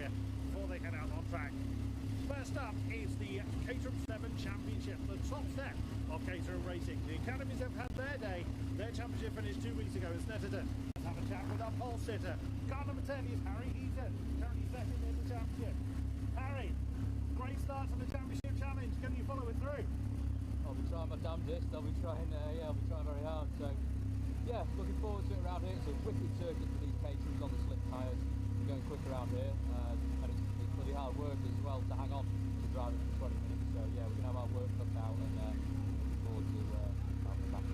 here before they head out on track. First up is the Caterham 7 Championship, the top step of Caterham Racing. The academies have had their day. Their championship finished 2 weeks ago in Snetterton. Let's have a chat with our pole sitter. Car number 10 is Harry Heaton, currently second in the championship. Harry, great start to the championship challenge. Can you follow it through? I'll be trying my damnedest. I'll be trying very hard. So, yeah, looking forward to it around here. It's a wicked circuit for these Caterhams on the slick tyres. We're going quick around here, and it's pretty hard work as well to hang on to the driving for 20 minutes. So, yeah, we're going to have our work cut out, and looking forward to having the back.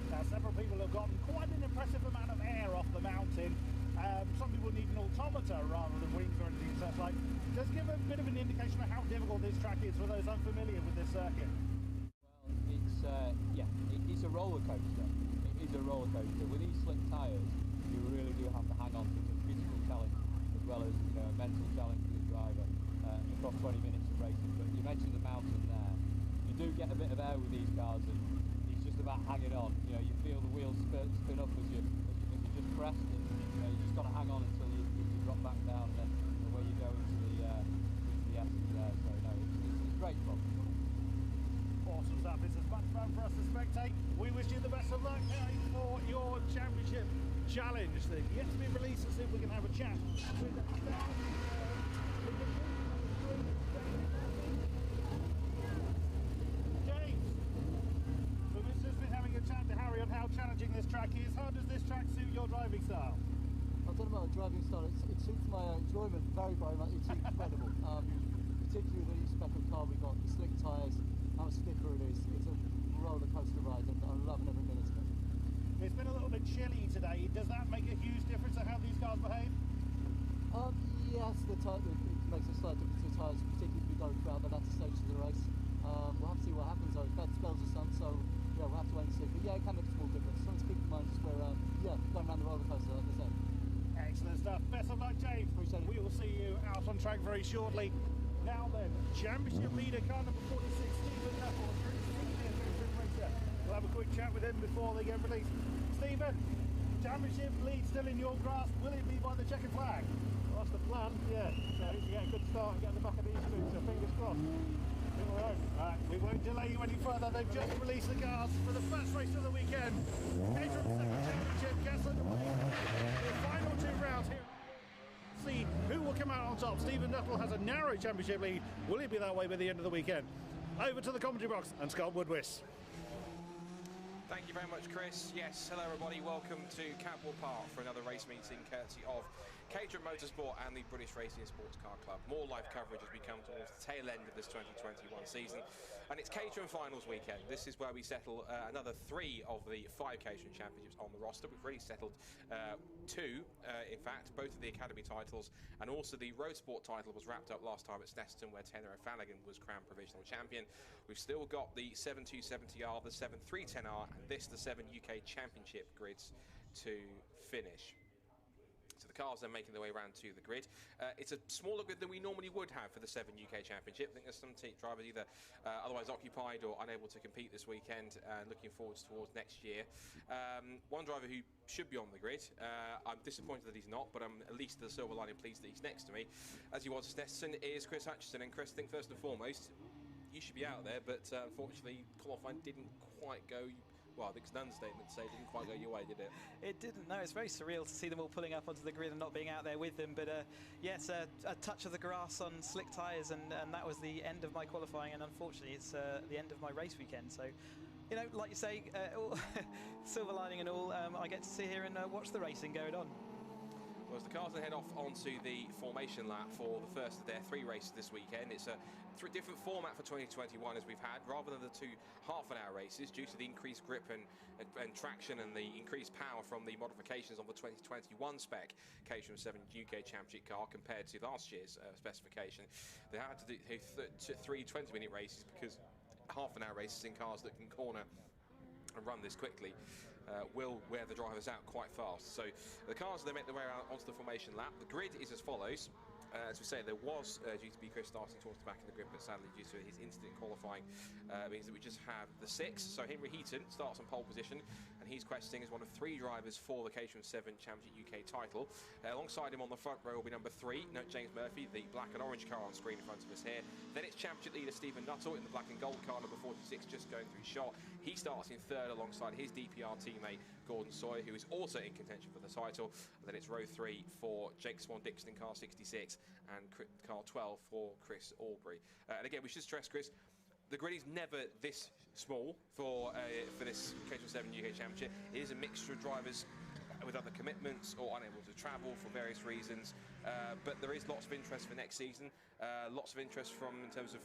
Now, several people have gotten quite an impressive amount of air off the mountain. Some people need an altimeter rather than wings or anything such like. Just give a bit of an indication of how difficult this track is for those unfamiliar with this circuit. It's a roller coaster. It is a roller coaster. With these slick tyres, you really do have to hang on. It's a physical challenge as well as a mental challenge for the driver across 20 minutes of racing. But you mentioned the mountain there. You do get a bit of air with these cars, and it's just about hanging on. You feel the wheels spin up as you just press, and you just got to hang on until you drop back down, and then away you go into the essence there. So no, it's great fun. Awesome stuff. It's as much fun for us to spectate. We wish you the best of luck for your championship challenge thing. Yet to be released, to see if we can have a chat with James. So we've just been having a chat to Harry on how challenging this track is. How does this track suit your driving style? I don't know about the driving style. It suits my enjoyment very, very much. It's incredible. Particularly the spec of car we got, the slick tyres, how stiffer it is. It's a roller coaster ride, and I'm loving every minute of it. It's been a little bit chilly today. Does that make a huge difference to how these cars behave? Yes, it makes a slight difference to the tyres, particularly if we go throughout the latter stages of the race. We'll have to see what happens though. We've had spells of sun, so yeah, we'll have to wait and see. But yeah, it can make a small difference. Something to keep in mind just where, going around the roller coaster, like I said. Excellent stuff. Best of luck, James. Appreciate it. We will see you out on track very shortly. Now then, championship leader, car number 46, Stephen Nuttall, we'll have a quick chat with him before they get released. Stephen, championship lead still in your grasp. Will it be by the checkered flag? Well, that's the plan, yeah. So to get a good start and get the back of these two, so fingers crossed. Right, we won't delay you any further. They've just released the cars for the first race of the weekend. Caterham 7 Championship gets underway. The final 2 rounds here. See who will come out on top. Stephen Nuttall has a narrow championship lead. Will it be that way by the end of the weekend? Over to the commentary box and Scott Woodwiss. Thank you very much, Chris. Yes, hello everybody. Welcome to Cadwell Park for another race meeting courtesy of Caterham Motorsport and the British Racing and Sports Car Club. More live coverage as we come towards the tail end of this 2021 season. And it's Caterham Finals weekend. This is where we settle another 3 of the 5 Caterham Championships on the roster. We've already settled 2, in fact, both of the Academy titles, and also the Roadsport title was wrapped up last time at Snetterton, where Tenor O'Fallaghan was crowned provisional champion. We've still got the 7270R, the 7310R, and this, the 7 UK Championship grids to finish. So the cars then making their way around to the grid. It's a smaller grid than we normally would have for the 7 UK Championship. I think there's some drivers either otherwise occupied or unable to compete this weekend, and looking forwards towards next year. One driver who should be on the grid, I'm disappointed that he's not, but I'm at least the silver lining pleased that he's next to me, as he was at Snetterton, is Chris Hutchison. And Chris, I think first and foremost, you should be out there, but unfortunately qualifying didn't quite go. Well, I think it's an understatement to say it didn't quite go your way, did it? It didn't, no. It's very surreal to see them all pulling up onto the grid and not being out there with them. But yes, a touch of the grass on slick tyres, and that was the end of my qualifying. And unfortunately, it's the end of my race weekend. So, like you say, silver lining and all, I get to sit here and watch the racing going on. Well, as the cars then head off onto the formation lap for the first of their 3 races this weekend, it's a different format for 2021 as we've had, rather than the 2 half-an-hour races, due to the increased grip and traction and the increased power from the modifications on the 2021 spec Caterham 7 UK Championship car compared to last year's specification. They had to do 3 20-minute races because half-an-hour races in cars that can corner and run this quickly will wear the drivers out quite fast. So the cars, they make their way out onto the formation lap. The grid is as follows. As we say, there was due to be Chris starting towards the back of the grid, but sadly due to his incident qualifying means that we just have the 6. So Henry Heaton starts on pole position, and he's questing as one of 3 drivers for the Caterham 7 Championship UK title. Alongside him on the front row will be number 3, note James Murphy, the black and orange car on screen in front of us here. Then it's Championship leader Stephen Nuttall in the black and gold car, number 46, just going through shot. He starts in 3rd alongside his DPR teammate Gordon Sawyer, who is also in contention for the title. And then it's row 3 for Jake Swan-Dixon in car 66 and car 12 for Chris Albury. And again, we should stress, Chris, the grid is never this small for this Caterham 7 UK Championship. It is a mixture of drivers with other commitments or unable to travel for various reasons, but there is lots of interest for next season, lots of interest from in terms of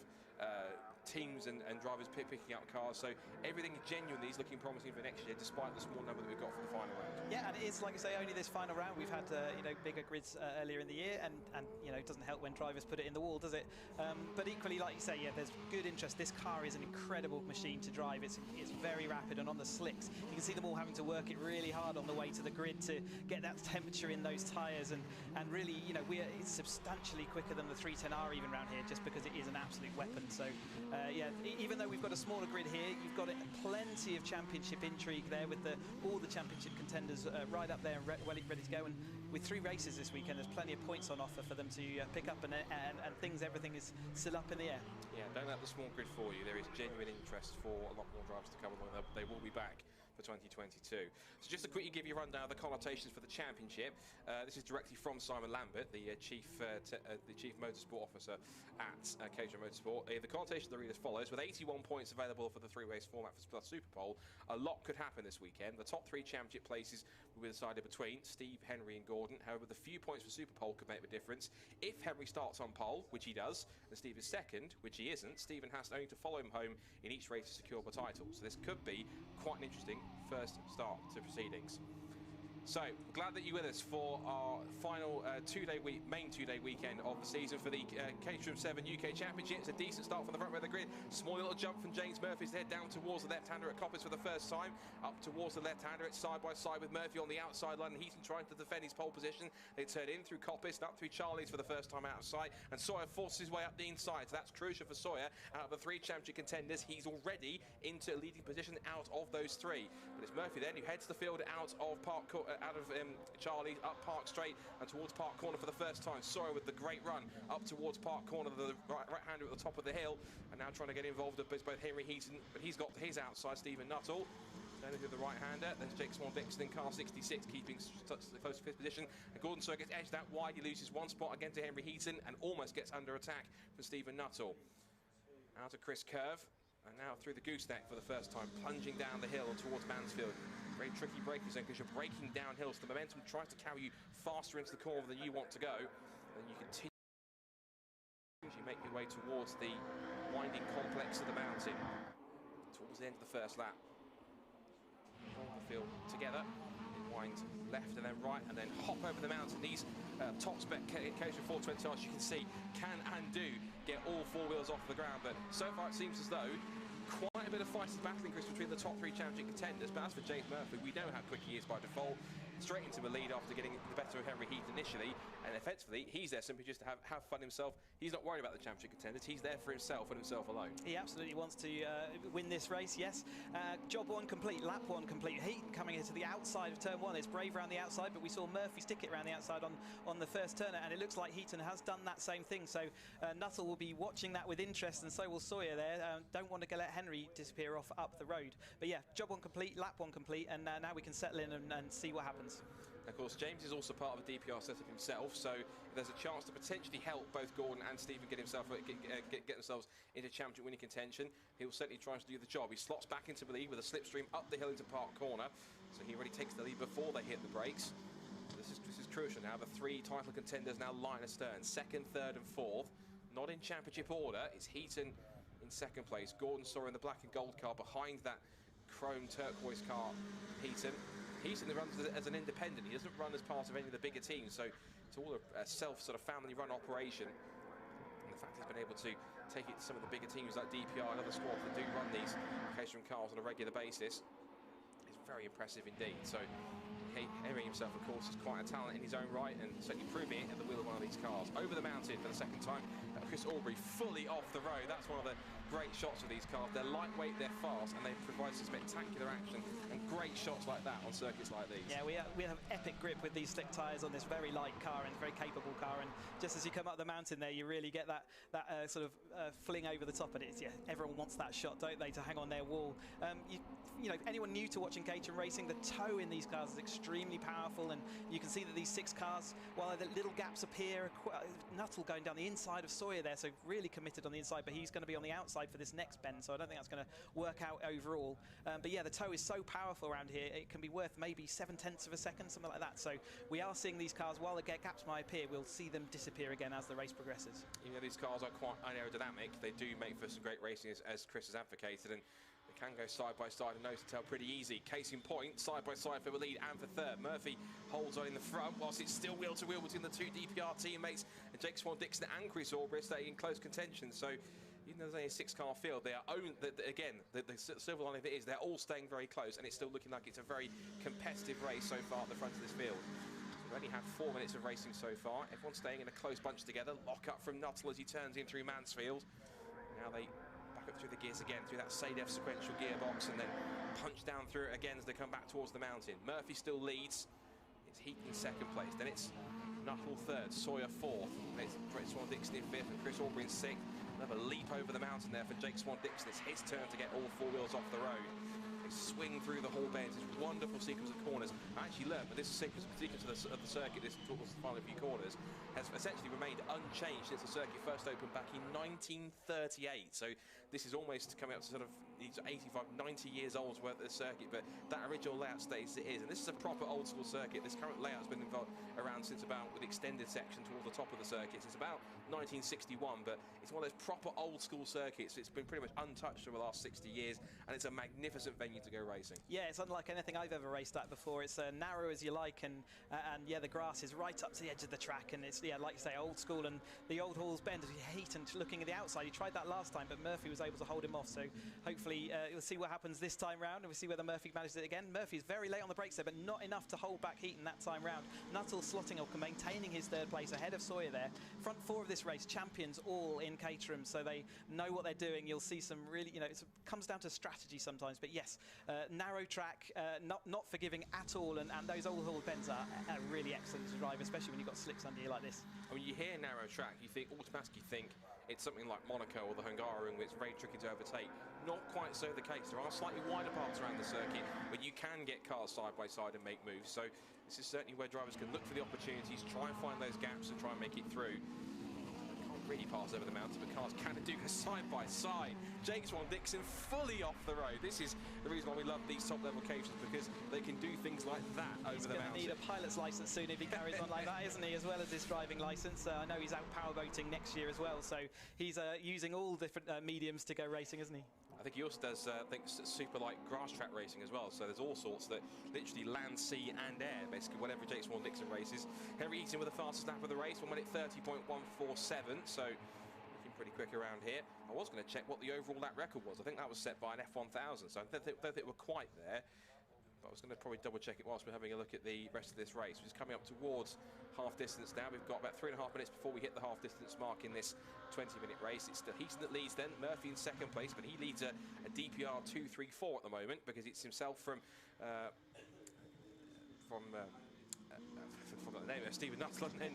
teams and drivers picking up cars, so everything genuinely is looking promising for next year despite the small number that we've got for the final round. Yeah, and it is, like I say, only this final round. We've had bigger grids earlier in the year, and it doesn't help when drivers put it in the wall, does it? But equally, like you say, yeah, there's good interest. This car is an incredible machine to drive. It's very rapid, and on the slicks you can see them all having to work it really hard on the way to the grid to get that temperature in those tyres, and really, it's substantially quicker than the 310R even around here, just because it is an absolute weapon. So yeah, even though we've got a smaller grid here, you've got plenty of championship intrigue there with all the championship contenders right up there and ready to go. And with 3 races this weekend, there's plenty of points on offer for them to pick up, and everything is still up in the air. Yeah, don't let the small grid fool you. There is genuine interest for a lot more drivers to come along. They will be back for 2022. So just to quickly give you a rundown of the connotations for the championship. This is directly from Simon Lambert, the chief motorsport officer at Caterham Motorsport. The connotations are read as follows: with 81 points available for the 3-race format for Super Pole, a lot could happen this weekend. The top 3 championship places will be decided between Steve, Henry and Gordon. However, the few points for Super Pole could make the difference. If Henry starts on pole, which he does, and Steve is second, which he isn't, Stephen has only to follow him home in each race to secure the title. So this could be quite an interesting first start to proceedings. So, we're glad that you're with us for our final main two-day weekend of the season for the Caterham 7 UK Championship. It's a decent start from the front row of the grid. Small little jump from James Murphy's there, down towards the left-hander at Coppers for the first time. Up towards the left-hander, it's side by side with Murphy on the outside line, and Heaton trying to defend his pole position. They turn in through Coppers and up through Charlie's for the first time out of sight, and Sawyer forces his way up the inside, so that's crucial for Sawyer. Out of the 3 championship contenders, he's already into a leading position out of those 3. But it's Murphy then who heads the field out of Charlie, up Park Straight and towards Park Corner for the first time. Sawyer with the great run up towards Park Corner, the right-hander at the top of the hill, and now trying to get involved with both Henry Heaton, but he's got his outside, Stephen Nuttall. Turning to the right-hander, there's Jake Swan-Dixon in car 66, keeping close to 5th position. And Gordon Sawyer gets edged out wide, he loses 1 spot again to Henry Heaton and almost gets under attack from Stephen Nuttall. Out of Chris Curve, and now through the gooseneck for the first time, plunging down the hill and towards Mansfield. Very tricky braking zone because you're braking downhill, so the momentum tries to carry you faster into the corner than you want to go. And you continue as you make your way towards the winding complex of the mountain. Towards the end of the first lap. Hold the field together. It winds left and then right and then hop over the mountain. These top spec Caterham 420Rs, you can see, can and do get all 4 wheels off the ground, but so far it seems as though quite a bit of fight is battling, Chris, between the top 3 championship contenders. But as for James Murphy, we know how quick he is by default. Straight into the lead after getting the better of Henry Heath initially, and effectively he's there simply just to have fun himself. He's not worried about the championship contenders, he's there for himself and himself alone. He absolutely wants to win this race, yes. Job 1 complete, lap 1 complete. Heaton coming into the outside of turn 1. It's brave around the outside, but we saw Murphy stick it around the outside on the first turner, and it looks like Heaton has done that same thing. So Nuttall will be watching that with interest, and so will Sawyer there. Don't want to let Henry disappear off up the road. But yeah, job 1 complete, lap 1 complete, and now we can settle in and see what happens. Of course, James is also part of the DPR setup himself, so there's a chance to potentially help both Gordon and Stephen get themselves into championship winning contention. He'll certainly try to do the job. He slots back into the lead with a slipstream up the hill into Park Corner, so he already takes the lead before they hit the brakes. So this is crucial now. The 3 title contenders now line astern, 2nd, 3rd and 4th. Not in championship order. It's Heaton in 2nd place. Gordon Sawyer in the black and gold car behind that chrome turquoise car, Heaton runs as an independent. He doesn't run as part of any of the bigger teams, so it's all a self family-run operation. And the fact he's been able to take it to some of the bigger teams like DPR and other squads that do run these Caterham cars on a regular basis is very impressive indeed. So Henry himself, of course, is quite a talent in his own right, and certainly proving it at the wheel of one of these cars. Over the mountain for the second time, Chris Aubrey fully off the road. That's one of the great shots of these cars. They're lightweight, they're fast, and they provide some spectacular action and great shots like that on circuits like these. Yeah, we have epic grip with these slick tyres on this very light car and very capable car, and just as you come up the mountain there, you really get that sort of fling over the top, and it's, yeah, everyone wants that shot, don't they, to hang on their wall. You know, anyone new to watching Caterham racing, the toe in these cars is extremely powerful, and you can see that these 6 cars, while the little gaps appear, Nuttall going down the inside of Sawyer there, so really committed on the inside, but he's going to be on the outside for this next bend, so I don't think that's going to work out overall. But yeah, the toe is so powerful around here, it can be worth maybe 0.7 of a second, something like that. So we are seeing these cars, while the gaps might appear, we'll see them disappear again as the race progresses. You know, these cars are quite aerodynamic. They do make for some great racing, as Chris has advocated, and they can go side by side and nose to tail pretty easy. Case in point, side by side for the lead and for third. Murphy holds on in the front, whilst it's still wheel to wheel between the 2 DPR teammates, and Jake Swan-Dixon and Chris Aubrey staying in close contention. So even though there's only a 6-car field, they are again, the silver lining of it is they're all staying very close, and it's still looking like it's a very competitive race so far at the front of this field. We've only had 4 minutes of racing so far. Everyone's staying in a close bunch together. Lock up from Nuttall as he turns in through Mansfield. Now they back up through the gears again, through that Sadef sequential gearbox, and then punch down through it again as they come back towards the mountain. Murphy still leads. It's Heaton in 2nd place. Then it's Nuttall 3rd, Sawyer 4th. Then it's Brett Swan-Dixon in 5th, and Chris Aubrey in 6th. Another leap over the mountain there for Jake Swan-Dixon. It's his turn to get all 4 wheels off the road. They swing through the whole bends. This wonderful sequence of corners. I actually learned that this sequence of the circuit, this towards the final few corners, has essentially remained unchanged since the circuit first opened back in 1938. So this is almost coming up to sort of 85, 90 years old worth of the circuit, but that original layout stays as it is. And this is a proper old school circuit. This current layout has been around since about, with extended section towards the top of the circuit, since about 1961, but it's one of those proper old school circuits. It's been pretty much untouched over the last 60 years, and it's a magnificent venue to go racing. Yeah, it's unlike anything I've ever raced at before. It's narrow as you like, and yeah, the grass is right up to the edge of the track, and it's, yeah, like you say, old school, and the old Halls bend, as you hate, and looking at the outside. He tried that last time, but Murphy was able to hold him off, so hopefully we'll see what happens this time round, and we'll see whether Murphy manages it again. Murphy's very late on the brakes there, but not enough to hold back Heaton that time round. Nuttall slotting up and maintaining his 3rd place ahead of Sawyer there. Front 4 of this race, champions all in Caterham, so they know what they're doing. You'll see some really, you know, it comes down to strategy sometimes, but yes, narrow track, not forgiving at all, and those old Hall bends are really excellent to drive, especially when you've got slicks under you like this. When you hear narrow track, you automatically think it's something like Monaco or the Hungaroring, where it's very tricky to overtake. Not quite so the case. There are slightly wider parts around the circuit, but you can get cars side by side and make moves. So this is certainly where drivers can look for the opportunities, try and find those gaps and try and make it through. Really pass over the mountain, but cars can do go side by side. Jake Swan-Dixon fully off the road. This is the reason why we love these top-level occasions, because they can do things like that over the mountain. He's going to need a pilot's licence soon if he carries on like that, isn't he, as well as his driving licence. I know he's out powerboating next year as well, so he's using all different mediums to go racing, isn't he? I think he also does super light grass track racing as well, so there's all sorts that literally land, sea and air, basically whatever Jake Swan-Dixon races. Henry Eaton with the fastest lap of the race, 1 minute 30.147, so looking pretty quick around here. I was going to check what the overall lap record was. I think that was set by an F1000, so I don't think we're quite there. But I was going to probably double check it whilst we're having a look at the rest of this race, which is coming up towards half distance now. We've got about 3.5 minutes before we hit the half distance mark in this 20-minute race. It's still Heaton that leads then, Murphy in 2nd place, but he leads a DPR 234 at the moment, because it's himself from the name of Stephen Nuttall and then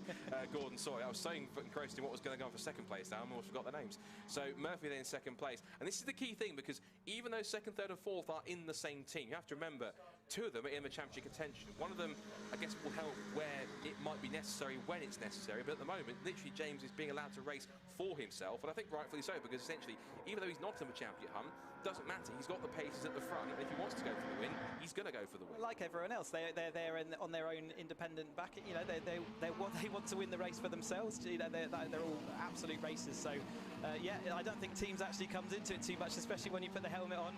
Gordon Sawyer. I was so engrossed in what was going on for 2nd place now, I almost forgot the names. So Murphy then in 2nd place, and this is the key thing, because even though 2nd, 3rd and 4th are in the same team, you have to remember 2 of them are in the championship contention. One of them, I guess, will help where it might be necessary when it's necessary, but at the moment, literally James is being allowed to race for himself, and I think rightfully so, because essentially, even though he's not in the championship hunt, doesn't matter. He's got the paces at the front, and if he wants to go for the win, he's going to go for the win. Like everyone else, they're there on their own independent back. You know, they want to win the race for themselves. You know, they're all absolute racers. So yeah, I don't think teams actually comes into it too much, especially when you put the helmet on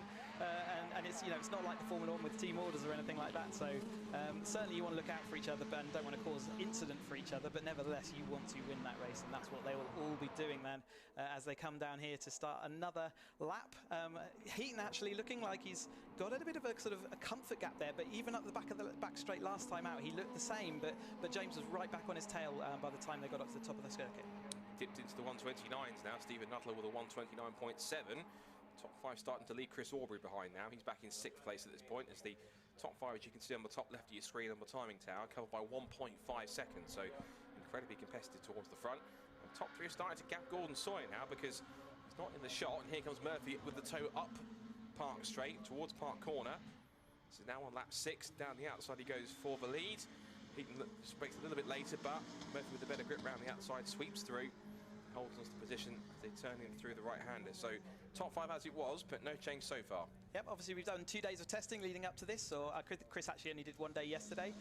and it's, you know, it's not like the Formula 1 with team orders or anything like that. So certainly you want to look out for each other, and don't want to cause incident for each other. But nevertheless, you want to win that race, and that's what they will all be doing then as they come down here to start another lap. Heaton actually looking like he's got a bit of a sort of a comfort gap there, but even up the back straight last time out, he looked the same. But James was right back on his tail by the time they got up to the top of the circuit. Dipped into the 129s now. Stephen Nuttall with a 129.7. Top 5 starting to lead Chris Aubrey behind now. He's back in 6th place at this point as the top 5, as you can see on the top left of your screen on the timing tower, covered by 1.5 seconds. So incredibly competitive towards the front. And top 3 are starting to gap Gordon Sawyer now because he's not in the shot. And here comes Murphy with the toe up Park Straight towards Park Corner. So now on lap 6, down the outside he goes for the lead. Heaton breaks a little bit later, but Murphy with a better grip around the outside sweeps through, holds us the position as they turn in through the right-hander. So top 5 as it was, but no change so far. Yep, obviously we've done 2 days of testing leading up to this, so Chris actually only did 1 day yesterday,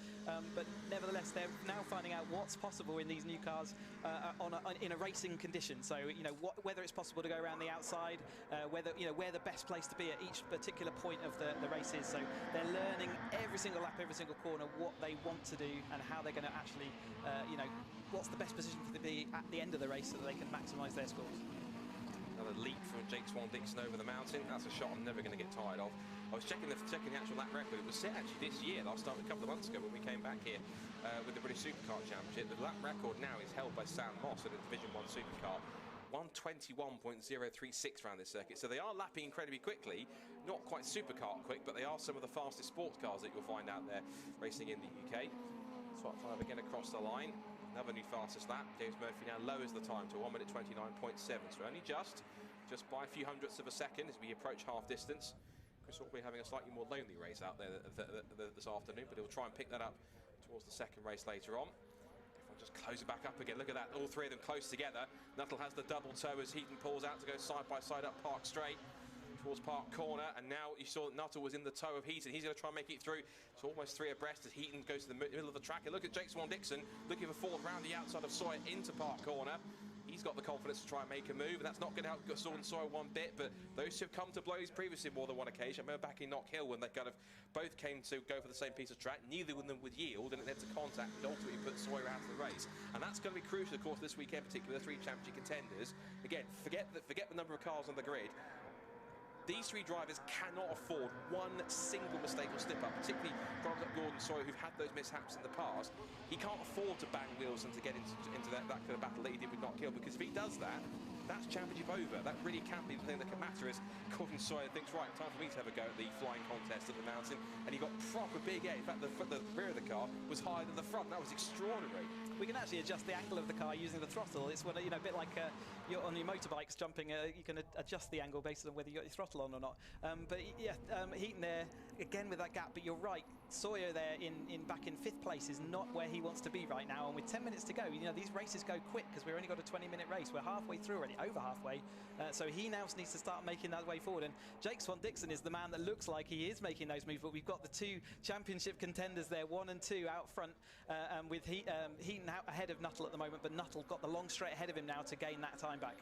but nevertheless they're now finding out what's possible in these new cars in a racing condition. So, you know, whether it's possible to go around the outside, whether, you know, where the best place to be at each particular point of the race is. So they're learning every single lap, every single corner, what they want to do and how they're going to actually, you know, what's the best position for them to be at the end of the race so that they can maximise their scores. Another leap from Jake Swan-Dixon over the mountain. That's a shot I'm never going to get tired of. I was checking the actual lap record. It was set actually this year, last time a couple of months ago when we came back here with the British Supercar Championship. The lap record now is held by Sam Moss in the Division 1 Supercar. 121.036 around this circuit. So they are lapping incredibly quickly. Not quite supercar quick, but they are some of the fastest sports cars that you'll find out there racing in the UK. Top 5 again across the line. Another new fastest lap. James Murphy now lowers the time to 1 minute 29.7. So only just by a few hundredths of a second as we approach half distance. Chris Aubrey having a slightly more lonely race out there this afternoon, but he'll try and pick that up towards the second race later on. If I just close it back up again, look at that, all 3 of them close together. Nuttall has the double toe as Heaton pulls out to go side by side up Park Straight towards Park Corner, and now you saw that Nuttall was in the toe of Heaton. He's going to try and make it through. It's almost 3 abreast as Heaton goes to the middle of the track. And look at Jake Swan-Dixon looking for fourth round the outside of Sawyer into Park Corner. He's got the confidence to try and make a move, and that's not going to help Sawyer one bit, but those who have come to blows previously more than one occasion. I remember back in Knock Hill when they kind of both came to go for the same piece of track, neither of them would yield, and it led to contact that ultimately put Sawyer out of the race. And that's going to be crucial, of course, this weekend, particularly the 3 championship contenders. Again, forget the number of cars on the grid. These 3 drivers cannot afford one single mistake or slip up, particularly drivers like Gordon Sawyer who've had those mishaps in the past. He can't afford to bang wheels and to get into that kind of battle that he did with Knock Hill, because if he does that, that's championship over. That really can't be the thing that can matter as Gordon Sawyer thinks, right, time for me to have a go at the flying contest at the mountain, and he got proper big air. In fact, the rear of the car was higher than the front. That was extraordinary. We can actually adjust the angle of the car using the throttle. It's when, you know, a bit like you're on your motorbikes jumping, you can adjust the angle based on whether you got your throttle on or not. But yeah, Heaton there again with that gap. But you're right, Sawyer there back in 5th place is not where he wants to be right now. And with 10 minutes to go, you know, these races go quick because we've only got a 20-minute race. We're halfway through already, over halfway. So he now needs to start making that way forward. And Jake Swan-Dixon is the man that looks like he is making those moves. But we've got the 2 championship contenders there, 1 and 2 out front, with Heaton out ahead of Nuttall at the moment. But Nuttall got the long straight ahead of him now to gain that time back.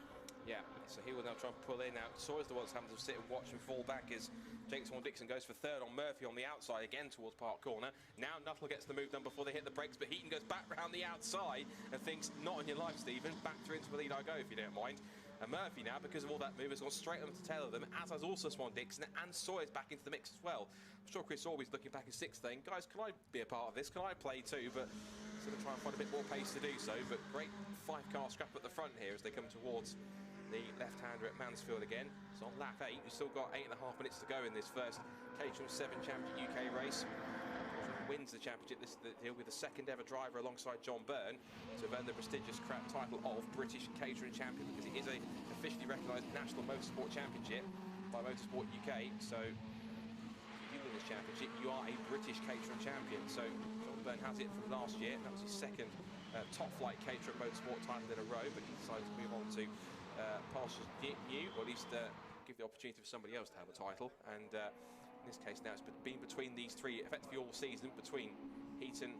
Yeah, so he will now try and pull in. Now Sawyer's the one that's having to sit and watch and fall back as Jake Swan-Dixon goes for 3rd on Murphy on the outside again towards Park Corner. Now Nuttall gets the move done before they hit the brakes, but Heaton goes back round the outside and thinks, not on your life, Stephen, back through into the lead I go if you don't mind. And Murphy now, because of all that move, has gone straight on the tail of them, as has also Swan-Dixon, and Sawyer's back into the mix as well. I'm sure Chris Aubrey's looking back at 6th saying, guys, can I be a part of this? Can I play too? But sort of try and find a bit more pace to do so. But great 5-car scrap at the front here as they come towards the left-hander at Mansfield again. So on lap 8, we've still got 8.5 minutes to go in this first Caterham 7 Championship UK race. Wins the championship. He'll be the 2nd ever driver alongside John Byrne to earn the prestigious title of British Catering Champion, because it is a officially recognised national motorsport championship by Motorsport UK. So if you win this championship, you are a British Catering Champion. So John Byrne has it from last year. That was his 2nd top flight Caterham Motorsport title in a row, but he decided to move on to pastures new, or at least give the opportunity for somebody else to have a title. And in this case now it's been between these 3 effectively all season, between Heaton,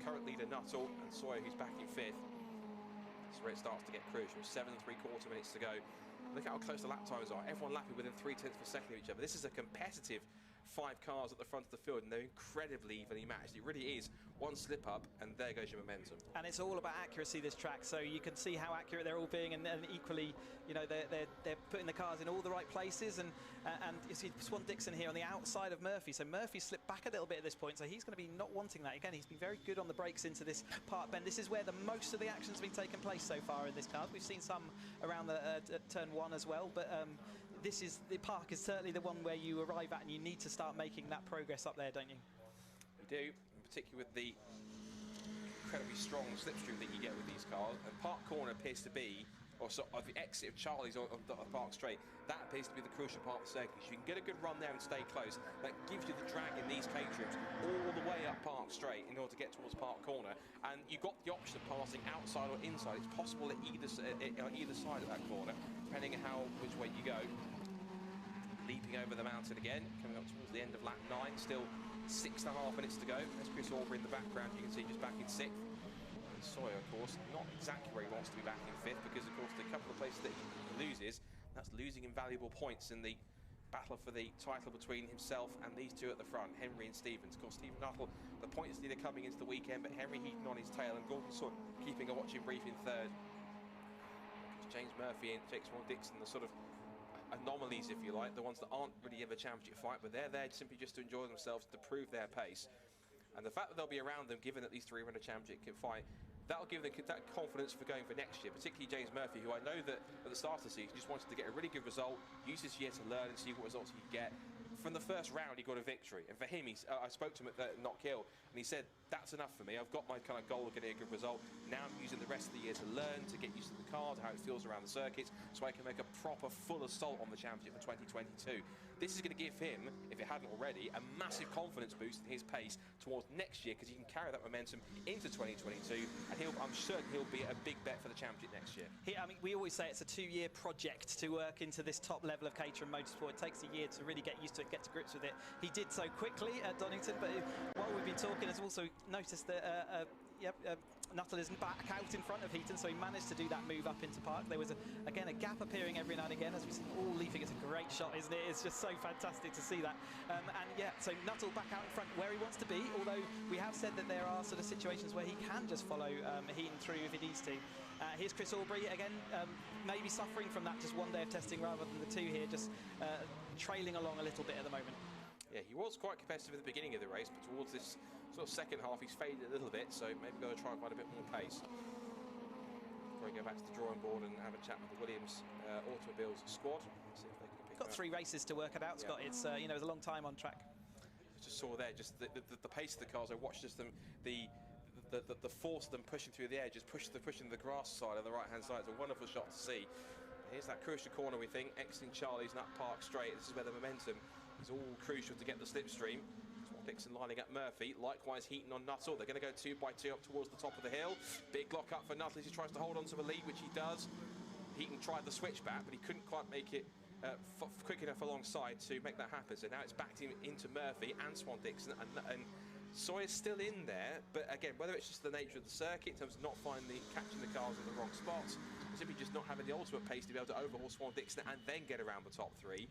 current leader Nuttall, and Sawyer, who's back in 5th. That's where it starts to get crucial. 7 3/4 minutes to go Look at how close the lap times are. Everyone lapping within 0.3 of a second of each other. This is a competitive 5 cars at the front of the field, and they're incredibly evenly matched. It really is one slip up, and there goes your momentum. And it's all about accuracy, this track, so you can see how accurate they're all being, and equally, you know, they're putting the cars in all the right places, and you see Swan Dixon here on the outside of Murphy, so Murphy slipped back a little bit at this point, so he's going to be not wanting that. Again, he's been very good on the brakes into this park bend. This is where the most of the action's been taking place so far in this car. We've seen some around the turn 1 as well, but the park is certainly the one where you arrive at, and you need to start making that progress up there, don't you? You do, particularly with the incredibly strong slipstream that you get with these cars. And Park Corner appears to be, or sort of the exit of Charlie's on the Park Straight, that appears to be the crucial part of the circuit. You can get a good run there and stay close. That gives you the drag in these Caterhams all the way up Park Straight in order to get towards Park Corner. And you've got the option of passing outside or inside. It's possible at either side of that corner, depending on which way you go. Leaping over the mountain again, coming up towards the end of lap 9, still 6.5 minutes to go. There's Chris Aubrey in the background, you can see just back in 6th. And Sawyer, of course, not exactly where he wants to be back in 5th, because, of course, the couple of places that he loses, that's losing invaluable points in the battle for the title between himself and these two at the front, Henry and Stevens. Of course, Stephen Nuttall, the points leader coming into the weekend, but Henry Heaton on his tail, and Gordon Sawyer keeping a watching brief in 3rd. James Murphy and Jake Swan Dixon, the sort of anomalies, if you like, the ones that aren't really in a championship fight, but they're there simply just to enjoy themselves, to prove their pace. And the fact that they'll be around them, given that these 3 are in a championship fight, that'll give them that confidence for going for next year, particularly James Murphy, who I know that at the start of the season just wanted to get a really good result, use this year to learn and see what results he could get. From the first round, he got a victory, and for him, I spoke to him at Knock Hill, and he said, that's enough for me. I've got my kind of goal of getting a good result. Now I'm using the rest of the year to learn, to get used to the cars, how it feels around the circuits, so I can make a proper full assault on the championship for 2022. This is going to give him, if it hadn't already, a massive confidence boost in his pace towards next year, because he can carry that momentum into 2022, and I'm certain he'll be a big bet for the championship next year. I mean, we always say it's a 2-year project to work into this top level of Caterham Motorsport. It takes a year to really get used to it, get to grips with it. He did so quickly at Donington, but while we've been talking, has also noticed that Nuttall is back out in front of Heaton, so he managed to do that move up into Park. There was, again, a gap appearing every now and again, as we see all leafing. It's a great shot, isn't it? It's just so fantastic to see that. So Nuttall back out in front where he wants to be, although we have said that there are sort of situations where he can just follow Heaton through if he needs to. Here's Chris Aubrey, again, maybe suffering from that just one day of testing rather than the 2 here, just trailing along a little bit at the moment. Yeah, he was quite competitive at the beginning of the race, but towards this sort of second half, he's faded a little bit, so maybe going to try and find a bit more pace. Before we go back to the drawing board and have a chat with the Williams Automobiles squad, see if they can pick Got 3 races to work it out, Scott. Yeah. It's you know, it's a long time on track. Just saw there, just the pace of the cars. I watched just them, the force of them pushing through the air, just pushing the grass side on the right-hand side. It's a wonderful shot to see. Here's that crucial corner, we think, exiting Charlie's and up Park Straight. This is where the momentum is all crucial to get the slipstream. Dixon lining up Murphy, likewise Heaton on Nuttall. They're going to go 2 by 2 up towards the top of the hill. Big lock up for Nuttall as he tries to hold on to the lead, which he does. Heaton tried the switchback, but he couldn't quite make it quick enough alongside to make that happen. So now it's backed into Murphy and Swan Dixon, and Sawyer's still in there, but again, whether it's just the nature of the circuit in terms of not catching the cars in the wrong spots, or simply just not having the ultimate pace to be able to overhaul Swan Dixon and then get around the top 3.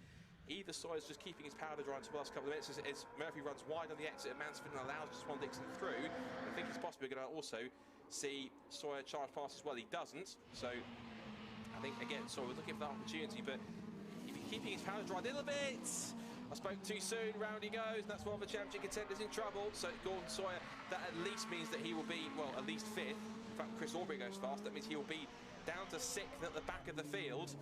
Either Sawyer's just keeping his powder dry until the last couple of minutes as Murphy runs wide on the exit of Mansfield and allows Swan Dixon through. And I think he's possibly going to also see Sawyer charge past as well. He doesn't, so I think, again, Sawyer was looking for that opportunity, but if he's keeping his powder dry a little bit, I spoke too soon, round he goes, and that's one of the championship contenders in trouble. So Gordon Sawyer, that at least means that he will be, well, at least 5th. In fact, Chris Aubrey goes fast, that means he will be down to 6th at the back of the field.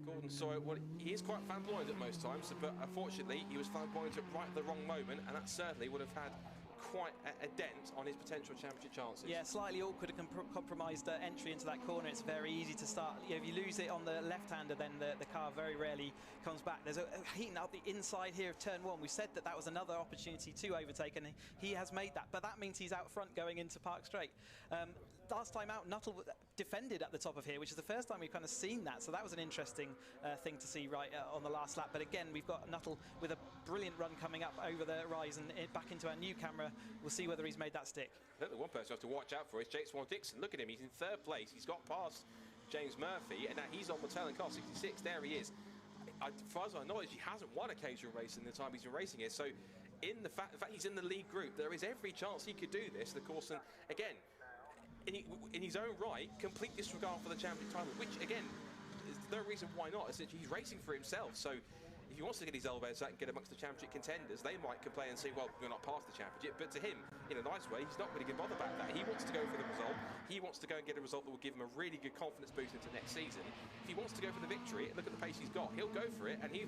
Gordon Sawyer, well, he is quite flamboyant at most times, but unfortunately he was flamboyant at right at the wrong moment, and that certainly would have had quite a dent on his potential championship chances. Yeah, slightly awkward and compromised entry into that corner. It's very easy to start. You know, if you lose it on the left-hander, then the car very rarely comes back. There's a Heaton up the inside here of turn 1. We said that was another opportunity to overtake, and he has made that. But that means he's out front going into Park Straight. Last time out, Nuttall defended at the top of here, which is the first time we've kind of seen that. So that was an interesting thing to see right on the last lap. But again, we've got Nuttall with a brilliant run coming up over the rise and back into our new camera. We'll see whether he's made that stick. I think the one person I have to watch out for is Jake Swan Dixon. Look at him, he's in 3rd place. He's got past James Murphy, and now he's on Motul in car 66. There he is. As far as I know, he hasn't won a Caterham race in the time he's been racing here. So, in the fact he's in the lead group, there is every chance he could do this. Of course, and again, in his own right, complete disregard for the championship title, which again, is no reason why not. Essentially, he's racing for himself. So, if he wants to get his elbows out and get amongst the championship contenders, they might complain and say, well, we're not past the championship. But to him, in a nice way, he's not really going to bother about that. He wants to go for the result. He wants to go and get a result that will give him a really good confidence boost into next season. If he wants to go for the victory, look at the pace he's got. He'll go for it, and he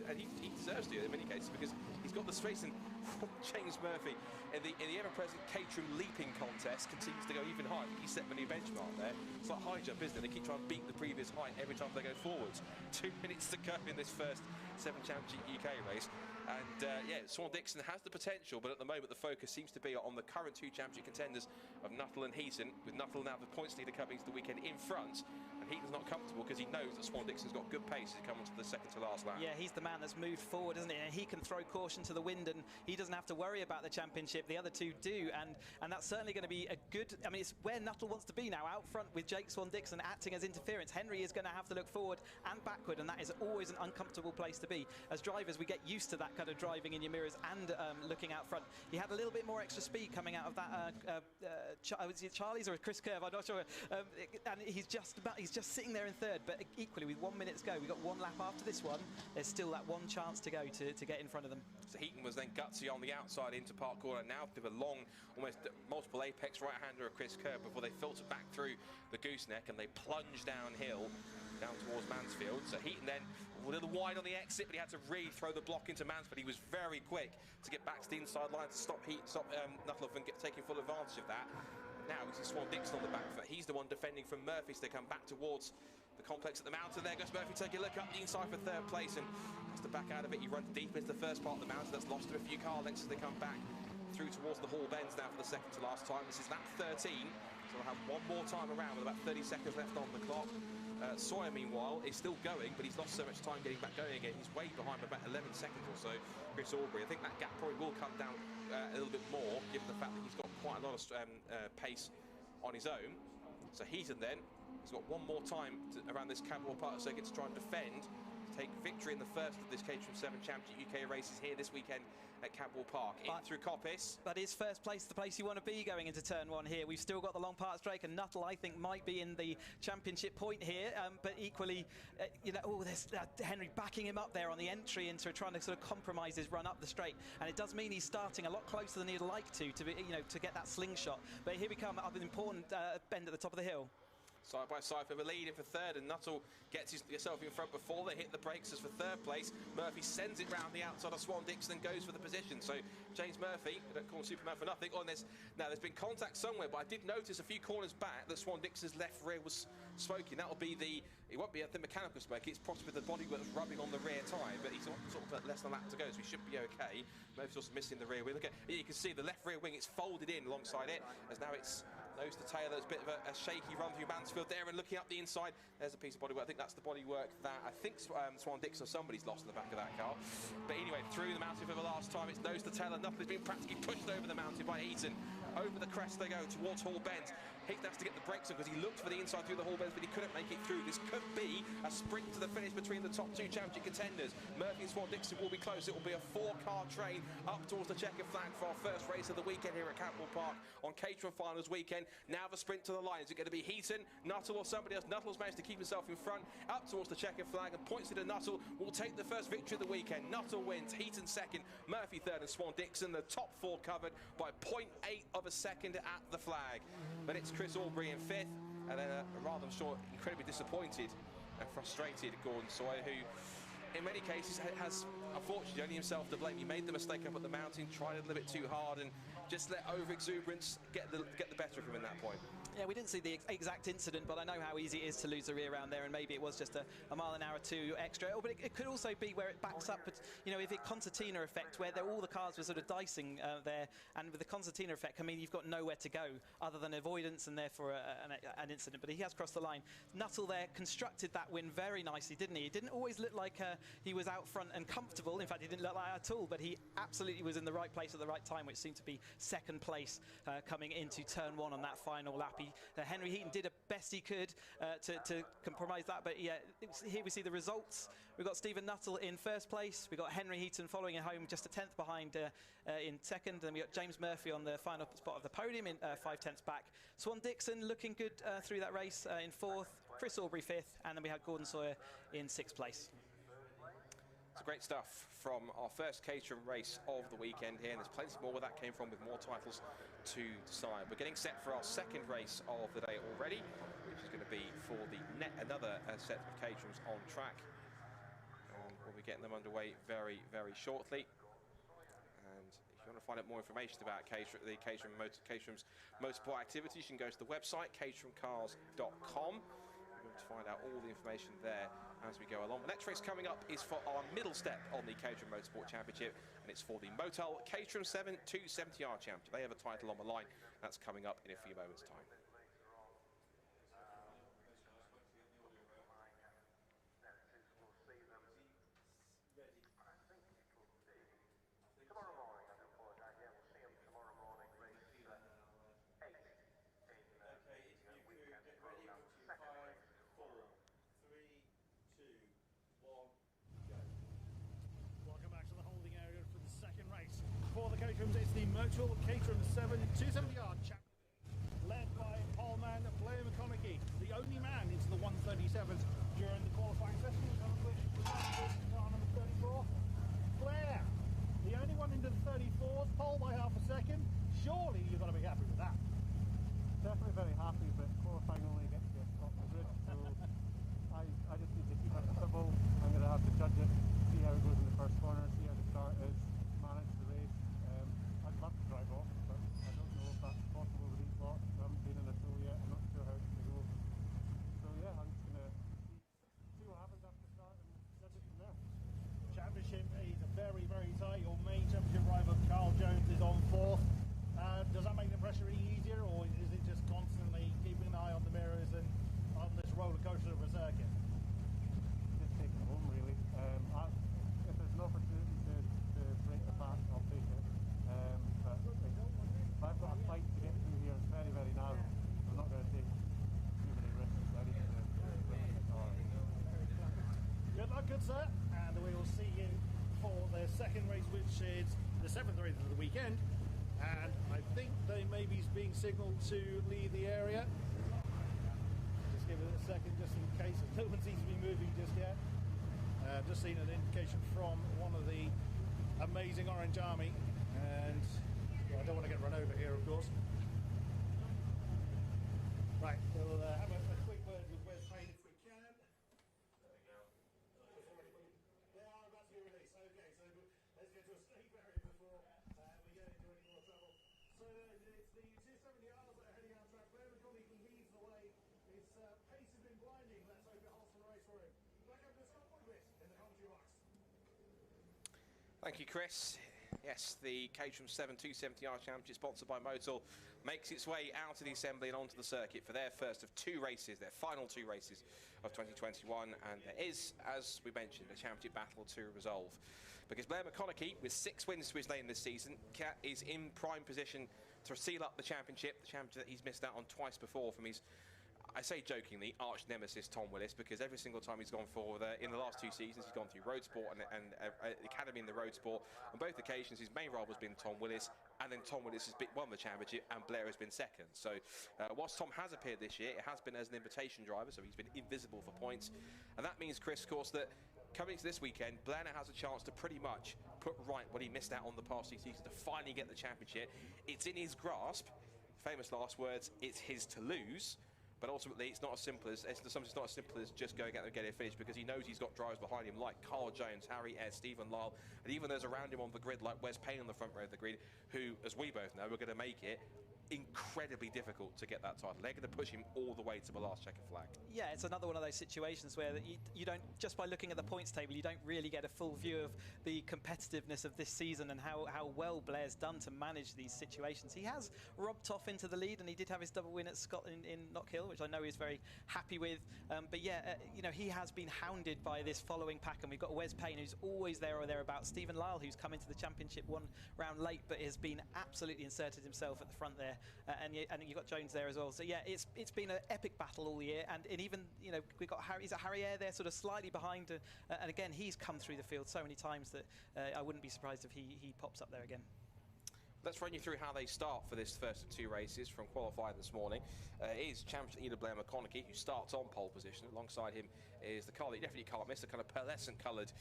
deserves to in many cases because he's got the space. And James Murphy in the ever-present Caterham leaping contest continues to go even higher. I think he set a new benchmark there. It's like high jump, isn't it? They keep trying to beat the previous height every time they go forwards. 2 minutes to go in this first Seven Championship UK race. And yeah, Swan Dixon has the potential, but at the moment the focus seems to be on the current 2 championship contenders of Nuttall and Heaton, with Nuttall now the points leader coming into the weekend in front. And Heaton's not comfortable because he knows that Swan Dixon's got good pace to come onto the second to last lap. Yeah, he's the man that's moved forward, isn't he? And he can throw caution to the wind, and he doesn't have to worry about the championship. The other two do, and that's certainly going to be a good. I mean, it's where Nuttall wants to be now, out front with Jake Swan Dixon acting as interference. Henry is going to have to look forward and backward, and that is always an uncomfortable place to be. As drivers, we get used to that kind of driving in your mirrors and looking out front. He had a little bit more extra speed coming out of that. Was it Charlie's or Chris Curve? I'm not sure. And he's just sitting there in third. But equally, with 1 minute to go, we've got one lap after this one. There's still that one chance to go to get in front of them. So Heaton was then gutsy on the outside into Park Corner. Now through a long, almost multiple apex right-hander of Chris Kerr before they filter back through the gooseneck and they plunge downhill down towards Mansfield. So Heaton then a little wide on the exit, but he had to throw the block into Mansfield. He was very quick to get back to the inside line to stop Nuttall from taking full advantage of that. Now we see Swan Dixon on the back foot. He's the one defending from Murphy, so they come back towards the complex at the mountain. There goes Murphy, take a look up the inside for third place and has to back out of it. He runs deep into the first part of the mountain. That's lost him a few car lengths as they come back through towards the Hall Bends now for the second to last time. This is lap 13, so we'll have one more time around with about 30 seconds left on the clock. Sawyer, meanwhile, is still going, but he's lost so much time getting back going again. He's way behind by about 11 seconds or so, Chris Aubrey. I think that gap probably will come down a little bit more, given the fact that he's got quite a lot of pace on his own. So Heaton then, he's got one more time around this Cadwell Park circuit to try and defend, to take victory in the first of this Caterham 7 Championship UK races here this weekend at Cadwell Park. In through Coppice. But is first place the place you want to be going into turn 1 here? We've still got the long part straight, and Nuttall, I think, might be in the championship point here. But equally, you know, there's Henry backing him up there on the entry into trying to sort of compromise his run up the straight. And it does mean he's starting a lot closer than he'd like to be, you know, to get that slingshot. But here we come up an important bend at the top of the hill. Side by side for the lead in for third, and Nuttall gets himself in front before they hit the brakes as for third place. Murphy sends it round the outside of Swan Dixon and goes for the position. So James Murphy, I don't call him Superman for nothing. Oh, there's been contact somewhere, but I did notice a few corners back that Swan Dixon's left rear was smoking. That'll be it won't be the mechanical smoke, it's possibly the bodywork that's rubbing on the rear tyre, but he's sort of less than a lap to go, so he should be okay. Murphy's also missing the rear wing. Look at, you can see the left rear wing, it's folded in alongside it, as now it's nose to tail. There's a bit of a shaky run through Mansfield there, and looking up the inside, there's a piece of bodywork. I think that's the bodywork that I think Swan Dixon or somebody's lost in the back of that car. But anyway, through the mountain for the last time, it's nose to tail, and Nuttall has been practically pushed over the mountain by Heaton. Over the crest they go towards Hall Bends. Heaton has to get the brakes on because he looked for the inside through the Hall Bends, but he couldn't make it through. This could be a sprint to the finish between the top 2 championship contenders. Murphy and Swan Dixon will be close. It will be a 4-car train up towards the checkered flag for our first race of the weekend here at Cadwell Park on Caterham Finals weekend. Now the sprint to the line. Is it going to be Heaton, Nuttall or somebody else? Nuttall's managed to keep himself in front up towards the checkered flag and points it to Nuttall. Will take the first victory of the weekend. Nuttall wins, Heaton second, Murphy third, and Swan Dixon the top 4 covered by 0.8 of a second at the flag. But it's Chris Aubrey in 5th, and then rather, I'm sure, incredibly disappointed and frustrated Gordon Sawyer, who in many cases has unfortunately only himself to blame. He made the mistake up at the mountain, tried it a little bit too hard, and just let over-exuberance get the better of him in that point. Yeah, we didn't see the exact incident, but I know how easy it is to lose the rear round there, and maybe it was just a mile an hour or 2 extra. But it could also be where it backs up, but, you know, if it concertina effect, where all the cars were sort of dicing there, and with the concertina effect, I mean, you've got nowhere to go other than avoidance and therefore an incident. But he has crossed the line. Nuttall there constructed that win very nicely, didn't he? It didn't always look like he was out front and comfortable. In fact, he didn't look like that at all, but he absolutely was in the right place at the right time, which seemed to be second place coming into turn 1 on that final lap. Henry Heaton did the best he could to compromise that, but yeah, here we see the results. We've got Stephen Nuttall in first place. We've got Henry Heaton following it home, just a 10th behind in second. Then we got James Murphy on the final spot of the podium in 5/10 back. Swan Dixon looking good through that race in 4th. Chris Aubrey 5th, and then we had Gordon Sawyer in 6th place. It's great stuff from our first Caterham race of the weekend here, and there's plenty more where that came from, with more titles to decide. We're getting set for our second race of the day already, which is going to be for another set of Caterhams on track. And we'll be getting them underway very, very shortly. And if you want to find out more information about Caterham's motorsport activities, you can go to the website, caterhamcars.com. to find out all the information there as we go along. The next race coming up is for our middle step on the Caterham Motorsport Championship, and it's for the Motul Seven 270R Championship. They have a title on the line. That's coming up in a few moments' time. It's the Motul Seven 270R Championship, led by poleman Blair McConaughey, the only man into the 137s during the qualifying session, which was car number 34. Blair, the only one into the 34s, pole by half a second. Surely you've got to be happy with that. Definitely very happy, but qualifying only gets you top of the grid, so I just need to keep it simple. I'm going to have to judge it, see how it goes in the first corner, see how the start is, manage the race. I'd love to drive off, but I don't know if that's possible with these lots. I haven't been in a tool yet, I'm not sure how it's going to go. So yeah, I'm just going to see what happens after the start and judge it from there. Championship is very, very tight. Your main championship rival, Carl Jones, is on 4th. Does that make the pressure any easier, or is it just constantly keeping an eye on the mirrors and on this roller coaster of a circuit? Just take it home, really. If there's an opportunity to break the back, I'll take it. But if I've got a fight to get through here, it's very, very narrow. I'm not going to take too many risks. I need to win the car. Good luck, good sir, and we will see you for the second race, which is the 7th race of the weekend. And I think they may be being signalled to leave the area. Just give it a second, just in case. No one seems to be moving just yet. Just seen an indication from one of the amazing Orange Army, and well, I don't want to get run over here, of course. Right, we'll have a quick word with Wes Payne if we can. There we go. They are about to be released. Okay, so let's get to a state barrier before we get into any more trouble. So it's the 270Rs that are heading out track. Blair McConaughey leads the way. His pace has been blinding. Let's hope it holds for the race for him. Back up to Scott Boyvis in the commentary box. Thank you, Chris. Yes, the Caterham 7 270R Championship, sponsored by Motul, makes its way out of the assembly and onto the circuit for their first of 2 races, their final 2 races of 2021. And there is, as we mentioned, a championship battle to resolve. Because Blair McConaughey, with 6 wins to his name this season, is in prime position to seal up the championship that he's missed out on twice before from his, I say jokingly, arch nemesis Tom Willis, because every single time he's gone forward, in the last 2 seasons, he's gone through Roadsport and Academy in the Roadsport. On both occasions, his main rival has been Tom Willis, and then Tom Willis has won the championship, and Blair has been second. So, whilst Tom has appeared this year, it has been as an invitation driver, so he's been invisible for points. And that means, Chris, of course, that coming to this weekend, Blair now has a chance to pretty much put right what he missed out on the past 2 seasons, to finally get the championship. It's in his grasp. Famous last words, it's his to lose. But ultimately, it's not as simple as just going out and getting it finished, because he knows he's got drivers behind him like Carl Jones, Harry Ed, Stephen Lyle, and even those around him on the grid like Wes Payne on the front row of the grid, who, as we both know, are going to make it incredibly difficult to get that title. They're going to push him all the way to the last checkered flag. Yeah, it's another one of those situations where you don't, just by looking at the points table, you don't really get a full view of the competitiveness of this season and how well Blair's done to manage these situations. He has robbed off into the lead, and he did have his double win at Scotland in Knockhill, which I know he's very happy with. But yeah, you know, he has been hounded by this following pack, and we've got Wes Payne, who's always there or thereabouts. Stephen Lyle, who's come into the championship 1 round late, but has been absolutely inserted himself at the front there. and you've got Jones there as well. So yeah, it's been an epic battle all year, and even we've got Harry Air there, sort of slightly behind, and again he's come through the field so many times that I wouldn't be surprised if he pops up there again. Let's run you through how they start for this first of 2 races from qualifying this morning. It is champion leader Blair McConaughey, who starts on pole position. Alongside him is the car that you definitely can't miss, the kind of pearlescent coloured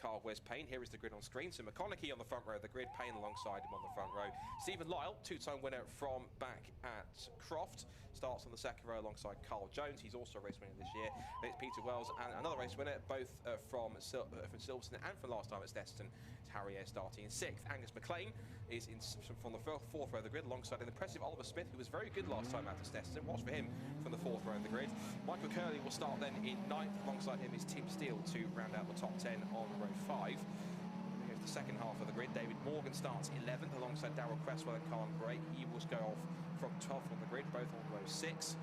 car of Wes Payne. Here is the grid on screen. So McConaughey on the front row of the grid, Payne alongside him on the front row. Stephen Lyle, 2-time winner from back at Croft, starts on the second row alongside Carl Jones. He's also a race winner this year. It's Peter Wells and another race winner, both from Silverstone and from last time at Snetterton. It's Harry Air starting in 6th. Angus McLean is from the 4th row of the grid alongside an impressive Oliver Smith, who was very good last time out at Snetterton. Watch for him from the 4th row of the grid. Michael Curley will start then in 9th. Alongside him is Tim Steele to round out the top 10 on row 5. Here's the second half of the grid. David Morgan starts 11th alongside Darryl Cresswell and Carl Bray. He will go off from 12th on the grid, both on row 6.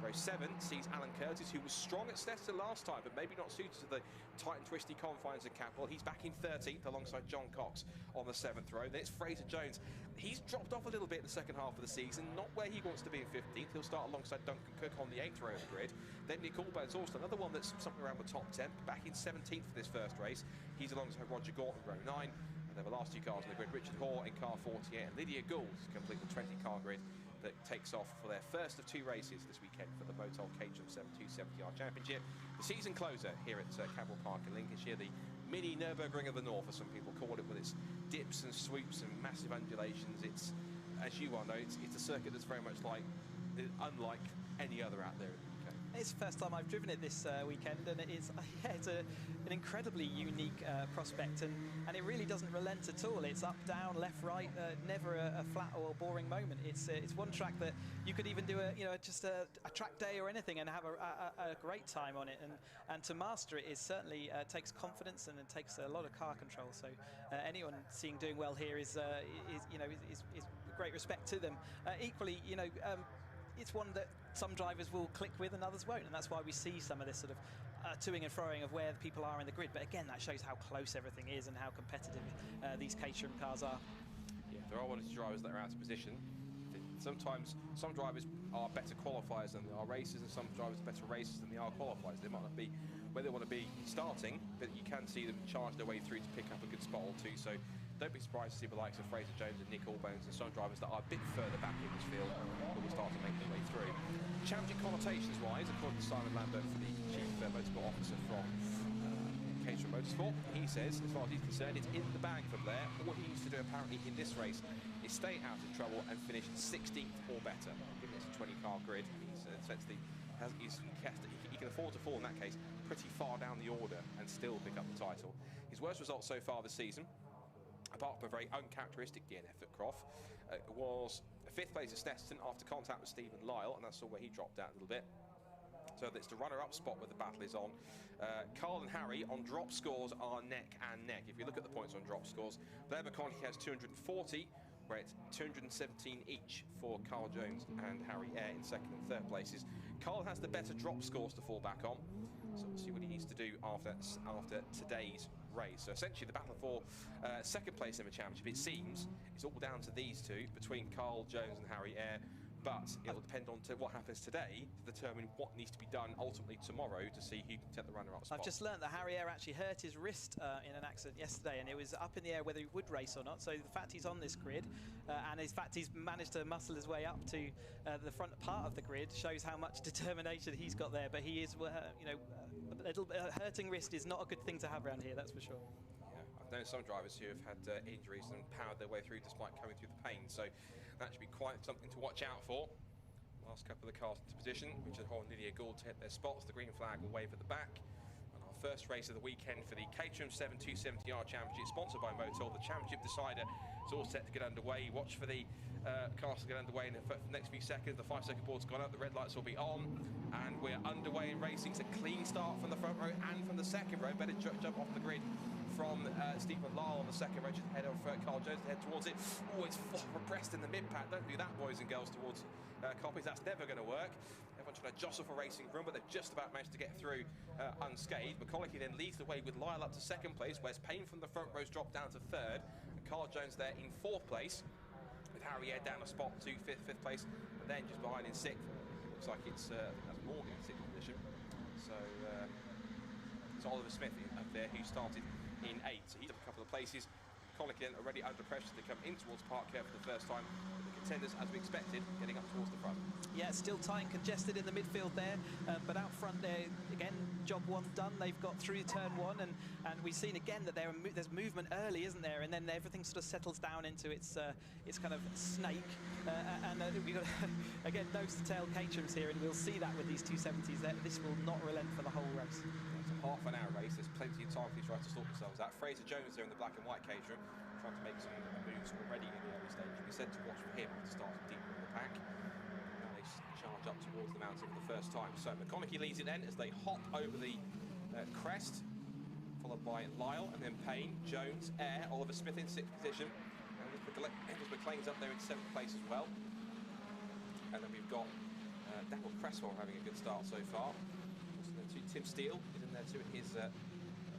Row 7 sees Alan Curtis, who was strong at Snetterton last time, but maybe not suited to the tight and twisty confines of Cadwell. He's back in 13th alongside John Cox on the 7th row. Then it's Fraser Jones. He's dropped off a little bit in the second half of the season, not where he wants to be in 15th. He'll start alongside Duncan Cook on the 8th row of the grid. Then Nick Allbone's also another one that's something around the top 10, back in 17th for this first race. He's alongside Roger Gorton, row 9. And then the last 2 cars on the grid, Richard Hoare in car 48 and Lydia Gould complete the 20-car grid that takes off for their first of 2 races this weekend for the Motul Caterham 7 270R Championship. The season closer here at Cadwell Park in Lincolnshire, the mini Nürburgring of the North, as some people call it, with its dips and swoops and massive undulations. It's, as you well know, it's a circuit that's very much unlike any other out there in the UK. It's the first time I've driven it this weekend, and it's an incredibly unique prospect, and it really doesn't relent at all. It's up, down, left, right, never a flat or boring moment. It's one track that you could even do just a track day or anything and have a great time on it, and to master it is certainly takes confidence, and it takes a lot of car control. So anyone seeing doing well here is great respect to them. Equally, it's one that some drivers will click with and others won't, and that's why we see some of this sort of toing and froing of where the people are in the grid. But again, that shows how close everything is and how competitive these Caterham cars are. Yeah, there are one or two drivers that are out of position. Sometimes some drivers are better qualifiers than they are racers, and some drivers are better racers than they are qualifiers. They might not be where they want to be starting, but you can see them charge their way through to pick up a good spot or two. So don't be surprised to see the likes of Fraser Jones and Nick Allbones and some drivers that are a bit further back in this field that will start to make their way through. Championship connotations-wise, according to Simon Lambert, the Chief Motorsport Officer from Caterham Motorsport, he says, as far as he's concerned, it's in the bag for Blair. What he needs to do apparently in this race is stay out of trouble and finish 16th or better. Given it's a 20-car grid, he can afford to fall in that case pretty far down the order and still pick up the title. His worst results so far this season, apart from a very uncharacteristic DNF at Croft, was 5th place at Snetterton after contact with Stephen Lyle, and that's where he dropped out a little bit. So it's the runner-up spot where the battle is on. Carl and Harry on drop scores are neck and neck. If you look at the points on drop scores, Blair McConaughey has 240, where it's 217 each for Carl Jones and Harry Air in 2nd and 3rd places. Carl has the better drop scores to fall back on, so we'll see what he needs to do after today's race. So essentially the battle for 2nd place in the championship, it seems, is all down to these two, between Carl Jones and Harry Air. But it'll depend on what happens today to determine what needs to be done ultimately tomorrow to see who can take the runner-up spot. I've just learned that Harry Air actually hurt his wrist in an accident yesterday, and it was up in the air whether he would race or not. So the fact he's on this grid, and in fact he's managed to muscle his way up to the front part of the grid, shows how much determination he's got there. But he is, a little hurting wrist is not a good thing to have around here, that's for sure. I've known some drivers who have had injuries and powered their way through despite coming through the pain, so that should be quite something to watch out for. Last couple of the cars into position, Richard Hoare and Lydia Gould to hit their spots. The green flag will wave at the back. And our first race of the weekend for the Caterham 7 270R Championship, sponsored by Motul. The championship decider is all set to get underway. Watch for the cars to get underway in the next few seconds. The 5-second board's gone up, the red lights will be on, and we're underway in racing. It's a clean start from the front row and from the second row. Better jump off the grid from Stephen Lyle on the second row, just ahead of Carl Jones to head towards it. Oh, it's repressed in the mid-pack. Don't do that, boys and girls, towards copies. That's never going to work. Everyone's trying to jostle for racing room, but they've just about managed to get through unscathed. McConaughey then leads the way with Lyle up to 2nd place. Wes Payne from the front row's dropped down to 3rd. And Carl Jones there in 4th place, with Harry Air down a spot to fifth place, and then just behind in 6th. Looks like it's that's Morgan in 6th position. So it's Oliver Smith up there, who started in 8th. So he's up a couple of places. Colican already under pressure to come in towards Park here for the first time. The contenders, as we expected, getting up towards the front. Yeah, still tight and congested in the midfield there, but out front there, again, job 1 done. They've got through turn 1, and we've seen again that there's movement early, isn't there? And then everything sort of settles down into its kind of snake. We've got, again, nose to tail Caterham's here, and we'll see that with these 270s. This will not relent for the whole race. It's a half an hour race. There's plenty of time for these riders to sort themselves out. Fraser Jones there in the black and white Caterham, trying to make some moves already in the early stage. We said to watch for him to start deeper in the pack. Now they charge up towards the mountain for the first time. So McConaughey leads it then as they hop over the crest, followed by Lyle and then Payne, Jones, Air, Oliver Smith in 6th position. And McLean's up there in 7th place as well. And then we've got Daniel Cresswell having a good start so far. Tim Steele is in there too in his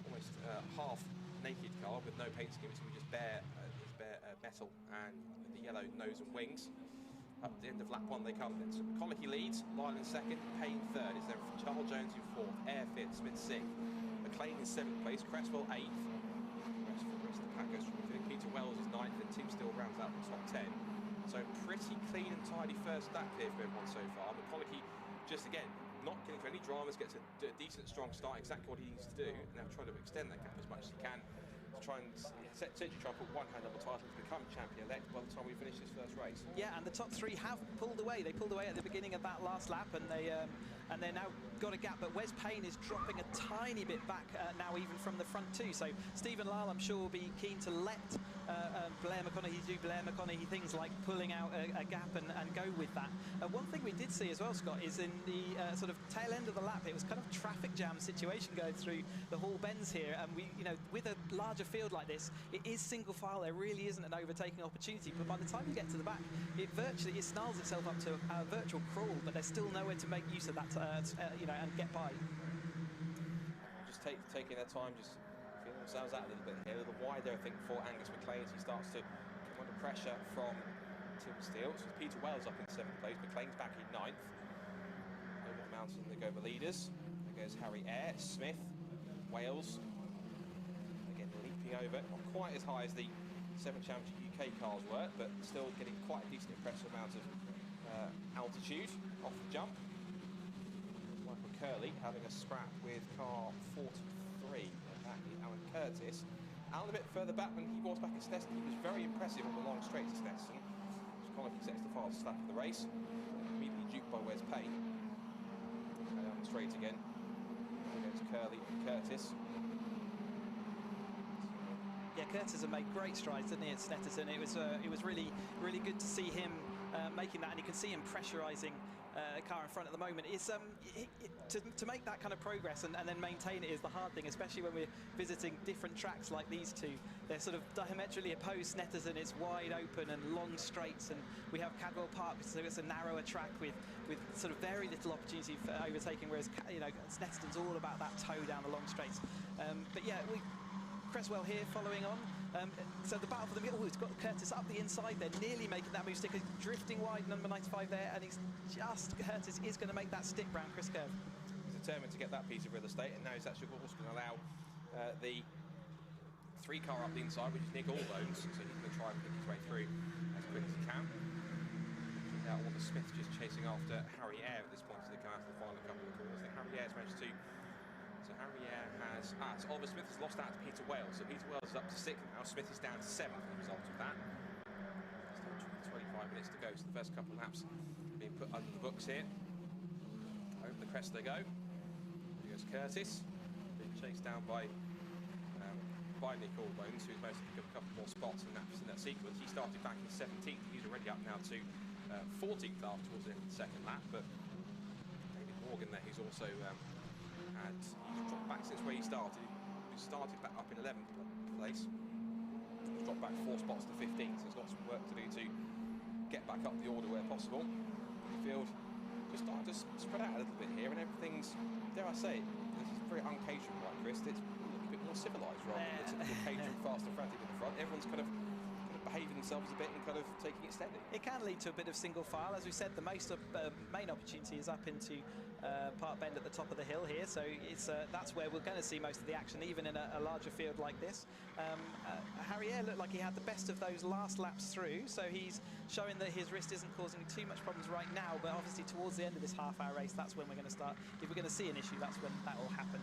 almost half naked car with no paint scheme, so we just bare metal and the yellow nose and wings. Up at the end of lap 1 they come then. So McConaughey leads, Lyle in 2nd, Payne 3rd. It's then Charles Jones in 4th, Air 5th, Smith 6th, McLean in 7th place, Cresswell 8th. The rest of the pack goes from Peter Wells is 9th, and Tim Steele rounds out the top 10. So pretty clean and tidy first lap here for everyone so far. McConaughey just again not getting into any dramas, gets a decent strong start, exactly what he needs to do, and now trying to extend that gap as much as he can to try and try and put one hand on the title to become champion-elect by the time we finish this first race. Yeah, and the top 3 have pulled away. They pulled away at the beginning of that last lap, and they're now got a gap, but Wes Payne is dropping a tiny bit back now, even from the front too. So Stephen Lyle, I'm sure, will be keen to let Blair McConaughey do Blair McConaughey things like pulling out a gap and go with that. One thing we did see as well, Scott, is in the sort of tail end of the lap, it was kind of a traffic jam situation going through the Hall Bends here, and we, with a larger field like this, it is single file. There really isn't an overtaking opportunity, but by the time you get to the back, it snarls itself up to a virtual crawl, but there's still nowhere to make use of that, and get by. Just taking their time, just feeling themselves out a little bit here, a little wider, I think, for Angus McLean as he starts to come under pressure from Tim Steele. So Peter Wells up in 7th place, McLean's back in 9th. Over the mountain they go the leaders. There goes Harry Air, Smith, Wales. Again, leaping over, not quite as high as the 7 Championship UK cars were, but still getting quite a decent impressive amount of altitude off the jump. Michael Curley having a scrap with car 43, that is Alan Curtis. Alan a bit further back than he was back at Stetson. He was very impressive on the long straight to Stetson. Colicky sets the fastest lap of the race, immediately duped by Wes Payne. On the straight again, against Curley and Curtis. Yeah, Curtis has made great strides, didn't he, at Snetterton? It was really good to see him making that, and you can see him pressurising the car in front at the moment. It's to make that kind of progress and then maintain it is the hard thing, especially when we're visiting different tracks like these two. They're sort of diametrically opposed. Snetterton is wide open and long straights, and we have Cadwell Park, so it's a narrower track with sort of very little opportunity for overtaking, whereas Snetterton's all about that toe down the long straights. But yeah, Cresswell here following on. So the battle for the middle, it's got Curtis up the inside. They're nearly making that move. Sticker drifting wide, number 95 there, and he's just, Curtis is going to make that stick round Chris Curve. He's determined to get that piece of real estate, and now he's actually also going to allow the 3 car up the inside, which is Nick Allbones, so he's going to try and pick his way through as quick as he can. Now, Oliver Smith just chasing after Harry Air at this point as they come out of the final couple of corners. I think Harry Air's managed to. So Harry Air has. So Oliver Smith has lost out to Peter Wales. So Peter Wales is up to 6th now. Smith is down to 7th as a result of that. Still 25 minutes to go. So the first couple of laps being put under the books here. Over the crest they go. Here goes Curtis, being chased down by Nick Allbones, who's managed to pick up a couple more spots in that sequence. He started back in 17th. He's already up now to 14th after towards the end of the second lap. But David Morgan there, who's also he's dropped back since where he started. He started back up in 11th place. He's dropped back 4 spots to 15th, so he's got some work to do to get back up the order where possible. The field just starting to spread out a little bit here, and everything's, dare I say, this is very un-Caterham, right, Chris? It's a bit more civilised rather than the typical Caterham fast and frantic in the front. Everyone's kind of behaving themselves a bit and kind of taking it steady. It can lead to a bit of single file. As we said, the main opportunity is up into Park Bend at the top of the hill here, so it's that's where we're going to see most of the action, even in a larger field like this. Harrier looked like he had the best of those last laps through, so he's showing that his wrist isn't causing too much problems right now, but obviously towards the end of this half-hour race, that's when we're going to start. If we're going to see an issue, that's when that will happen.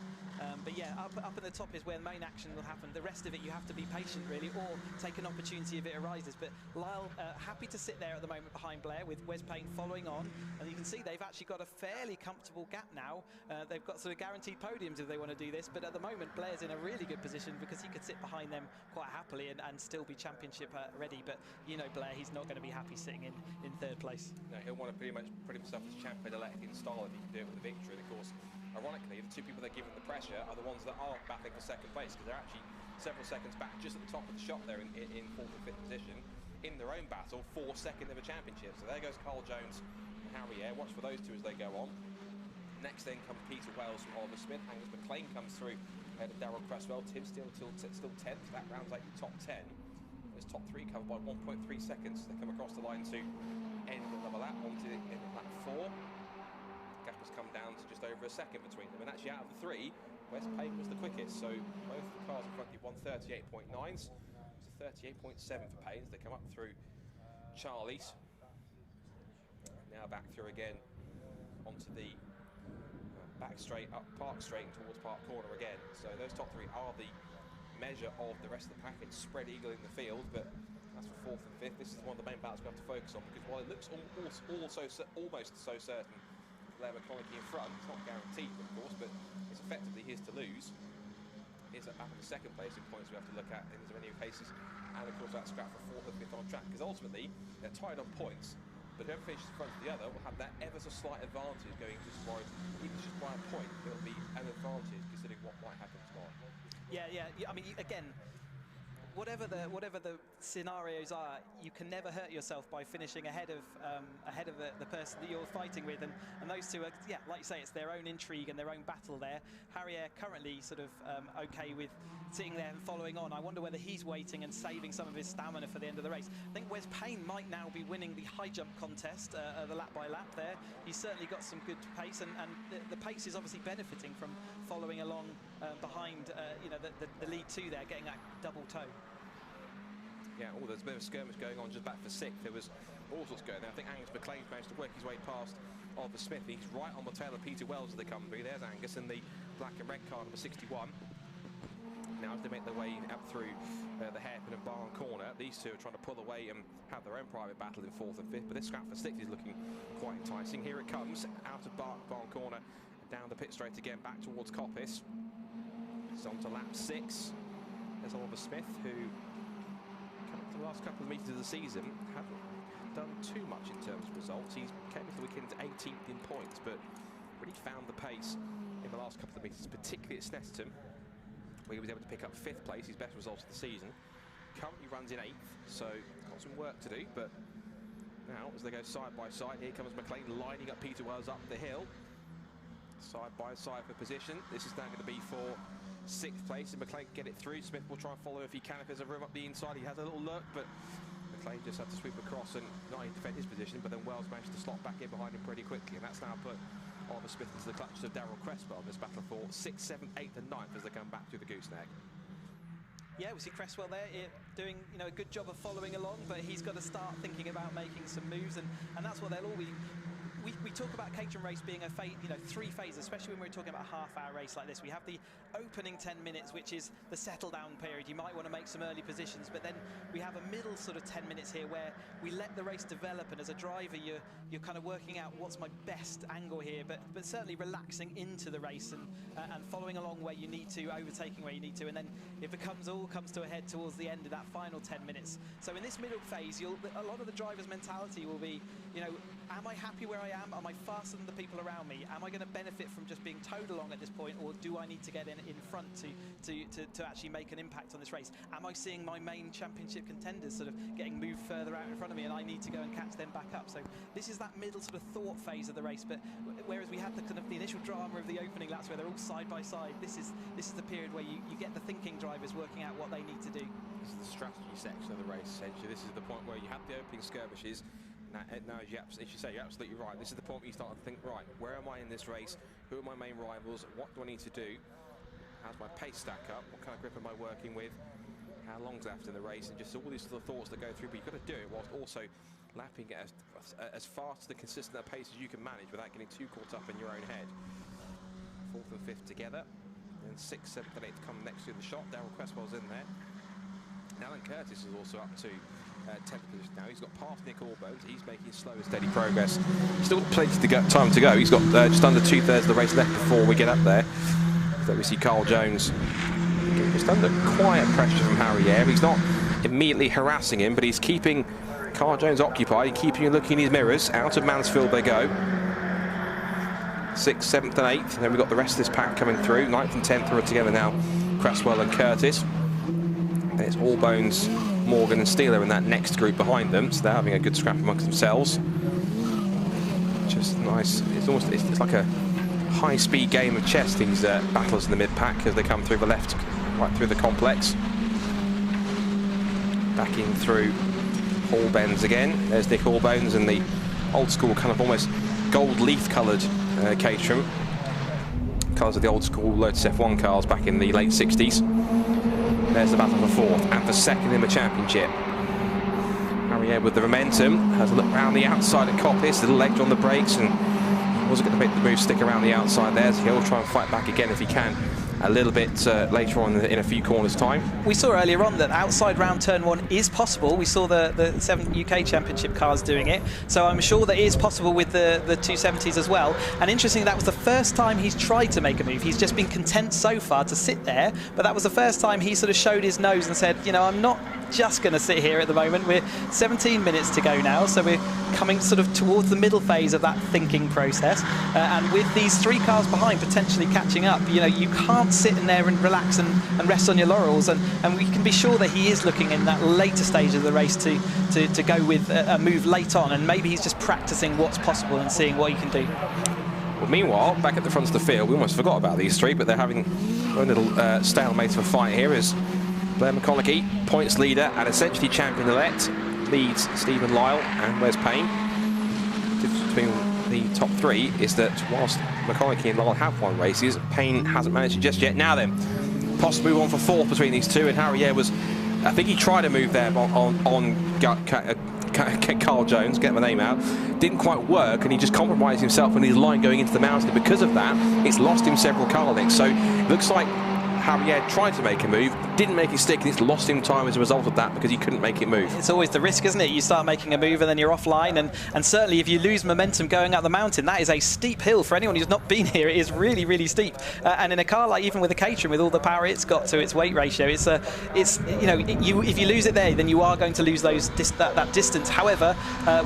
But yeah, up at the top is where the main action will happen. The rest of it, you have to be patient, really, or take an opportunity if it arises. But Lyle, happy to sit there at the moment behind Blair, with Wes Payne following on. And you can see they've actually got a fairly comfortable gap now. They've got sort of guaranteed podiums if they want to do this. But at the moment, Blair's in a really good position because he could sit behind them quite happily and still be championship ready. But you know, Blair, he's not going to be happy sitting in third place. No, he'll want to pretty much put himself as champion-elect in style if he can do it with a victory. And of course, ironically, the two people that are giving the pressure are the ones that aren't battling for second place, because they're actually several seconds back, just at the top of the shop there in fourth and fifth position, in their own battle for second of a championship. So there goes Carl Jones and Harry Ayer. Watch for those two as they go on. Next then comes Peter Wells from Oliver Smith. Angus McLean comes through ahead of Darrell Cresswell. Tim still 10th. That rounds out your top 10. Those top three covered by 1.3 seconds. They come across the line to end another lap onto the end of lap 4. Gasper's come down to just over a second between them. And actually out of the three, Wes Payne was the quickest. So both the cars in front of you, 1:38.9s. It's a 38.7 for Payne. They come up through Charlie's. Now back through again onto the back straight up Park Straight and towards Park Corner again. So those top three are the measure of the rest of the package. Spread eagle in the field, but that's for fourth and fifth. This is one of the main battles we have to focus on, because while it looks almost so certain Blair McConaughey in front, it's not guaranteed, of course, but it's effectively his to lose. Here's a battle for second place in points we have to look at in as many cases, and of course that scrap for fourth and fifth on track, because ultimately they're tied on points. But whoever finishes in front of the other will have that ever so slight advantage going into tomorrow. Even just by a point, it'll be an advantage considering what might happen tomorrow. Yeah. I mean, again, whatever the scenarios are, you can never hurt yourself by finishing ahead of the person that you're fighting with, and those two are, yeah, like you say, it's their own intrigue and their own battle there. Harrier currently sort of okay with sitting there and following on. I wonder whether he's waiting and saving some of his stamina for the end of the race. I think Wes Payne might now be winning the high jump contest, the lap by lap there. He's certainly got some good pace, and the pace is obviously benefiting from following along behind the lead two there, getting that double toe. Yeah, there's a bit of a skirmish going on just back for sixth. There was all sorts going there. I think Angus McLean's managed to work his way past Oliver Smith. He's right on the tail of Peter Wells as they come through. There's Angus in the black and red car, number 61. Now as they make their way up through the hairpin and barn corner, these two are trying to pull away and have their own private battle in fourth and fifth. But this scrap for sixth is looking quite enticing. Here it comes, out of barn corner, and down the pit straight again, back towards Coppice. It's on to lap 6. There's Oliver Smith, who the last couple of metres of the season haven't done too much in terms of results. He's came into the weekend 18th in points, but really found the pace in the last couple of metres, particularly at Snetterton, where he was able to pick up 5th place, his best results of the season. Currently runs in 8th, so got some work to do. But now, as they go side by side, here comes McLean lining up Peter Wells up the hill, side by side for position. This is now going to be for 6th place, and McLean can get it through. Smith will try and follow if he can, if there's a room up the inside. He has a little lurk, but McLean just had to sweep across and not only defend his position, but then Wells managed to slot back in behind him pretty quickly, and that's now put Oliver Smith into the clutches of Darrell Cresswell in this battle for 6th, 7th, 8th and 9th as they come back through the gooseneck. Yeah, we see Cresswell there doing a good job of following along, but he's got to start thinking about making some moves, and that's what they'll all be. We talk about Caterham race being a 3 phases, especially when we're talking about a half-hour race like this. We have the opening 10 minutes, which is the settle-down period. You might want to make some early positions, but then we have a middle sort of 10 minutes here where we let the race develop, and as a driver, you're kind of working out what's my best angle here, but certainly relaxing into the race and following along where you need to, overtaking where you need to, and then it all comes to a head towards the end of that final 10 minutes. So in this middle phase, a lot of the driver's mentality will be, you know, am I happy where I am? Am I faster than the people around me? Am I going to benefit from just being towed along at this point, or do I need to get in front to actually make an impact on this race? Am I seeing my main championship contenders sort of getting moved further out in front of me, and I need to go and catch them back up? So this is that middle sort of thought phase of the race. But whereas we had the kind of the initial drama of the opening laps where they're all side by side, this is the period where you get the thinking drivers working out what they need to do. This is the strategy section of the race, essentially. This is the point where you have the opening skirmishes. Now, as you say, you're absolutely right. This is the point where you start to think, right, where am I in this race? Who are my main rivals? What do I need to do? How's my pace stack up? What kind of grip am I working with? How long's left in the race? And just all these little thoughts that go through, but you've got to do it whilst also lapping it as fast and consistent a pace as you can manage without getting too caught up in your own head. 4th and 5th together, and 6th, 7th and 8th come next to the shot. Darryl Cresswell's in there. Alan Curtis is also up to 10th position now. He's got past Nick Allbones. He's making slow and steady progress. Still plenty to go, time to go. He's got just under 2/3 of the race left before we get up there. So we see Carl Jones just under quiet pressure from Harry Ayer. He's not immediately harassing him, but he's keeping Carl Jones occupied, keeping him looking in his mirrors. Out of Mansfield they go. 6th, 7th and 8th. And then we've got the rest of this pack coming through. 9th and 10th are together now. Cresswell and Curtis. There's Allbones, Morgan and Steeler in that next group behind them, so they're having a good scrap amongst themselves. Just nice. It's like a high-speed game of chess, these battles in the mid-pack as they come through the left, right through the complex. Backing through Hall Bends again. There's Nick Allbones and the old-school kind of almost gold leaf-coloured Caterham. Colours of the old-school Lotus F1 cars back in the late 60s. There's the battle for 4th and for 2nd in the championship. Harry Ayer with the momentum, has a look round the outside at Coppice, a little ledge on the brakes, and wasn't going to make the move stick around the outside there, so he'll try and fight back again if he can a little bit later on in a few corners' time. We saw earlier on that outside round turn 1 is possible. We saw the 7 UK Championship cars doing it, so I'm sure that is possible with the 270s as well. And interestingly, that was the first time he's tried to make a move. He's just been content so far to sit there, but that was the first time he sort of showed his nose and said, you know, I'm not just going to sit here at the moment. We're 17 minutes to go now, so we're coming sort of towards the middle phase of that thinking process. And with these 3 cars behind potentially catching up, you know, you can't sit in there and relax and rest on your laurels, and we can be sure that he is looking in that later stage of the race to go with a move late on, and maybe he's just practicing what's possible and seeing what he can do. Well, meanwhile, back at the front of the field, we almost forgot about these 3, but they're having a little stalemate of a fight here as Blair McConaughey, points leader and essentially champion-elect, leads Stephen Lyle and Wes Payne. The difference between the top 3 is that whilst McConaughey and Lyle have won races, Payne hasn't managed it just yet. Now then, possibly move on for 4th between these 2, and Harry Ayer was, I think he tried a move there on Carl Jones, get my name out, didn't quite work, and he just compromised himself in his line going into the mountain. Because of that, it's lost him several car lengths. So it looks like Harry Ayer tried to make a move, didn't make it stick, and it's lost him time as a result of that because he couldn't make it move. It's always the risk, isn't it? You start making a move and then you're offline, and certainly if you lose momentum going up the mountain, that is a steep hill. For anyone who's not been here, it is really, really steep. And in a car like, even with a Caterham, with all the power it's got to its weight ratio, it's you know, if you lose it there, then you are going to lose that distance. However,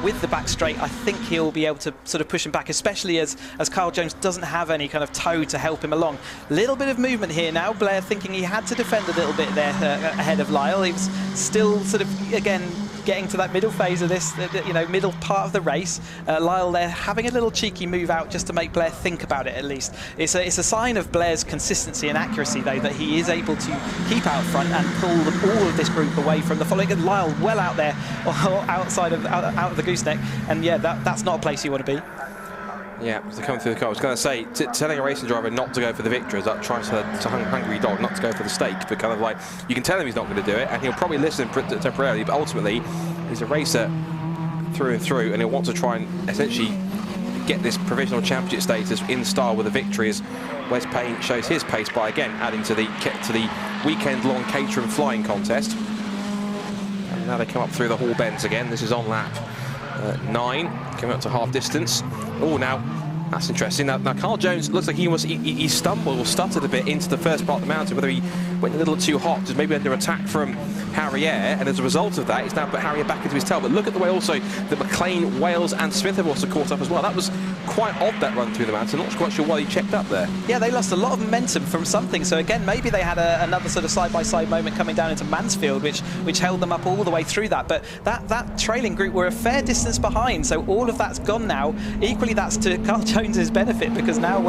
with the back straight, I think he'll be able to sort of push him back, especially as Carl Jones doesn't have any kind of toe to help him along. Little bit of movement here now. Blair thinking he had to defend a little bit there ahead of Lyle. He was still sort of, again, getting to that middle phase of this, you know, middle part of the race. Lyle there having a little cheeky move out just to make Blair think about it at least. It's a sign of Blair's consistency and accuracy, though, that he is able to keep out front and pull all of this group away from the following. And Lyle well out there, outside of out of the gooseneck, and yeah, that's not a place you want to be. Yeah, as they come through the car, I was going to say, telling a racing driver not to go for the victory is like trying to hungry dog not to go for the steak, but kind of like, you can tell him he's not going to do it, and he'll probably listen temporarily, but ultimately, he's a racer through and through, and he'll want to try and essentially get this provisional championship status in style with a victory as Wes Payne shows his pace by, again, adding to the weekend-long Caterham flying contest. And now they come up through the Hall Bends again. This is on lap 9, coming up to half distance. Oh, now That's interesting. Now Carl Jones looks like he stumbled or stuttered a bit into the first part of the mountain, whether he went a little too hot, just maybe under attack from Harrier, and as a result of that, he's now put Harrier back into his tail. But look at the way also that McLean, Wales and Smith have also caught up as well. That was quite odd, that run through the mountain. Not quite sure why he checked up there. Yeah, they lost a lot of momentum from something. So again, maybe they had another sort of side-by-side moment coming down into Mansfield, which held them up all the way through that. But that trailing group were a fair distance behind. So all of that's gone now. Equally, that's to Carl Jones's benefit, because now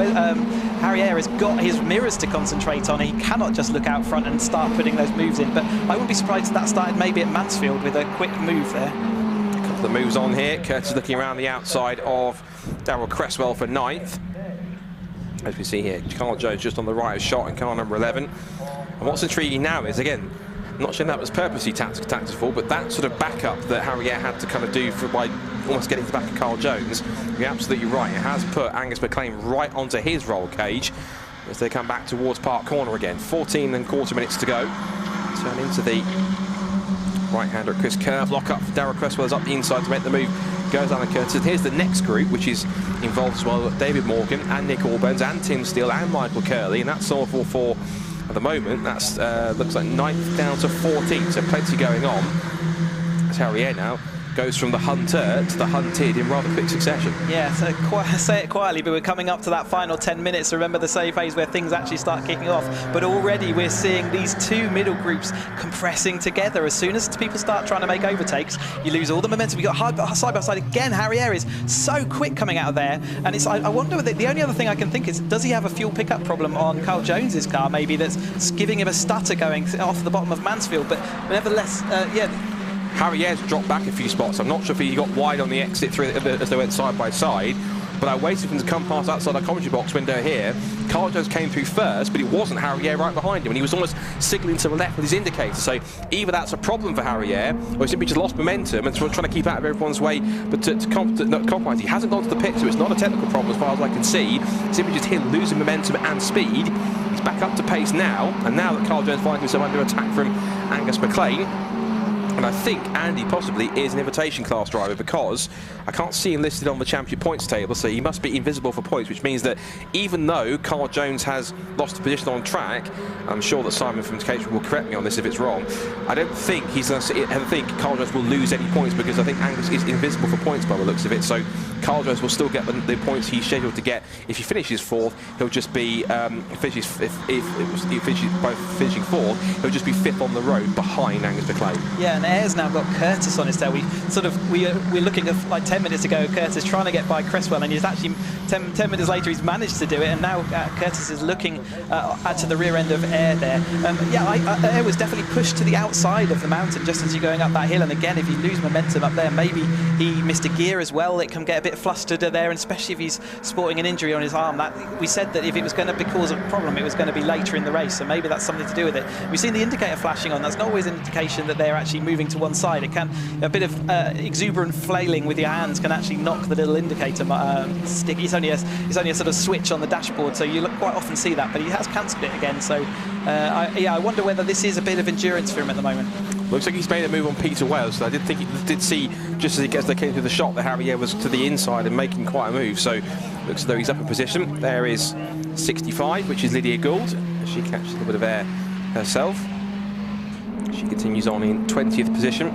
Harrier has got his mirrors to concentrate on. He cannot just look out front and start putting those moves in. But I wouldn't be surprised if that started maybe at Mansfield with a quick move there. A couple of moves on here. Curtis looking around the outside of Darrell Cresswell for 9th. As we see here, Carl Jones just on the right of shot in car number 11. And what's intriguing now is, again, I'm not sure that was purposely tactical, but that sort of backup that Harrier had to kind of do by almost getting to the back of Carl Jones, you're absolutely right. It has put Angus McLean right onto his roll cage as they come back towards Park Corner again. 14.25 minutes to go. Turn into the right-hander at Chris Curve. Lock up for Darrell Cresswell is up the inside to make the move. Goes Alan Curtis. And here's the next group, which is involved as well. David Morgan and Nick Allburns and Tim Steele and Michael Curley. And that's all for at the moment. That's looks like 9th down to 14th. So plenty going on. As Harrier now goes from the hunter to the hunted in rather quick succession. Yeah, so say it quietly, but we're coming up to that final 10 minutes. Remember the save phase where things actually start kicking off. But already we're seeing these two middle groups compressing together. As soon as people start trying to make overtakes, you lose all the momentum. You've got side by side again. Harrier is so quick coming out of there. And it's I wonder whether the only other thing I can think is, does he have a fuel pickup problem on Carl Jones's car, maybe, that's giving him a stutter going off the bottom of Mansfield? But nevertheless, yeah. Harrier's dropped back a few spots. I'm not sure if he got wide on the exit through as they went side by side, but I waited for him to come past outside our commentary box window here. Carl Jones came through first, but it wasn't Harrier right behind him, and he was almost signalling to the left with his indicator. So either that's a problem for Harrier, or he's simply just lost momentum and trying to keep out of everyone's way, but to compromise. He hasn't gone to the pit, so it's not a technical problem as far as I can see. It's simply just him losing momentum and speed. He's back up to pace now, and now that Carl Jones finds himself under attack from Angus McLean. And I think Andy possibly is an invitation class driver, because I can't see him listed on the championship points table, so he must be invisible for points, which means that even though Carl Jones has lost a position on track, I'm sure that Simon from Caterham will correct me on this if it's wrong, I don't think Carl Jones will lose any points, because I think Angus is invisible for points by the looks of it. So Carl Jones will still get the points he's scheduled to get. If he finishes 4th, he'll just be if he finishes by finishing 4th, he'll just be 5th on the road behind Angus McLean. Yeah, and Ayres now got Curtis on his tail. We're looking at like 10 minutes ago, Curtis trying to get by Cresswell, and he's actually 10 minutes later he's managed to do it, and now Curtis is looking to the rear end of Ayres there. Ayres was definitely pushed to the outside of the mountain just as you're going up that hill, and again, if you lose momentum up there, maybe he missed a gear as well. It can get a bit flustered there, and especially if he's sporting an injury on his arm. We said that if it was going to cause a problem, it was going to be later in the race, so maybe that's something to do with it. We've seen the indicator flashing on. That's not always an indication that they're actually moving to one side. It can, a bit of exuberant flailing with your hands can actually knock the little indicator stick. It's only a sort of switch on the dashboard, so you quite often see that, but he has cancelled it again. So I wonder whether this is a bit of endurance for him at the moment. Looks like he's made a move on Peter Wales, so I did see just as they came through the shot that Harrier was to the inside and making quite a move. So looks as though he's up in position. There is 65, which is Lydia Gould. She catches a little bit of air herself. She continues on in 20th position.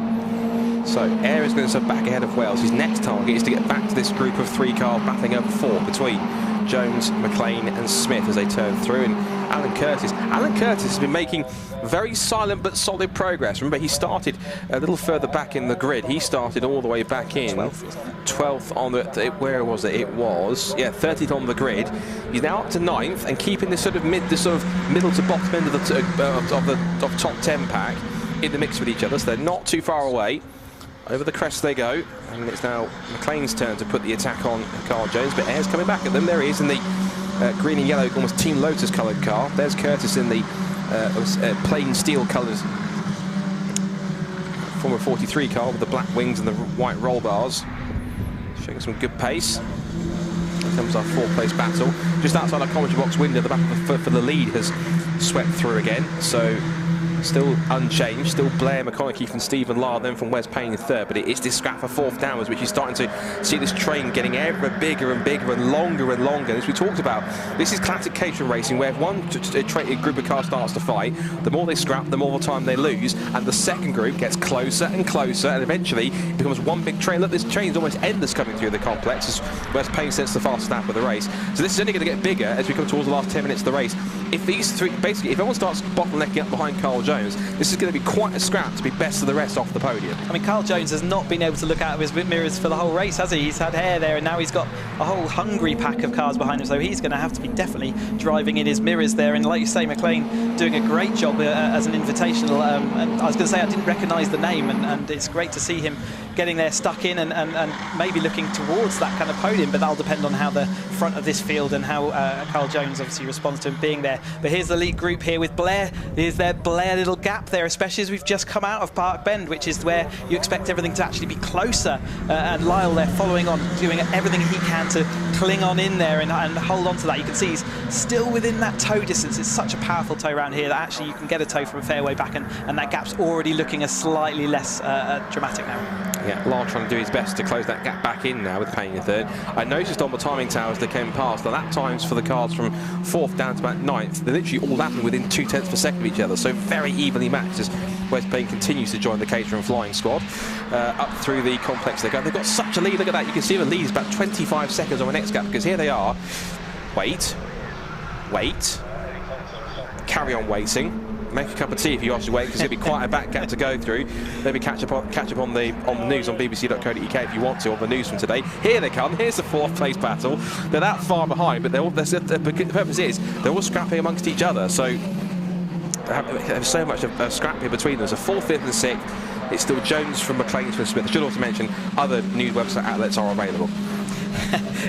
So Ayres is going to step back ahead of Wales. His next target is to get back to this group of 3 cars battling over 4 between Jones, McLean and Smith as they turn through. And Alan Curtis has been making very silent but solid progress. Remember, he started a little further back in the grid. He started all the way back in 12th on the, where was it? It was, yeah, 30th on the grid. He's now up to 9th and keeping this sort of middle to bottom end of the top 10 pack in the mix with each other. So they're not too far away. Over the crest they go, and it's now McLean's turn to put the attack on Carl Jones, but Ayres coming back at them. There he is in the green and yellow, almost Team Lotus coloured car. There's Curtis in the plain steel coloured former 43 car with the black wings and the white roll bars. Showing some good pace. Here comes our 4th place battle. Just outside our commentary box window, the back for the lead has swept through again. So still unchanged. Still Blair, McConaughey from Stephen Lyle, then from Wes Payne in third. But it is this scrap for fourth downwards, which is starting to see this train getting ever bigger and bigger and longer and longer. As we talked about, this is classic Caterham racing, where if one group of cars starts to fight, the more they scrap, the more time they lose, and the second group gets closer and closer, and eventually it becomes one big train. Look, this train's almost endless coming through the complex, as Wes Payne sets the fastest lap of the race. So this is only going to get bigger as we come towards the last 10 minutes of the race. If these three, basically, if everyone starts bottlenecking up behind Carl Jones, this is going to be quite a scrap to be best of the rest off the podium. I mean, Carl Jones has not been able to look out of his mirrors for the whole race, has he? He's had hair there, and now he's got a whole hungry pack of cars behind him, so he's going to have to be definitely driving in his mirrors there. And like you say, McLean doing a great job as an invitational. And I was going to say, I didn't recognise the name, and it's great to see him getting there stuck in and maybe looking towards that kind of podium, but that'll depend on how the front of this field and how Carl Jones obviously responds to him being there. But here's the lead group here with Blair. Here's their Blair little gap there, especially as we've just come out of Park Bend, which is where you expect everything to actually be closer. And Lyle there following on, doing everything he can to cling on in there and hold on to that. You can see he's still within that toe distance. It's such a powerful toe around here that actually you can get a toe from a fairway back, and that gap's already looking a slightly less dramatic now. Yeah, Lyle trying to do his best to close that gap back in now with Payne in third. I noticed on the timing towers they came past, the lap times for the cars from fourth down to about ninth, they're literally all happening within 0.2 of a second of each other, so very evenly matched as Wes Payne continues to join the Caterham flying squad. Up through the complex they go. They've got such a lead, look at that, you can see the lead is about 25 seconds on the next gap, because here they are. Wait, carry on waiting. Make a cup of tea if you have to wait, because it'll be quite a back gap to go through. Maybe catch up on the news on bbc.co.uk if you want to, or the news from today. Here they come. Here's the fourth place battle. They're that far behind, but the purpose is they're all scrapping amongst each other. So there's so much of scrap here between them. So fourth, fifth, and sixth. It's still Jones from McLean to Smith. I should also mention other news website outlets are available.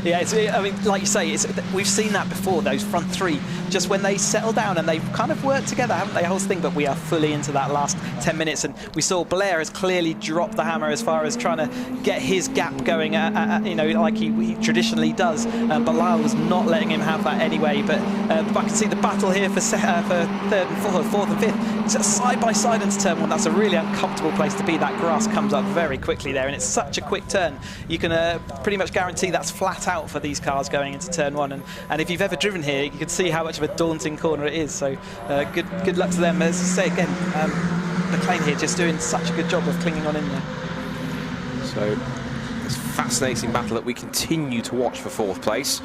Yeah, I mean, like you say, we've seen that before, those front three, just when they settle down and they've kind of worked together, haven't they, whole thing, but we are fully into that last 10 minutes, and we saw Blair has clearly dropped the hammer as far as trying to get his gap going, you know, like he traditionally does, but Lyle was not letting him have that anyway. But I can see the battle here for third and fourth and fifth. It's side by side into turn one. That's a really uncomfortable place to be. That grass comes up very quickly there, and it's such a quick turn. You can pretty much guarantee that's flat out for these cars going into turn one, and if you've ever driven here, you can see how much of a daunting corner it is. So good luck to them. As I say again, McLean here just doing such a good job of clinging on in there. So it's a fascinating battle that we continue to watch for fourth place.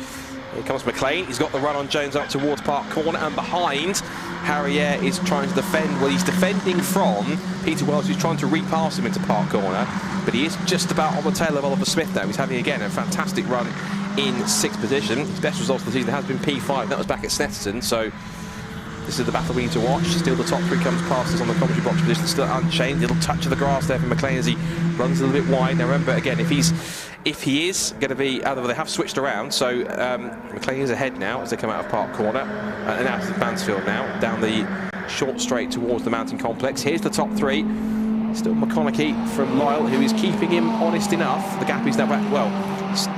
Here comes McLean. He's got the run on Jones up towards Park Corner, and behind, Harrier is trying to defend. Well, he's defending from Peter Wells, who's trying to repass him into Park Corner, but he is just about on the tail of Oliver Smith now. He's having, again, a fantastic run in sixth position. His best result of the season has been P5. That was back at Snetterton, so this is the battle we need to watch. Still the top three comes past us on the commentary box position, still unchanged. Little touch of the grass there for McLean as he runs a little bit wide. Now remember, again, if he is going to be, they have switched around, so McLean is ahead now as they come out of Park Corner and out of Mansfield now, down the short straight towards the mountain complex. Here's the top three. Still McConaughey from Lyle, who is keeping him honest enough. The gap is now back, well,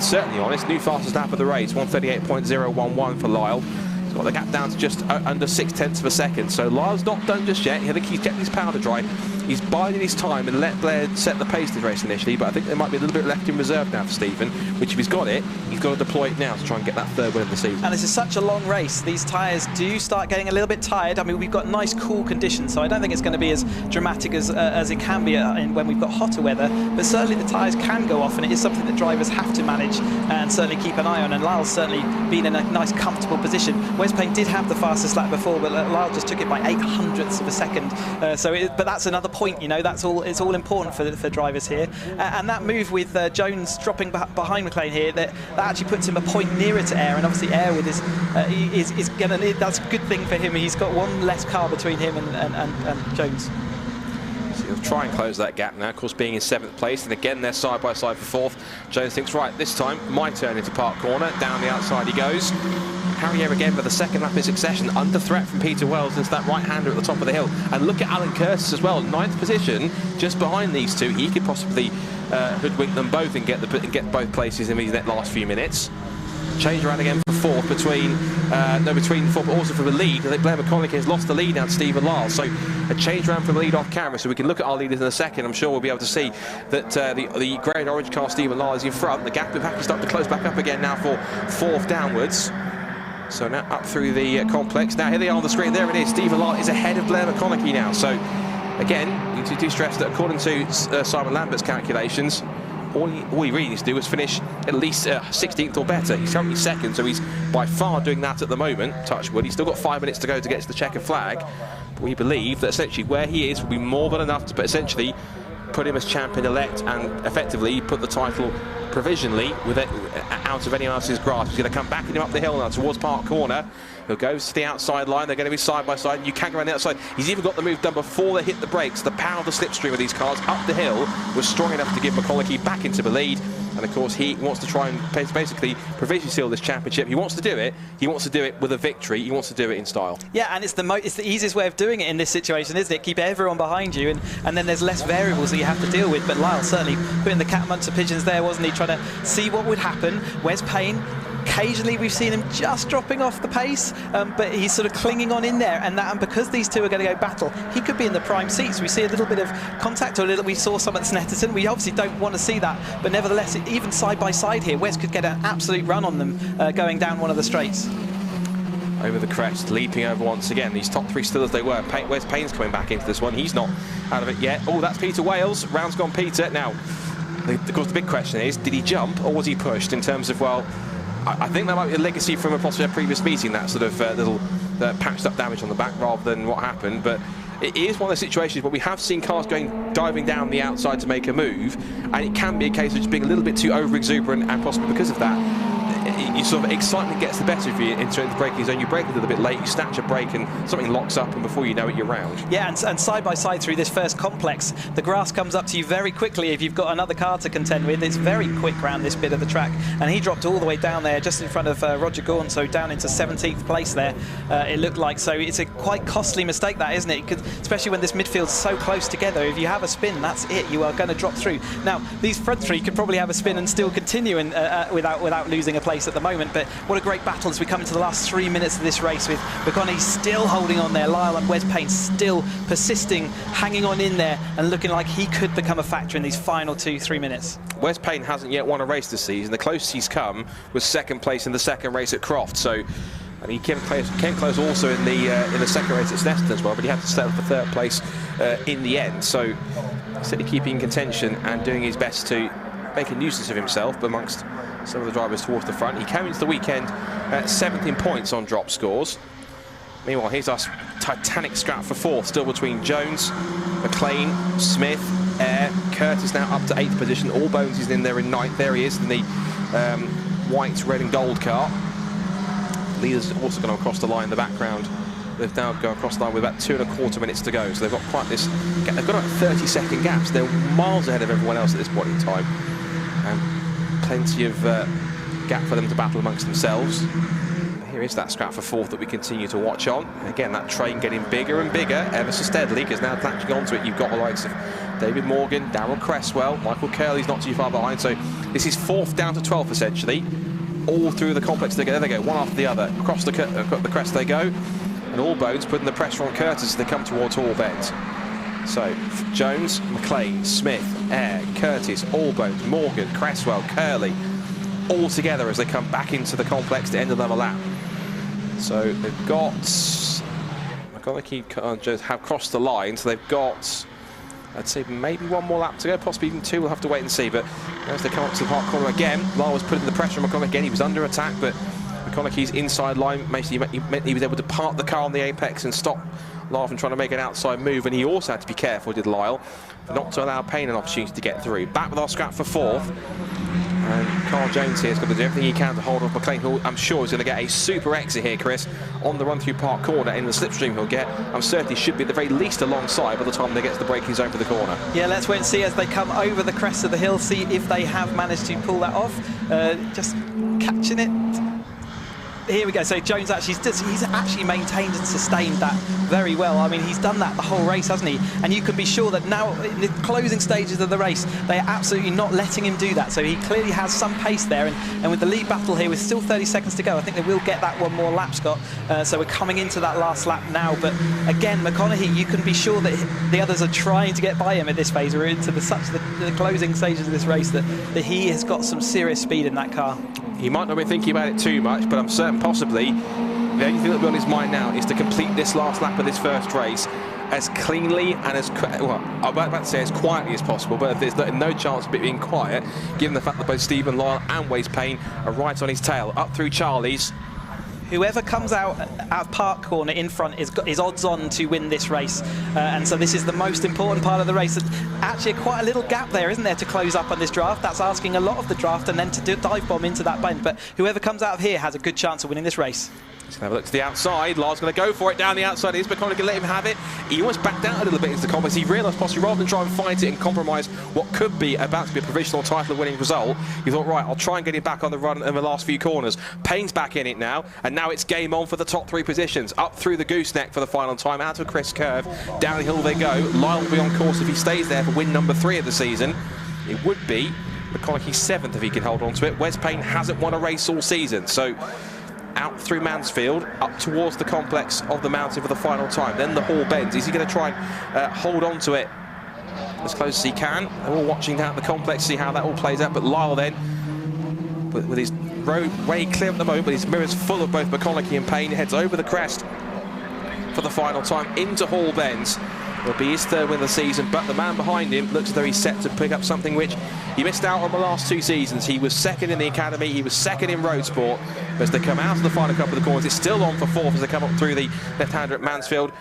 certainly honest. New fastest lap of the race, 1:38.011 for Lyle. He's got the gap down to just under 0.6 of a second. So Lyle's not done just yet. I think he's kept his powder dry. He's biding his time and let Blair set the pace of the race initially, but I think there might be a little bit left in reserve now for Stephen, which if he's got it, he's got to deploy it now to try and get that third win of the season. And this is such a long race. These tyres do start getting a little bit tired. I mean, we've got nice cool conditions, so I don't think it's going to be as dramatic as it can be when we've got hotter weather, but certainly the tyres can go off, and it is something that drivers have to manage and certainly keep an eye on, and Lyle's certainly been in a nice comfortable position. Wes Payne did have the fastest lap before, but Lyle just took it by 0.08 of a second, but that's another point, you know, it's all important for drivers here, and that move with Jones dropping behind McLean here, that actually puts him a point nearer to Air, and obviously Air with his is gonna, that's a good thing for him. He's got one less car between him and Jones. So he'll try and close that gap now, of course, being in seventh place, and again they're side by side for fourth. Jones thinks, right, this time my turn into Park Corner. Down the outside he goes. Harrier again for the second lap in succession, under threat from Peter Wells into that right-hander at the top of the hill. And look at Alan Curtis as well, ninth position, just behind these two. He could possibly hoodwink them both and get both places in these last few minutes. change around again for fourth between fourth, but also for the lead. I think Blair McConaughey has lost the lead now to Stephen Lyle. So a change around from the lead off camera, so we can look at our leaders in a second. I'm sure we'll be able to see that the grey and orange car Stephen Lyle is in front. The gap with Hackey starting to close back up again now for fourth downwards. So now up through the complex. Now here they are on the screen. There it is. Stephen Lyle is ahead of Blair McConaughey now. So again, you do stress that according to Simon Lambert's calculations, all he really needs to do is finish at least 16th or better. He's currently second, so he's by far doing that at the moment. Touch wood. He's still got 5 minutes to go to get to the checkered flag. But we believe that essentially where he is will be more than enough to essentially put him as champion-elect and effectively put the title provisionally out of anyone else's grasp. He's going to come back with him up the hill now towards Park Corner. He'll go to the outside line. They're going to be side by side. You can go around the outside. He's even got the move done before they hit the brakes. The power of the slipstream of these cars up the hill was strong enough to give McConaughey back into the lead. And of course, he wants to try and basically provisionally seal this championship. He wants to do it. He wants to do it with a victory. He wants to do it in style. Yeah, and it's the easiest way of doing it in this situation, isn't it? Keep everyone behind you, and then there's less variables that you have to deal with. But Lyle certainly putting the cat amongst the pigeons there, wasn't he? Trying to see what would happen. Wes Payne. Occasionally we've seen him just dropping off the pace, but he's sort of clinging on in there, and because these two are going to go battle, he could be in the prime seats. We see a little bit of contact, or we saw some at Snetterton. We obviously don't want to see that, but nevertheless, even side by side here, Wes could get an absolute run on them going down one of the straights. Over the crest, leaping over once again. These top three still as they were. Wes Payne's coming back into this one. He's not out of it yet. Oh, that's Peter Wales. Round's gone Peter. Now, of course, the big question is, did he jump or was he pushed in terms of, well, I think that might be a legacy from possibly a previous meeting, that sort of little patched up damage on the back rather than what happened. But it is one of the situations where we have seen cars diving down the outside to make a move, and it can be a case of just being a little bit too over-exuberant, and possibly because of that, you sort of excitement gets the better of you into the braking zone. You brake a little bit late, you snatch a brake, and something locks up, and before you know it, you're round. Yeah, and side by side through this first complex, the grass comes up to you very quickly if you've got another car to contend with. It's very quick round this bit of the track, and he dropped all the way down there just in front of Roger Gaunt, so down into 17th place there, it looked like. So it's a quite costly mistake, that, isn't it? Especially when this midfield's so close together. If you have a spin, that's it. You are going to drop through. Now, these front three could probably have a spin and still continue without losing a place at the moment, but what a great battle as we come into the last 3 minutes of this race, with McConaughey still holding on there, Lyle and Wes Payne still persisting, hanging on in there, and looking like he could become a factor in these final 2-3 minutes. Wes Payne hasn't yet won a race this season. The closest he's come was second place in the second race at Croft, so, and he came close also in the second race at Snetterton as well, but he had to settle for third place in the end. So certainly keeping contention and doing his best to make a nuisance of himself amongst some of the drivers towards the front. He came into the weekend at 17 points on drop scores. Meanwhile, here's our titanic scrap for fourth, still between Jones, McLean, Smith, Eyre, Curtis now up to 8th position. Allbones is in there in 9th. There he is in the white, red and gold car. Leaders also going across the line in the background. They've now gone across the line with about 2.25 minutes to go, so they've got quite this. They've got about 30-second gaps. They're miles ahead of everyone else at this point in time, and plenty of gap for them to battle amongst themselves. Here is that scrap for fourth that we continue to watch on. Again, that train getting bigger and bigger ever so steadily, because now latching onto it, you've got the likes of David Morgan, Darrell Cresswell, Michael Curley's not too far behind. So this is fourth down to 12th essentially, all through the complex together. They go one after the other, across the crest they go. And Allbones putting the pressure on Curtis as they come towards Hall Bend. So Jones, McLean, Smith, Eyre, Curtis, Allbones, Morgan, Cresswell, Curley, all together as they come back into the complex to end another lap. So they've got, I've got to keep have crossed the line, so they've got, I'd say maybe one more lap to go, possibly even two. We'll have to wait and see. But as they come up to the Park Corner again, Lyle was putting the pressure on McConaughey again. He was under attack, but McConaughey's inside line meant he was able to park the car on the apex and stop Lyle from trying to make an outside move, and he also had to be careful, did Lyle, not to allow Payne an opportunity to get through. Back with our scrap for fourth, and Carl Jones here is going to do everything he can to hold off McLean, who I'm sure is going to get a super exit here, Chris, on the run through Park Corner. In the slipstream he'll get, I'm certain he should be at the very least alongside by the time they get to the braking zone for the corner. Yeah, let's wait and see as they come over the crest of the hill, see if they have managed to pull that off. Just catching it. here we go. So Jones he's actually maintained and sustained that very well. I mean, he's done that the whole race, hasn't he? And you can be sure that now in the closing stages of the race, they are absolutely not letting him do that. So he clearly has some pace there. And with the lead battle here, with still 30 seconds to go, I think they will get that one more lap, Scott. So we're coming into that last lap now. But again, McConaughey, you can be sure that the others are trying to get by him at this phase. We're into the closing stages of this race that he has got some serious speed in that car. He might not be thinking about it too much, but I'm certain possibly the only thing that will be on his mind now is to complete this last lap of this first race as cleanly and as, well, I'm about to say as quietly as possible, but there's no chance of it being quiet, given the fact that both Stephen Lyle and Wes Payne are right on his tail. Up through Charlie's. Whoever comes out of Park Corner in front is odds on to win this race. And so this is the most important part of the race. Actually, quite a little gap there, isn't there, to close up on this draft? That's asking a lot of the draft and then to dive bomb into that bend. But whoever comes out of here has a good chance of winning this race. Let's have a look to the outside. Lyle's going to go for it down the outside. Is McConaughey going to let him have it? He almost backed out a little bit into the complex. He realised possibly rather than try and fight it and compromise what could be about to be a provisional title-winning result, he thought, right, I'll try and get him back on the run in the last few corners. Payne's back in it now, and now it's game on for the top 3 positions. Up through the gooseneck for the final time, out to a crisp curve. Down the hill they go. Lyle will be on course if he stays there for win number 3 of the season. It would be McConaughey's 7th if he can hold on to it. Wes Payne hasn't won a race all season, so out through Mansfield, up towards the complex of the mountain for the final time. Then the Hall bends. Is he going to try and hold on to it as close as he can? They're all watching down the complex, see how that all plays out. But Lyle then, with his roadway clear at the moment, but his mirrors full of both McConaughey and Payne, heads over the crest for the final time into Hall bends. It'll be his 3rd win of the season, but the man behind him looks as though he's set to pick up something which he missed out on the last 2 seasons. He was 2nd in the Academy, he was 2nd in Roadsport. But as they come out of the final couple of the corners, it's still on for 4th as they come up through the left-hander at Mansfield.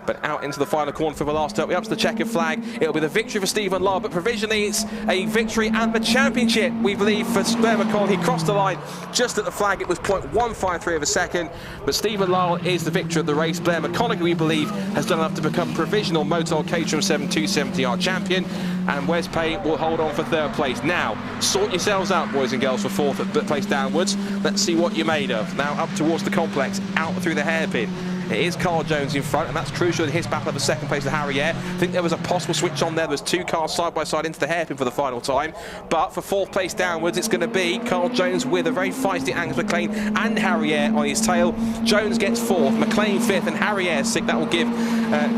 But out into the final corner for the last up. We're up to the checkered flag. It'll be the victory for Stephen Lyle, but provisionally it's a victory and the championship, we believe, for Blair McCall. He crossed the line just at the flag. It was 0.153 of a second, but Stephen Lyle is the victor of the race. Blair McConaughey, we believe, has done enough to become provisional Motul Caterham 7 270R champion, and Wes Payne will hold on for 3rd place. Now, sort yourselves out, boys and girls, for 4th place downwards. Let's see what you're made of. Now up towards the complex, out through the hairpin. It is Carl Jones in front, and that's crucial in his battle of the 2nd place to Harrier. I think there was a possible switch on there. There was 2 cars side by side into the hairpin for the final time. But for 4th place downwards, it's going to be Carl Jones with a very feisty Angus McLean and Harrier on his tail. Jones gets 4th, McLean 5th, and Harrier 6th. That will give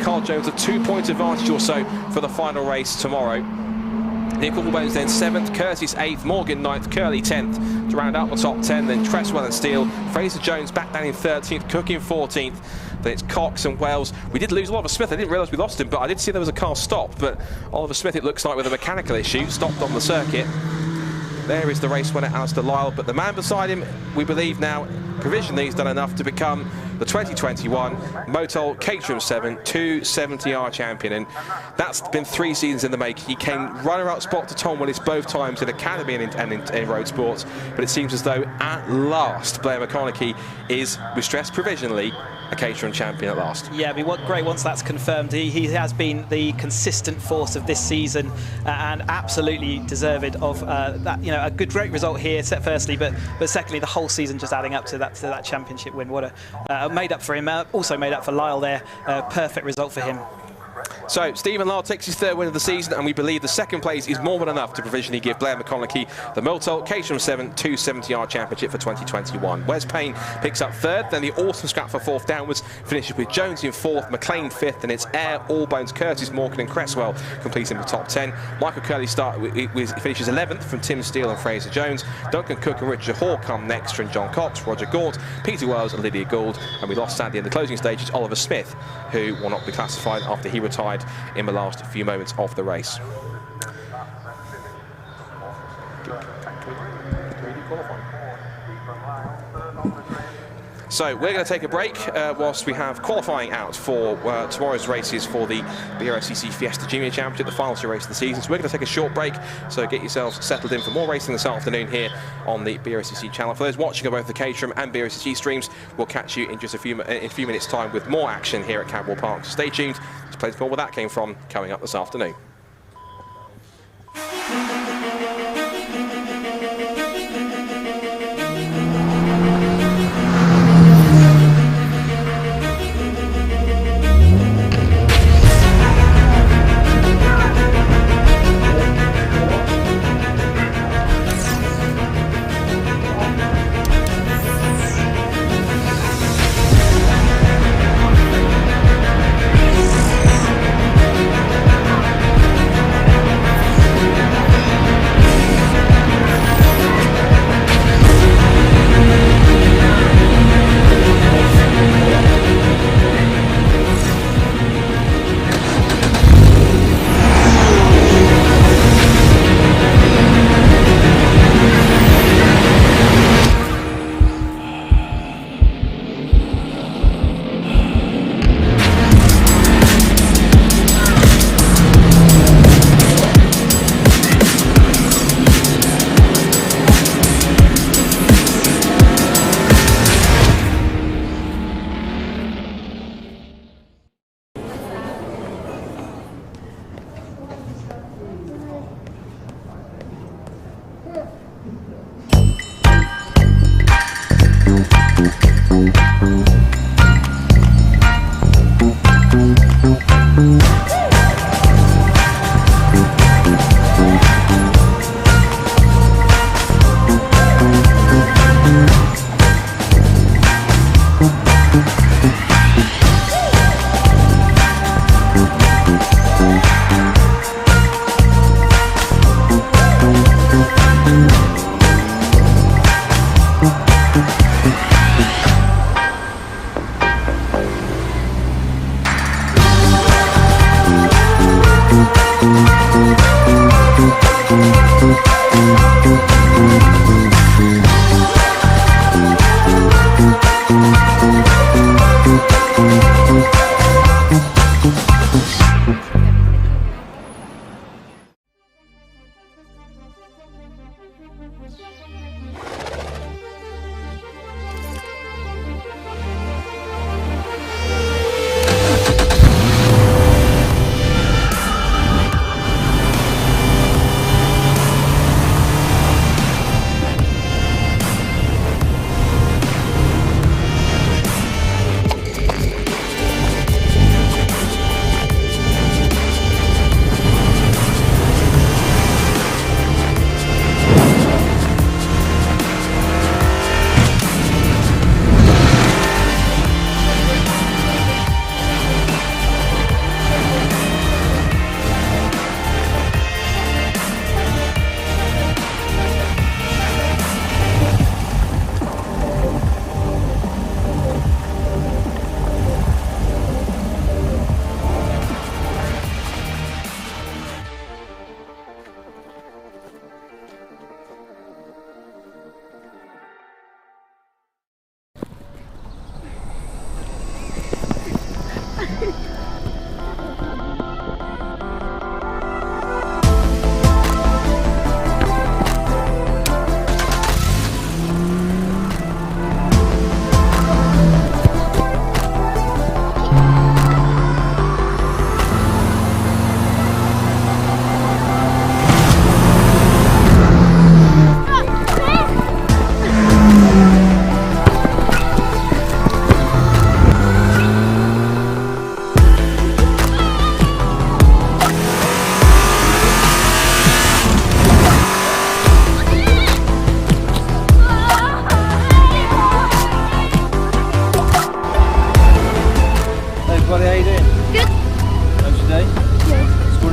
Carl Jones a 2-point advantage or so for the final race tomorrow. Nick Allbones then 7th, Curtis 8th, Morgan 9th, Curley 10th to round out the top 10. Then Tresswell and Steele, Fraser Jones back down in 13th, Cook in 14th. Then it's Cox and Wells. We did lose Oliver Smith. I didn't realise we lost him, but I did see there was a car stopped. But Oliver Smith, it looks like, with a mechanical issue, stopped on the circuit. There is the race winner, Alistair Lyle. But the man beside him, we believe now, provisionally, has done enough to become the 2021 Motul Caterham 7 270R champion. And that's been 3 seasons in the making. He came runner-up spot to Tom Willis both times in Academy and in Roadsports. But it seems as though, at last, Blair McConaughey is, we stress provisionally, a Caterham champion at last. Yeah, I mean, what great once that's confirmed. He has been the consistent force of this season and absolutely deserved of that. You know, a great result here, firstly, but secondly, the whole season just adding up to that championship win. What a made up for him, also made up for Lyle there. Perfect result for him. So Stephen Lyle takes his 3rd win of the season, and we believe the 2nd place is more than enough to provisionally give Blair McConaughey the Motul Caterham 7 270R championship for 2021. Wes Payne picks up 3rd, then the awesome scrap for 4th downwards finishes with Jones in 4th, McLean 5th, and it's Eyre, Allbones, Curtis, Morgan and Cresswell completing the top 10. Michael Curley finishes 11th from Tim Steele and Fraser Jones. Duncan Cook and Richard Hall come next from John Cox, Roger Gort, Peter Wells and Lydia Gould, and we lost sadly in the closing stages Oliver Smith, who will not be classified after he retired in the last few moments of the race. So we're going to take a break whilst we have qualifying out for tomorrow's races for the BRCC Fiesta Junior Championship, the final 2 races of the season. So we're going to take a short break, so get yourselves settled in for more racing this afternoon here on the BRCC channel. For those watching on both the Caterham and BRCC streams, we'll catch you in just a few minutes' time with more action here at Cadwell Park. So stay tuned. There's plenty more where that came from coming up this afternoon.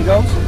it goes.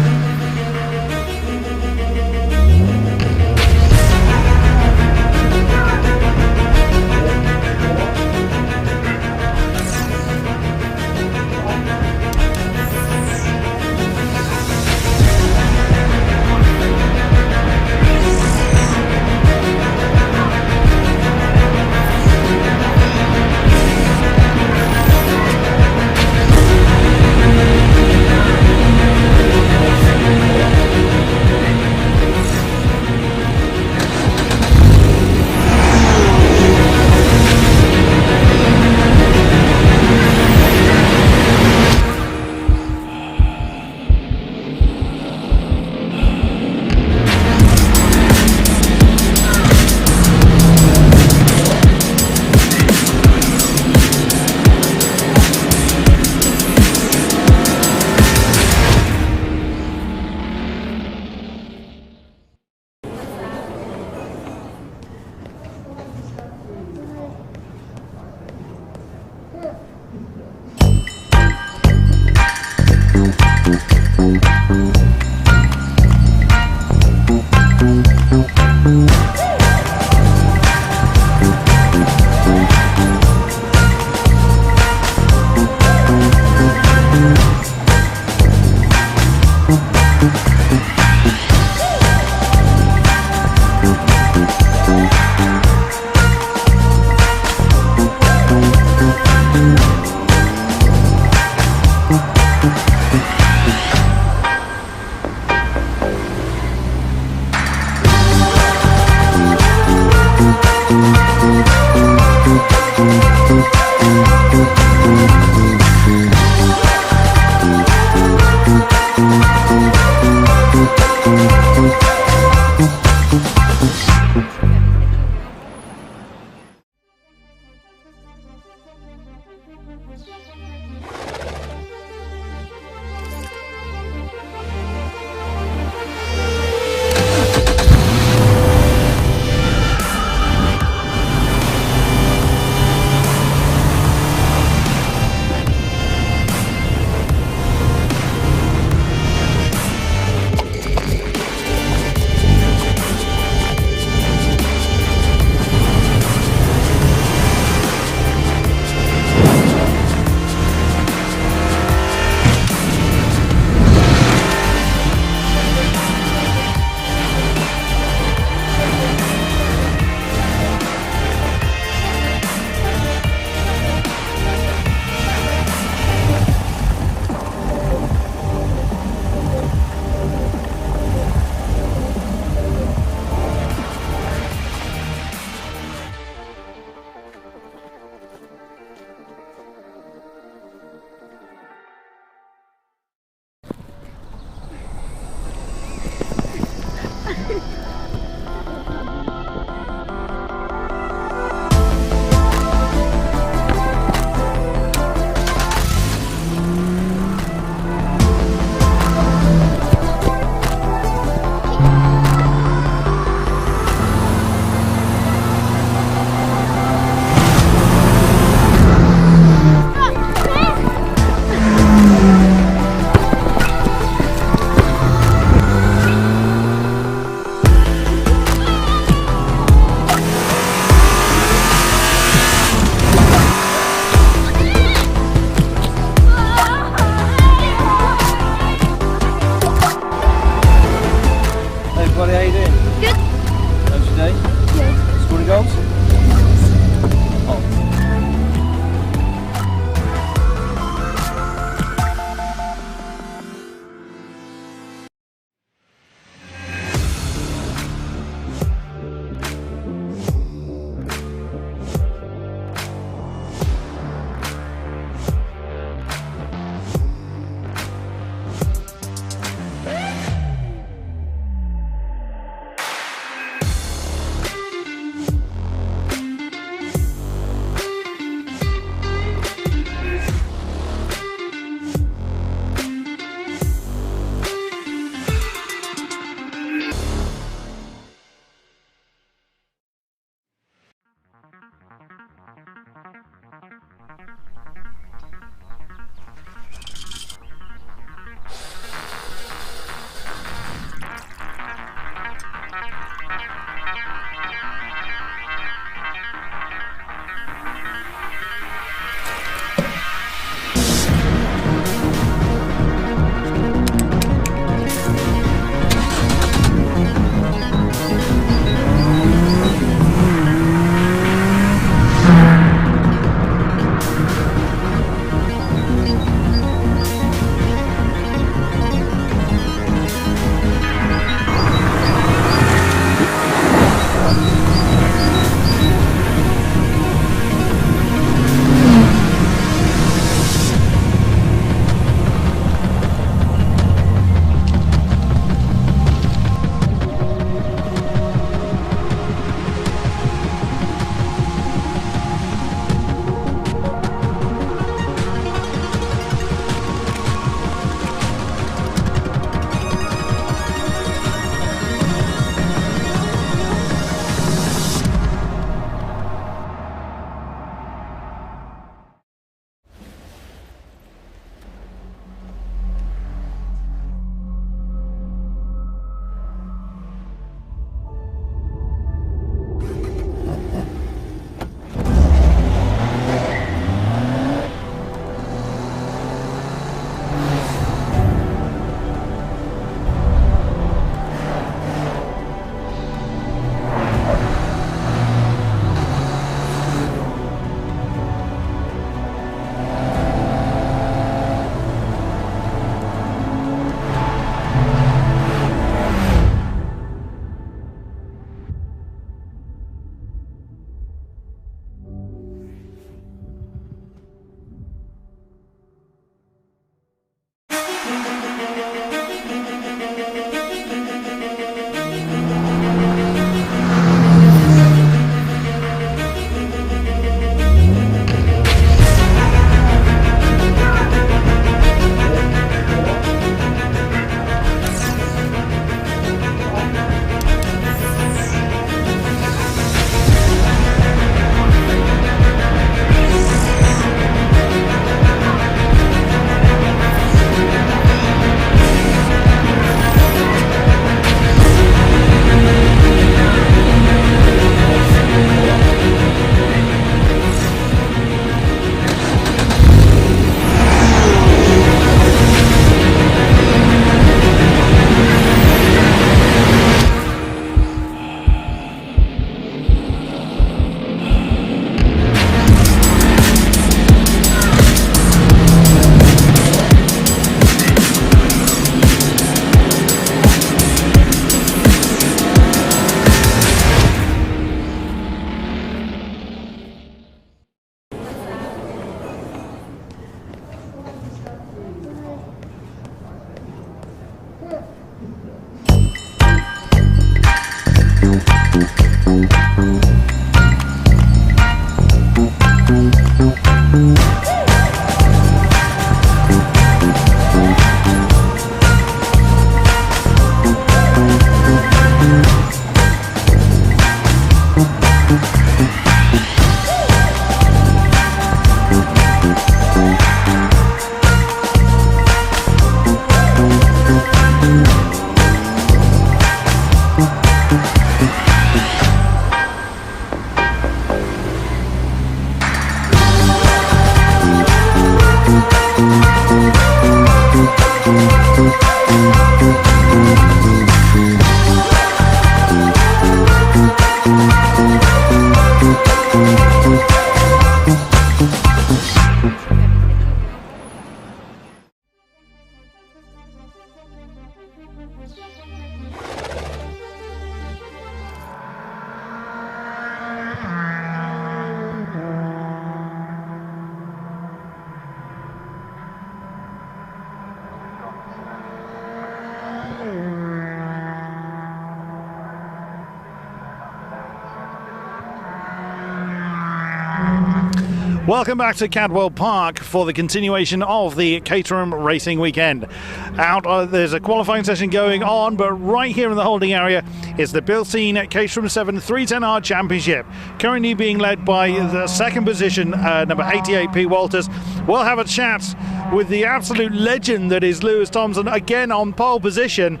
Welcome back to Cadwell Park for the continuation of the Caterham racing weekend. There's a qualifying session going on, but right here in the holding area is the Bilstein Seven 310R Championship, currently being led by the second position, number 88 P. Walters. We'll have a chat with the absolute legend that is Lewis Thompson, again on pole position.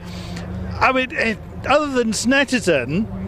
I mean, other than Snetterton,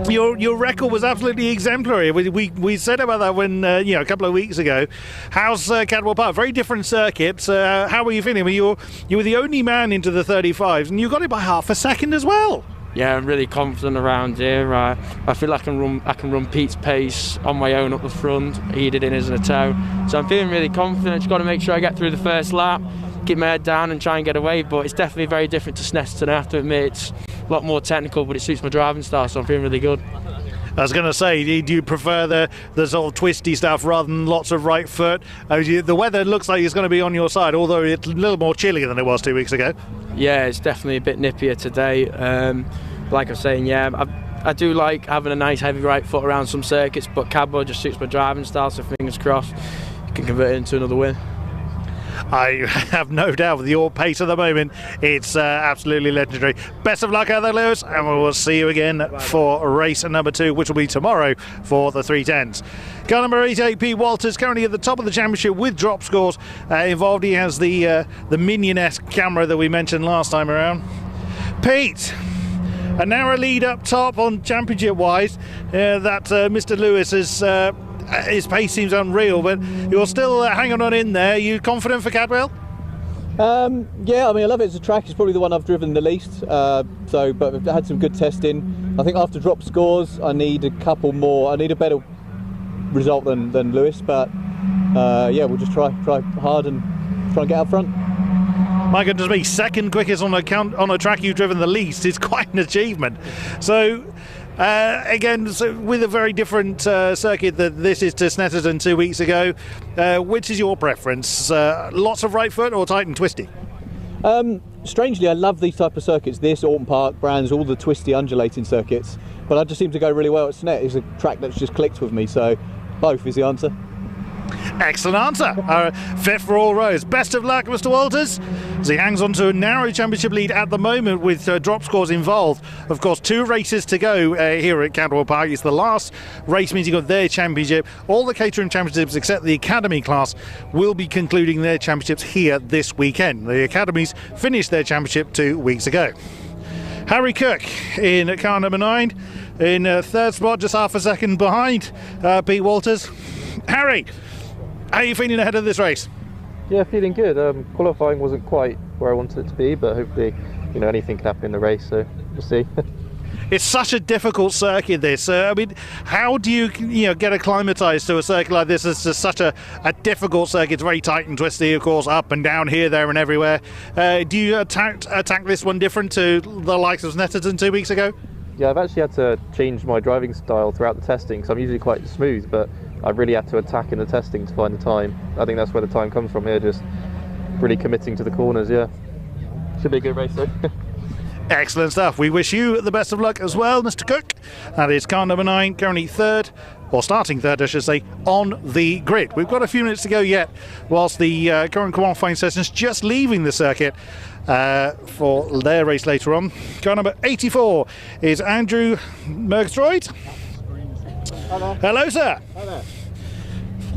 your record was absolutely exemplary. We said about that when a couple of weeks ago. How's Cadwell Park? Very different circuit. How were you feeling? I mean, you were the only man into the 35s, and you got it by half a second as well. Yeah, I'm really confident around here. I feel I can run Pete's pace on my own up the front. He did in his in a tow, so I'm feeling really confident. Just got to make sure I get through the first lap, keep my head down, and try and get away. But it's definitely very different to Snetterton. I have to admit, it's a lot more technical, but it suits my driving style, so I'm feeling really good. I was going to say, do you prefer the sort of twisty stuff rather than lots of right foot? The weather looks like it's going to be on your side, although it's a little more chilly than it was 2 weeks ago. Yeah, it's definitely a bit nippier today. Like I was saying, I do like having a nice heavy right foot around some circuits, but Cadwell just suits my driving style, so fingers crossed you can convert it into another win. I have no doubt with your pace at the moment, it's absolutely legendary. Best of luck out there, Lewis, and we will see you again for race number 2, which will be tomorrow for the 310s. Car number 88, P. Walters, currently at the top of the championship with drop scores involved. He has the Minion-esque camera that we mentioned last time around. Pete, a narrow lead up top on championship-wise. That Mr. Lewis is... his pace seems unreal, but you're still hanging on in there. Are you confident for Cadwell? Yeah, I mean, I love it as a track. It's probably the one I've driven the least. But I've had some good testing. I think after drop scores, I need a couple more. I need a better result than Lewis. But we'll just try hard and try and get out front. My goodness me, second quickest on a track you've driven the least is quite an achievement. So. Again, with a very different circuit that this is to Snetterton 2 weeks ago, which is your preference? Lots of right foot or tight and twisty? Strangely, I love these type of circuits. This, Avon Park, Brands, all the twisty, undulating circuits. But I just seem to go really well at Snet. It's a track that's just clicked with me, so both is the answer. Excellent answer. Fit for all rows. Best of luck, Mr. Walters, as he hangs on to a narrow championship lead at the moment with drop scores involved. Of course, 2 races to go here at Cadwell Park. It's the last race meeting of their championship. All the Caterham championships except the Academy class will be concluding their championships here this weekend. The Academies finished their championship 2 weeks ago. Harry Cook in car number 9 in third spot, just half a second behind Pete Walters. Harry, how are you feeling ahead of this race? Yeah, feeling good. Qualifying wasn't quite where I wanted it to be, but hopefully, anything can happen in the race, so we'll see. It's such a difficult circuit, this. I mean, how do you get acclimatised to a circuit like this? It's just such a difficult circuit. It's very tight and twisty, of course, up and down, here, there and everywhere. Do you attack this one different to the likes of Snetterton 2 weeks ago? Yeah, I've actually had to change my driving style throughout the testing, because I'm usually quite smooth, but I've really had to attack in the testing to find the time. I think that's where the time comes from here, just really committing to the corners, yeah. Should be a good race though. Excellent stuff. We wish you the best of luck as well, Mr. Cook. That is car number 9, currently third, or starting third, I should say, on the grid. We've got a few minutes to go yet, whilst the current qualifying session is just leaving the circuit for their race later on. Car number 84 is Andrew Murgatroyd. Hello, sir. Hi there.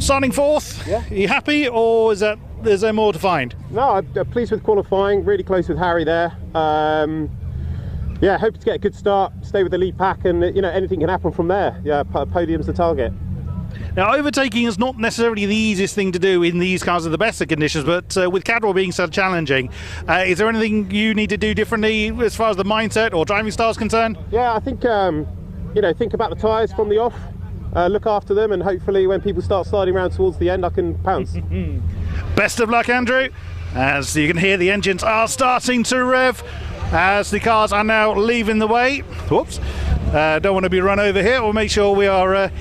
Starting fourth. Yeah. Are you happy, or is there more to find? No, I'm pleased with qualifying. Really close with Harry there. Hoping to get a good start, stay with the lead pack, and anything can happen from there. Yeah, podium's the target. Now, overtaking is not necessarily the easiest thing to do in these kinds of the best of conditions, but with Cadwell being so challenging, is there anything you need to do differently as far as the mindset or driving style is concerned? Yeah, I think think about the tyres from the off. Look after them, and hopefully when people start sliding around towards the end I can pounce. Best of luck, Andrew. As you can hear, the engines are starting to rev as the cars are now leaving the way. Whoops, don't want to be run over here. We'll make sure we are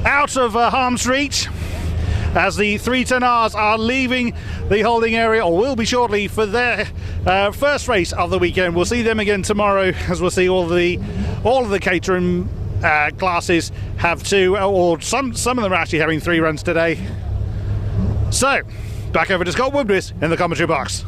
out of harm's reach as the 310Rs are leaving the holding area, or will be shortly, for their first race of the weekend. We'll see them again tomorrow, as we'll see all of the Caterham classes have 2, or some of them are actually having 3 runs today. So, back over to Scott Woodward in the commentary box.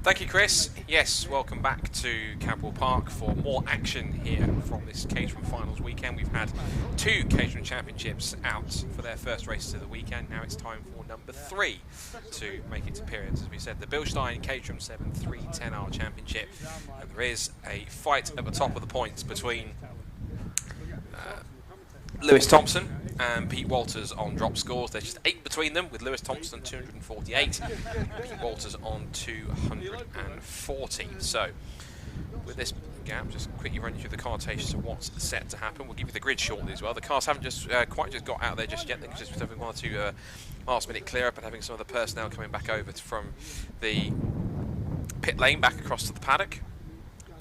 Thank you, Chris. Yes, welcome back to Cadwell Park for more action here from this Caterham Finals weekend. We've had 2 Caterham Championships out for their first races of the weekend. Now it's time for number 3 to make its appearance. As we said, the Bilstein Seven 310R Championship. And there is a fight at the top of the points between Lewis Thompson and Pete Walters on drop scores. There's just 8 between them, with Lewis Thompson 248, Pete Walters on 240. So, with this gap, just quickly run you through the car stations of what's set to happen. We'll give you the grid shortly as well. The cars haven't just quite just got out there just yet. They're just having 1 or 2 last minute clear up and having some of the personnel coming back over from the pit lane back across to the paddock.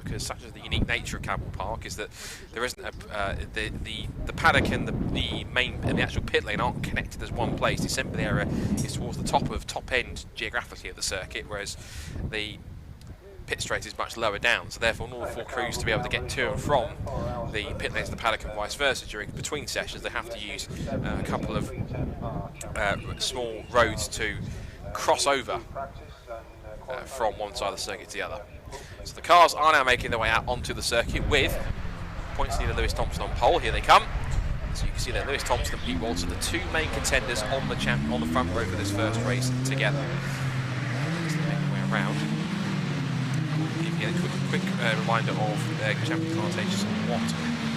Because such is the unique nature of Cadwell Park is that there isn't the paddock and the main and the actual pit lane aren't connected as one place. The assembly area is towards the top end geographically of the circuit, whereas the pit straight is much lower down. So therefore, in order for crews to be able to get to and from the pit lanes to the paddock and vice versa between sessions, they have to use a couple of small roads to cross over from one side of the circuit to the other. So the cars are now making their way out onto the circuit with points leader Lewis Thompson on pole. Here they come. So you can see that Lewis Thompson and Pete Walters are the 2 main contenders on the front row for this first race together. As they make their way around, give you a quick reminder of their champion connotations and what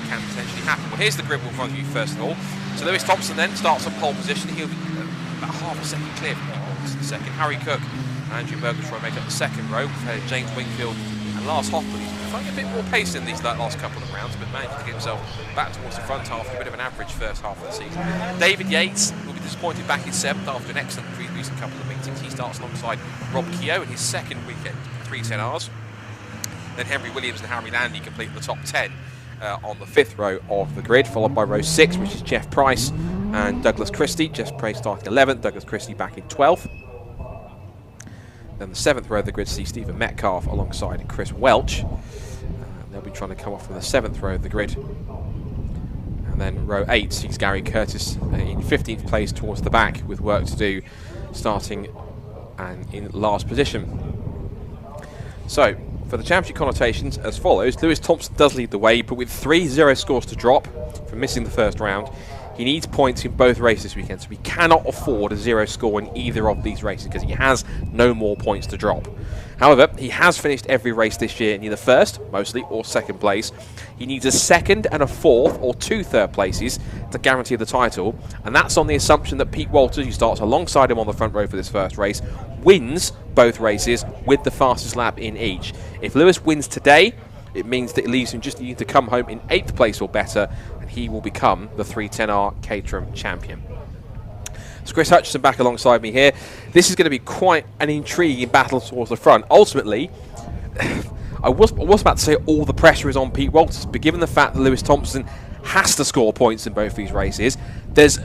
can potentially happen. Well, here's the grid in front of you first of all. So Lewis Thompson then starts on pole position. He'll be about half a second clear from Pete Walters in the second. Harry Cook and Andrew Murgatroyd make up the second row. We've had James Wingfield and Lars Hoffman. He's finding a bit more pace in these last couple of rounds, but managed to get himself back towards the front half, a bit of an average first half of the season. David Yates will be disappointed back in 7th after an excellent recent couple of meetings. He starts alongside Rob Keogh in his second weekend, 310Rs. Then Henry Williams and Harry Landy complete the top 10 on the 5th row of the grid, followed by row 6, which is Jeff Price and Douglas Christie. Jeff Price starting 11th, Douglas Christie back in 12th. Then the 7th row of the grid sees Stephen Metcalf alongside Chris Welch. They'll be trying to come off from the 7th row of the grid. And then row 8 sees Gary Curtis in 15th place towards the back with work to do, starting and in last position. So, for the championship connotations as follows: Lewis Thompson does lead the way, but with 3 0 scores to drop from missing the first round. He needs points in both races this weekend, so he cannot afford a 0 score in either of these races because he has no more points to drop. However, he has finished every race this year in either first, mostly, or second place. He needs a 2nd and a 4th or 2 third places to guarantee the title, and that's on the assumption that Pete Walters, who starts alongside him on the front row for this first race, wins both races with the fastest lap in each. If Lewis wins today, it means that it leaves him just needing to come home in 8th place or better, and he will become the 310R Caterham champion. So Chris Hutchison back alongside me here. This is going to be quite an intriguing battle towards the front. Ultimately, I was about to say all the pressure is on Pete Walters, but given the fact that Lewis Thompson has to score points in both these races. There's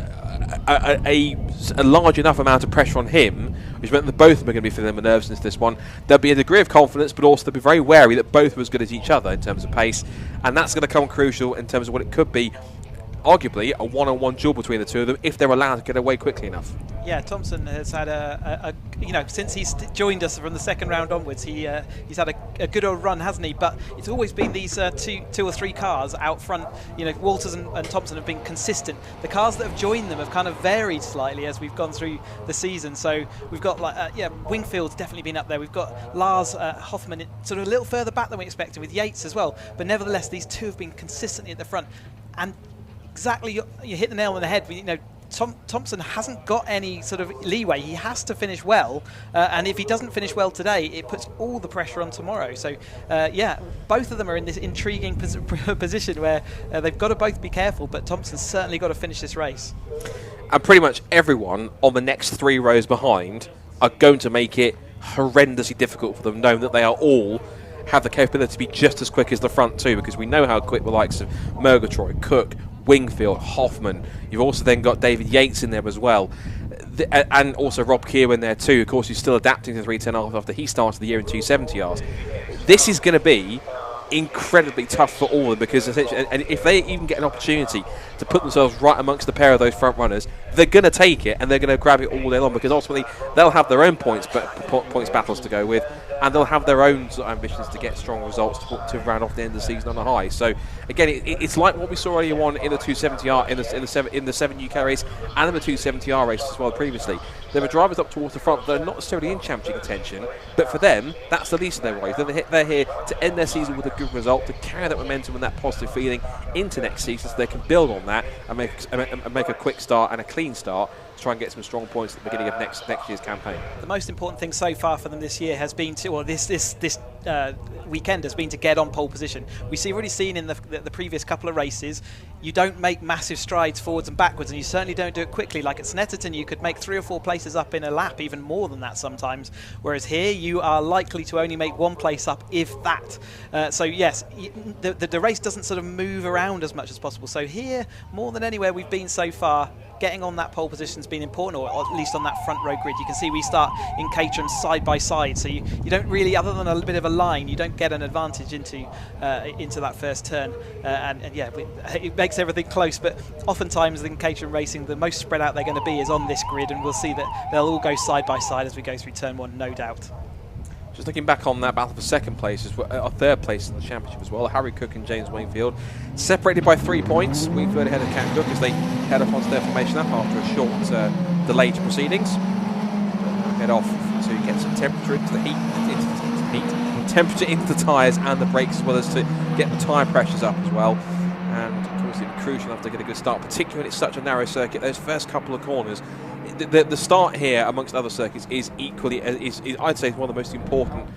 a large enough amount of pressure on him, which meant that both of them are going to be feeling the nerves into this one. There'll be a degree of confidence, but also they'll be very wary that both are as good as each other in terms of pace, and that's going to come crucial in terms of what it could be, arguably, a one-on-one duel between the two of them if they're allowed to get away quickly enough. Yeah, Thompson has had since he's joined us from the second round onwards, he's had a good old run, hasn't he? But it's always been these two or three cars out front. Walters and Thompson have been consistent. The cars that have joined them have kind of varied slightly as we've gone through the season. So we've got Wingfield's definitely been up there. We've got Lars Hoffman sort of a little further back than we expected, with Yates as well. But nevertheless, these two have been consistently at the front. And exactly, you hit the nail on the head. Thompson hasn't got any sort of leeway. He has to finish well, and if he doesn't finish well today, it puts all the pressure on tomorrow. So, both of them are in this intriguing position where they've got to both be careful, but Thompson's certainly got to finish this race. And pretty much everyone on the next 3 rows behind are going to make it horrendously difficult for them, knowing that they are all have the capability to be just as quick as the front two, because we know how quick the likes of Murgatroyd, Cook, Wingfield, Hoffman. You've also then got David Yates in there as well, and also Rob Keogh in there too. Of course, he's still adapting to 310 after he started the year in 270Rs. This is going to be incredibly tough for all of them, because essentially, and if they even get an opportunity to put themselves right amongst the pair of those front runners, they're going to take it and they're going to grab it all day long, because ultimately they'll have their own points battles to go with, and they'll have their own sort of ambitions to get strong results to round off the end of the season on a high. So again, it's like what we saw earlier on in the 270R in the 7 UK race and in the 270R race as well previously. There are drivers up towards the front that are not necessarily in championship contention, but for them, that's the least of their worries. They're here to end their season with a good result, to carry that momentum and that positive feeling into next season, so they can build on that and make a quick start and a clean start to try and get some strong points at the beginning of next year's campaign. The most important thing so far for them this year has been to, or this weekend has been to get on pole position. We've already seen in the previous couple of races, you don't make massive strides forwards and backwards, and you certainly don't do it quickly. Like at Snetterton, you could make 3 or 4 places up in a lap, even more than that sometimes, whereas here you are likely to only make 1 place up, if that. So yes, the race doesn't sort of move around as much as possible. So here, more than anywhere we've been so far, getting on that pole position has been important, or at least on that front row grid. You can see we start in Caterham side by side, so you don't really, other than a bit of a line, you don't get an advantage into that first turn, and yeah, it makes everything close. But oftentimes in Caterham racing, the most spread out they're going to be is on this grid, and we'll see that they'll all go side by side as we go through turn 1, no doubt. Just looking back on that battle for second place, or third place in the championship as well, Harry Cook and James Wingfield separated by 3 points. Wingfield ahead of Cat Cook as they head off onto their formation lap after a short delay to proceedings. Head off to get some temperature into the temperature into the tyres and the brakes, as well as to get the tyre pressures up as well. And of course, it's crucial enough to get a good start, particularly when it's such a narrow circuit. Those first couple of corners, the start here, amongst other circuits, is equally, I'd say, one of the most important.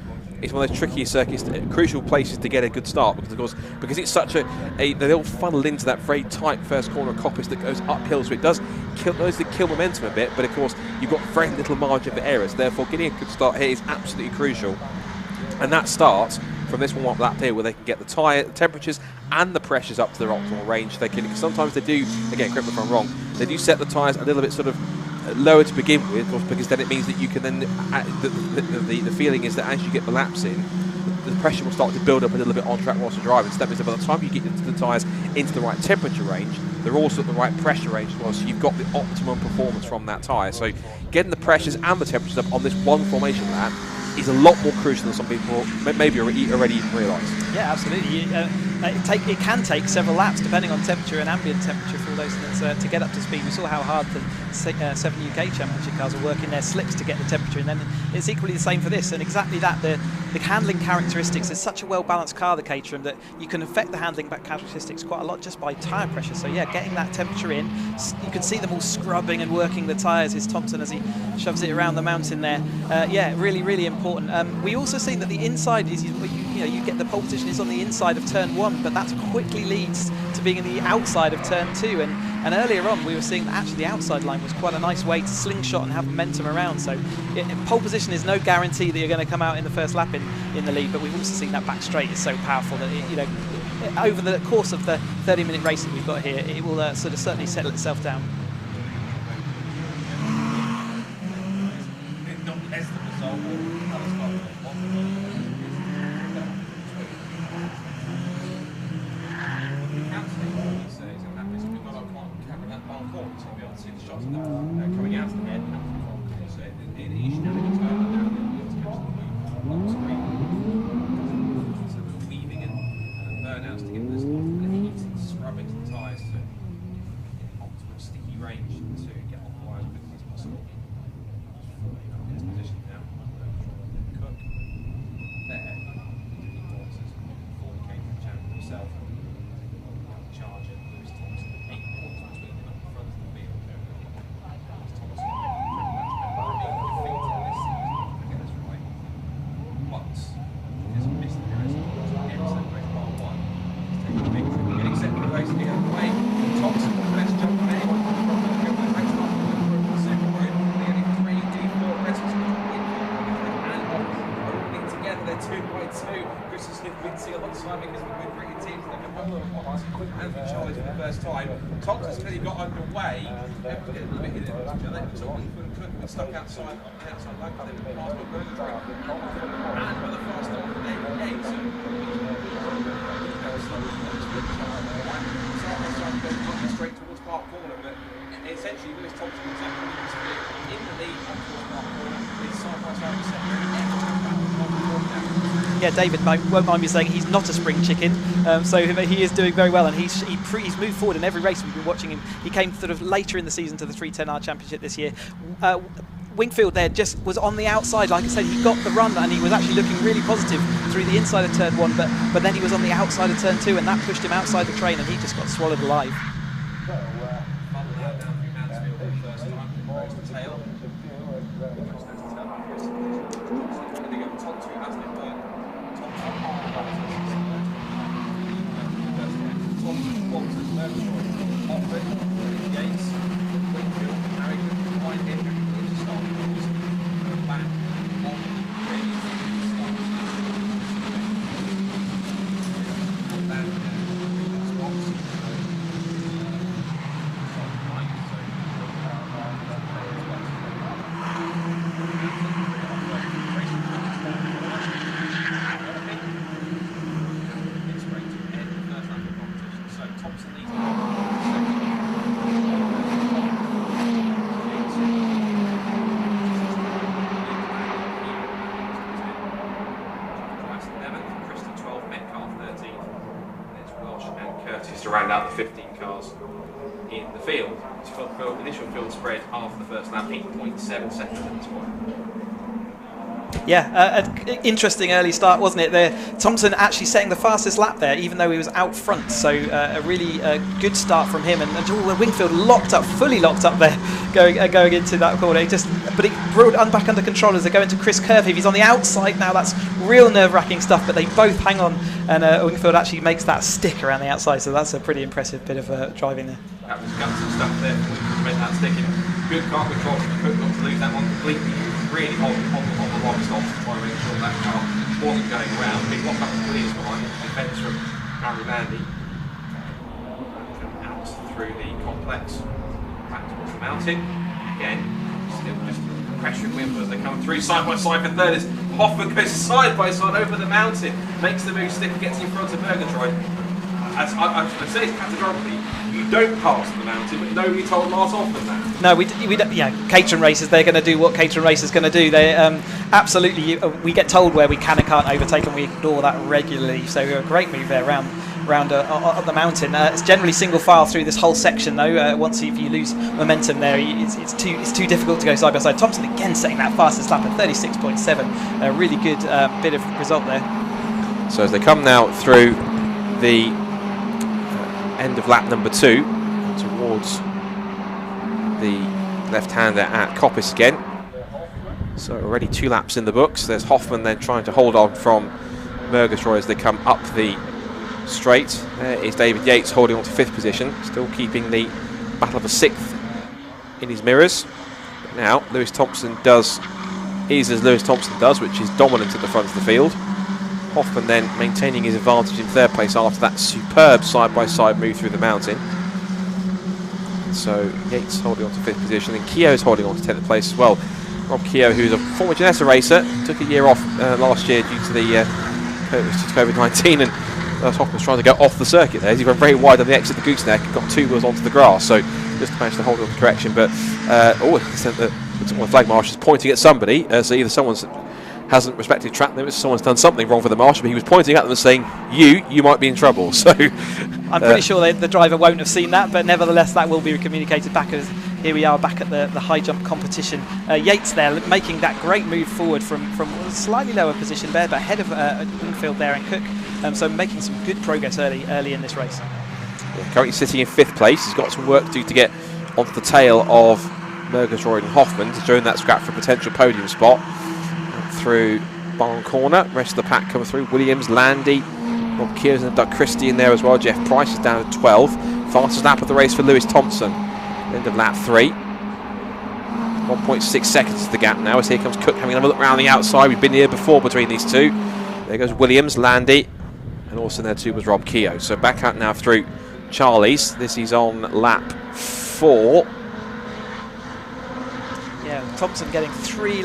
It's one of those trickiest circuits, crucial places to get a good start, because of course, because it's such they all funnel into that very tight first corner coppice that goes uphill, so it does kill momentum a bit. But of course, you've got very little margin for errors. Therefore, getting a good start here is absolutely crucial, and that starts from this warm-up lap here, where they can get the tyre temperatures and the pressures up to their optimal range. They can, sometimes they do, again, correct me if I'm wrong, they do set the tyres a little bit sort of lower to begin with, because then it means that you can then, the feeling is that as you get the laps in, the pressure will start to build up a little bit on track whilst you're driving. So that means that by the time you get into the tyres into the right temperature range, they're also at the right pressure range as well, so you've got the optimum performance from that tyre. So getting the pressures and the temperatures up on this one formation lap is a lot more crucial than some people maybe already even realise. Yeah, absolutely. It can take several laps, depending on temperature and ambient temperature, for all those things to get up to speed. We saw how hard the 7 UK Championship cars are working their slicks to get the temperature, and then it's equally the same for this. And exactly that, the handling characteristics is such a well-balanced car, the Caterham, that you can affect the handling characteristics quite a lot just by tyre pressure. So yeah, getting that temperature in, you can see them all scrubbing and working the tyres. Is Thompson as he shoves it around the mountain there. Yeah, really, really important. We also see that the inside is, you get the pole position is on the inside of turn 1, but that quickly leads to being in the outside of turn 2. And earlier on, we were seeing that actually the outside line was quite a nice way to slingshot and have momentum around. So pole position is no guarantee that you're going to come out in the first lap in the lead, but we've also seen that back straight is so powerful that over the course of the 30-minute race that we've got here, it will sort of certainly settle itself down. Coming out of the head, so it is shenanigans going on down the so we're weaving and burnouts to get this off the heat and scrubbing the tyres to get optimal sticky range to get off the wire as quickly as possible. In his position now, Cook there, he wants us before he came to the champion himself. Charger, Lewis Thompson, 8 points between them at the front of the field. Thompson's clearly got underway. Stuck outside back of them. And by the fast start of the day, so straight towards Park Corner, but essentially Lewis Thompson was in the lead towards Park Corner with side by side Yeah, David won't mind me saying he's not a spring chicken, so he is doing very well, and he's moved forward in every race we've been watching him. He came sort of later in the season to the 310R Championship this year. Wingfield there just was on the outside. Like I said, he got the run and he was actually looking really positive through the inside of turn 1, but then he was on the outside of turn 2, and that pushed him outside the train, and he just got swallowed alive. To round out the 15 cars in the field. Initial field spread after the first lap, 8.7 seconds at this point. Yeah, an interesting early start, wasn't it? There, Thompson actually setting the fastest lap there, even though he was out front. So a really good start from him, and Wingfield fully locked up there, going into that corner. But he brought back under control as they go into Chris Curve. If he's on the outside now, that's real nerve-wracking stuff. But they both hang on, and Wingfield actually makes that stick around the outside. So that's a pretty impressive bit of driving there. That was guns and stuff there to make that sticking. Good car control from Cook not to lose that one completely. Really on the rock stops to try and make sure that car wasn't going around. Big lock up the clears behind it. Defence from Harry Landy. Out through the complex. Back towards the mountain. Again, still just pressuring Wimble as they come through side by side for third. As Hoffman goes side by side over the mountain. Makes the move stick and gets in front of Murgatroyd. As I say categorically, you don't pass the mountain, but nobody told Lars Hoffman that. No, we don't. Yeah, Caterham races, they're going to do what Caterham races are going to do. They absolutely, we get told where we can and can't overtake, and we ignore that regularly. So a great move there round up the mountain. It's generally single file through this whole section, though. Once if you lose momentum there, it's too difficult to go side by side. Thompson again setting that fastest lap at 36.7. A really good bit of result there. So as they come now through the end of lap number 2 towards the left-hander at Coppice again. So already 2 laps in the books. There's Hoffman then trying to hold on from Murgatroyd as they come up the straight. There is David Yates holding on to 5th position, still keeping the battle of a 6th in his mirrors. But now Lewis Thompson is as Lewis Thompson does, which is dominant at the front of the field. Hoffman then maintaining his advantage in third place after that superb side-by-side move through the mountain. So Yates holding on to 5th position, and Keogh's holding on to 10th place as well. Rob Keogh, who's a former Janessa racer, took a year off last year due to the COVID-19, and Hoffman's trying to go off the circuit there. He went very wide on the exit of the gooseneck and got 2 wheels onto the grass, so just managed to hold on to correction. But the flag marshal is pointing at somebody, so either someone's hasn't respected track limits, someone's done something wrong for the marshal, but he was pointing at them and saying, you might be in trouble. So I'm pretty sure the driver won't have seen that, but nevertheless that will be communicated back as here we are back at the high jump competition. Yates there making that great move forward from a slightly lower position there, but ahead of Wingfield there and Cook, so making some good progress early in this race. Yeah, currently sitting in 5th place. He's got some work to do to get onto the tail of Murgatroyd and Hoffman to join that scrap for a potential podium spot. Through Barn Corner, rest of the pack come through. Williams, Landy, Rob Kears and Doug Christie in there as well. Jeff Price is down at 12. Fastest lap of the race for Lewis Thompson. End of lap 3. 1.6 seconds is the gap now as here comes Cook having a look around the outside. We've been here before between these two. There goes Williams, Landy, and also there too was Rob Keogh. So back out now through Charlie's. This is on lap 4. Yeah, Thompson getting 3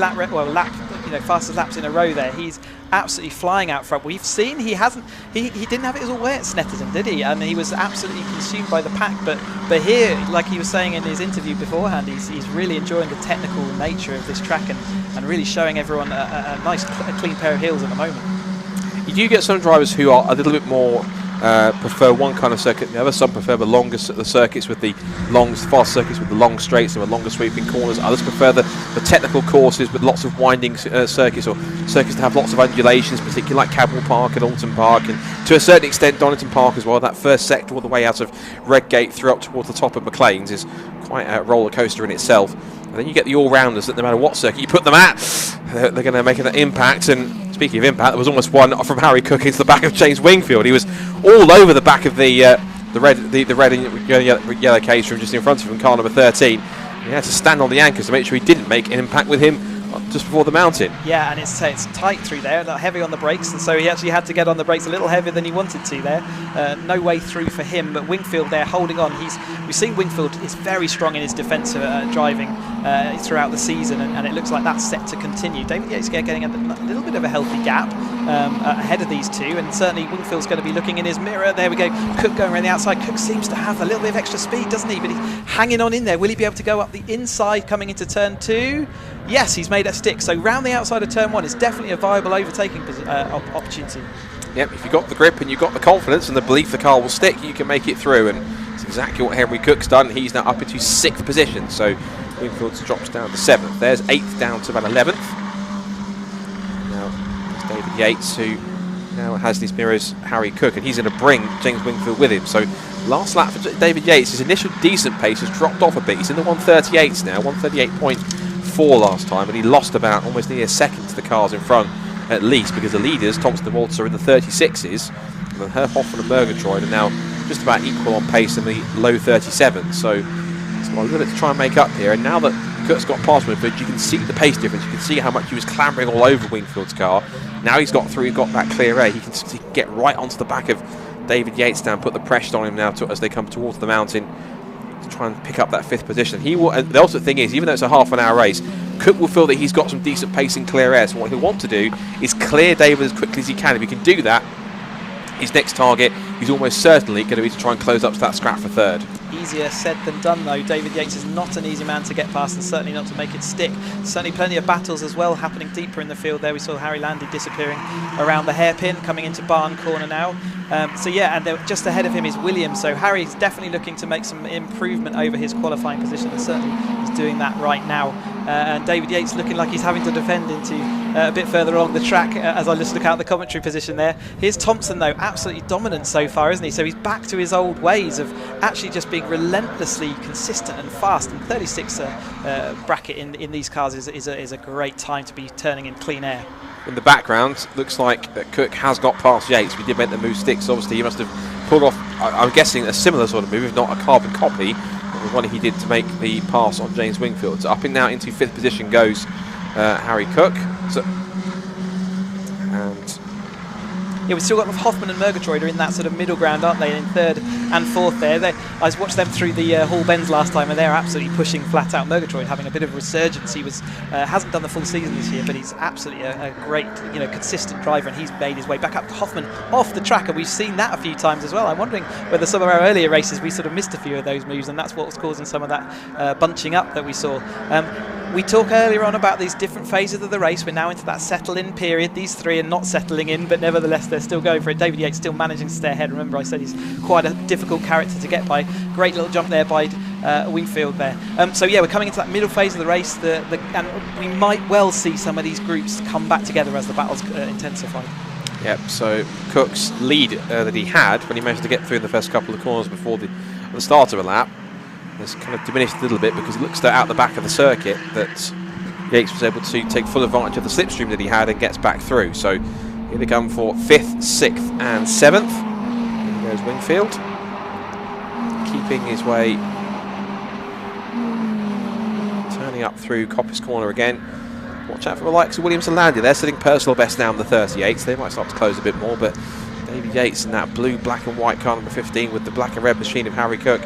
fastest laps in a row there. He's absolutely flying out front. We've seen he didn't have it his all way at Snetterton, did he? And he was absolutely consumed by the pack. But here, like he was saying in his interview beforehand, he's really enjoying the technical nature of this track and really showing everyone a nice, clean pair of heels at the moment. You do get some drivers who are a little bit more prefer one kind of circuit than the other. Some prefer the circuits with the fast circuits with the long straights and with longer sweeping corners. Others prefer the technical courses with lots of winding circuits, or circuits that have lots of undulations, particularly like Cadwell Park and Alton Park, and to a certain extent Donington Park as well. That first sector all the way out of Redgate through up towards the top of McLean's is quite a roller coaster in itself. And then you get the all-rounders that no matter what circuit you put them at, they're going to make an impact. And speaking of impact, there was almost one from Harry Cook into the back of James Wingfield. He was all over the back of the red and yellow Caterham just in front of him, car number 13. He had to stand on the anchors to make sure he didn't make an impact with him just before the mountain. Yeah, and it's tight through there, heavy on the brakes, and so he actually had to get on the brakes a little heavier than he wanted to there. No way through for him, but Wingfield there holding on. We've seen Wingfield is very strong in his defensive driving throughout the season, and it looks like that's set to continue. David Yates getting a little bit of a healthy gap ahead of these two, and certainly Wingfield's going to be looking in his mirror. There we go, Cook going around the outside. Cook seems to have a little bit of extra speed, doesn't he? But he's hanging on in there. Will he be able to go up the inside coming into turn 2? Yes, he's made that stick. So round the outside of turn 1 is definitely a viable overtaking opportunity. Yep, if you've got the grip and you've got the confidence and the belief the car will stick, you can make it through. And it's exactly what Henry Cook's done. He's now up into 6th position. So Wingfield drops down to 7th. There's 8th down to about 11th. Now it's David Yates, who now has these mirrors Harry Cook, and he's going to bring James Wingfield with him. So last lap for David Yates, his initial decent pace has dropped off a bit. He's in the 138s now, 138.4 last time, and he lost about almost nearly a second to the cars in front at least, because the leaders, Thompson and Waltz, are in the 36s, and then Hoffman and Murgatroyd are now just about equal on pace in the low 37s. So it's got a little bit to try and make up here, and now that Kurt's got past Wingfield, you can see the pace difference. You can see how much he was clambering all over Wingfield's car. Now he's got through, he's got that clear air. He can get right onto the back of David Yates now, put the pressure on him now as they come towards the mountain to try and pick up that 5th position. He will. And the ultimate thing is, even though it's a half an hour race, Cook will feel that he's got some decent pace in clear air. So what he'll want to do is clear David as quickly as he can. If he can do that, his next target is almost certainly going to be to try and close up to that scrap for 3rd. Easier said than done, though. David Yates is not an easy man to get past, and certainly not to make it stick. Certainly plenty of battles as well happening deeper in the field there. We saw Harry Landy disappearing around the hairpin, coming into Barn Corner now. So yeah, and just ahead of him is Williams. So Harry's definitely looking to make some improvement over his qualifying position, and certainly he's doing that right now. And David Yates looking like he's having to defend into a bit further along the track as I just look out the commentary position there. Here's Thompson, though, absolutely dominant so far, isn't he? So he's back to his old ways of actually just being relentlessly consistent and fast. And 36 bracket in these cars is a great time to be turning in clean air. In the background, looks like Cook has got past Yates. We did make the move sticks. Obviously, he must have pulled off, I'm guessing, a similar sort of move, if not a carbon copy, of the one he did to make the pass on James Wingfield. So up and now into 5th position goes Harry Cook. So, and we've still got Hoffman and Murgatroyd are in that sort of middle ground, aren't they, in third and fourth there. I watched them through the Hall Bends last time, and they're absolutely pushing flat out. Murgatroyd having a bit of a resurgence. He hasn't done the full season this year, but he's absolutely a great, consistent driver, and he's made his way back up to Hoffman off the track, and we've seen that a few times as well. I'm wondering whether some of our earlier races we sort of missed a few of those moves, and that's what was causing some of that bunching up that we saw. We talked earlier on about these different phases of the race. We're now into that settle-in period. These three are not settling in, but nevertheless they're still going for it. David Yates still managing to stay ahead. Remember, I said he's quite a difficult character to get by. Great little jump there by Wingfield there. So yeah, we're coming into that middle phase of the race, and we might well see some of these groups come back together as the battles intensify. Yep, so Cook's lead that he had when he managed to get through the first couple of corners before the start of a lap has kind of diminished a little bit, because it looks out the back of the circuit that Yates was able to take full advantage of the slipstream that he had and gets back through. So here they come for 5th, 6th and 7th. Here goes Wingfield, keeping his way, turning up through Coppice Corner again. Watch out for the likes of Williams and Landy. They're sitting personal best now in the 38, so they might start to close a bit more, but David Yates in that blue, black and white car number 15 with the black and red machine of Harry Cook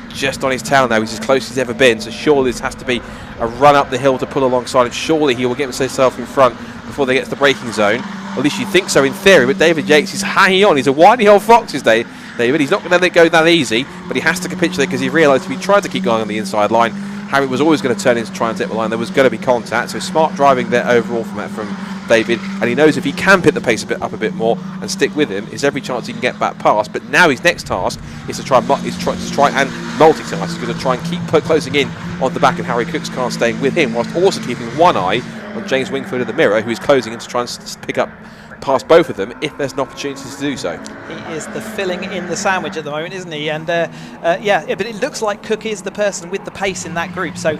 just on his tail now. He's as close as he's ever been, so surely this has to be a run up the hill to pull alongside, and surely he will get himself in front before they get to the braking zone. At least you think so in theory, but David Yates is hanging on. He's a whiny old fox is David. He's not going to let it go that easy, but he has to capitulate, because he realised if he tried to keep going on the inside line, Harry was always going to turn in to try and take the line. There was going to be contact, so smart driving there overall from David, and he knows if he can pick the pace up a bit more and stick with him, there's every chance he can get back past. But now his next task is to try and multitask. He's going to try and keep closing in on the back of Harry Cook's car, staying with him, whilst also keeping one eye on James Wingfield in the mirror, who is closing in to try and pick up past both of them if there's an opportunity to do so. He is the filling in the sandwich at the moment, isn't he? And but it looks like Cook is the person with the pace in that group. So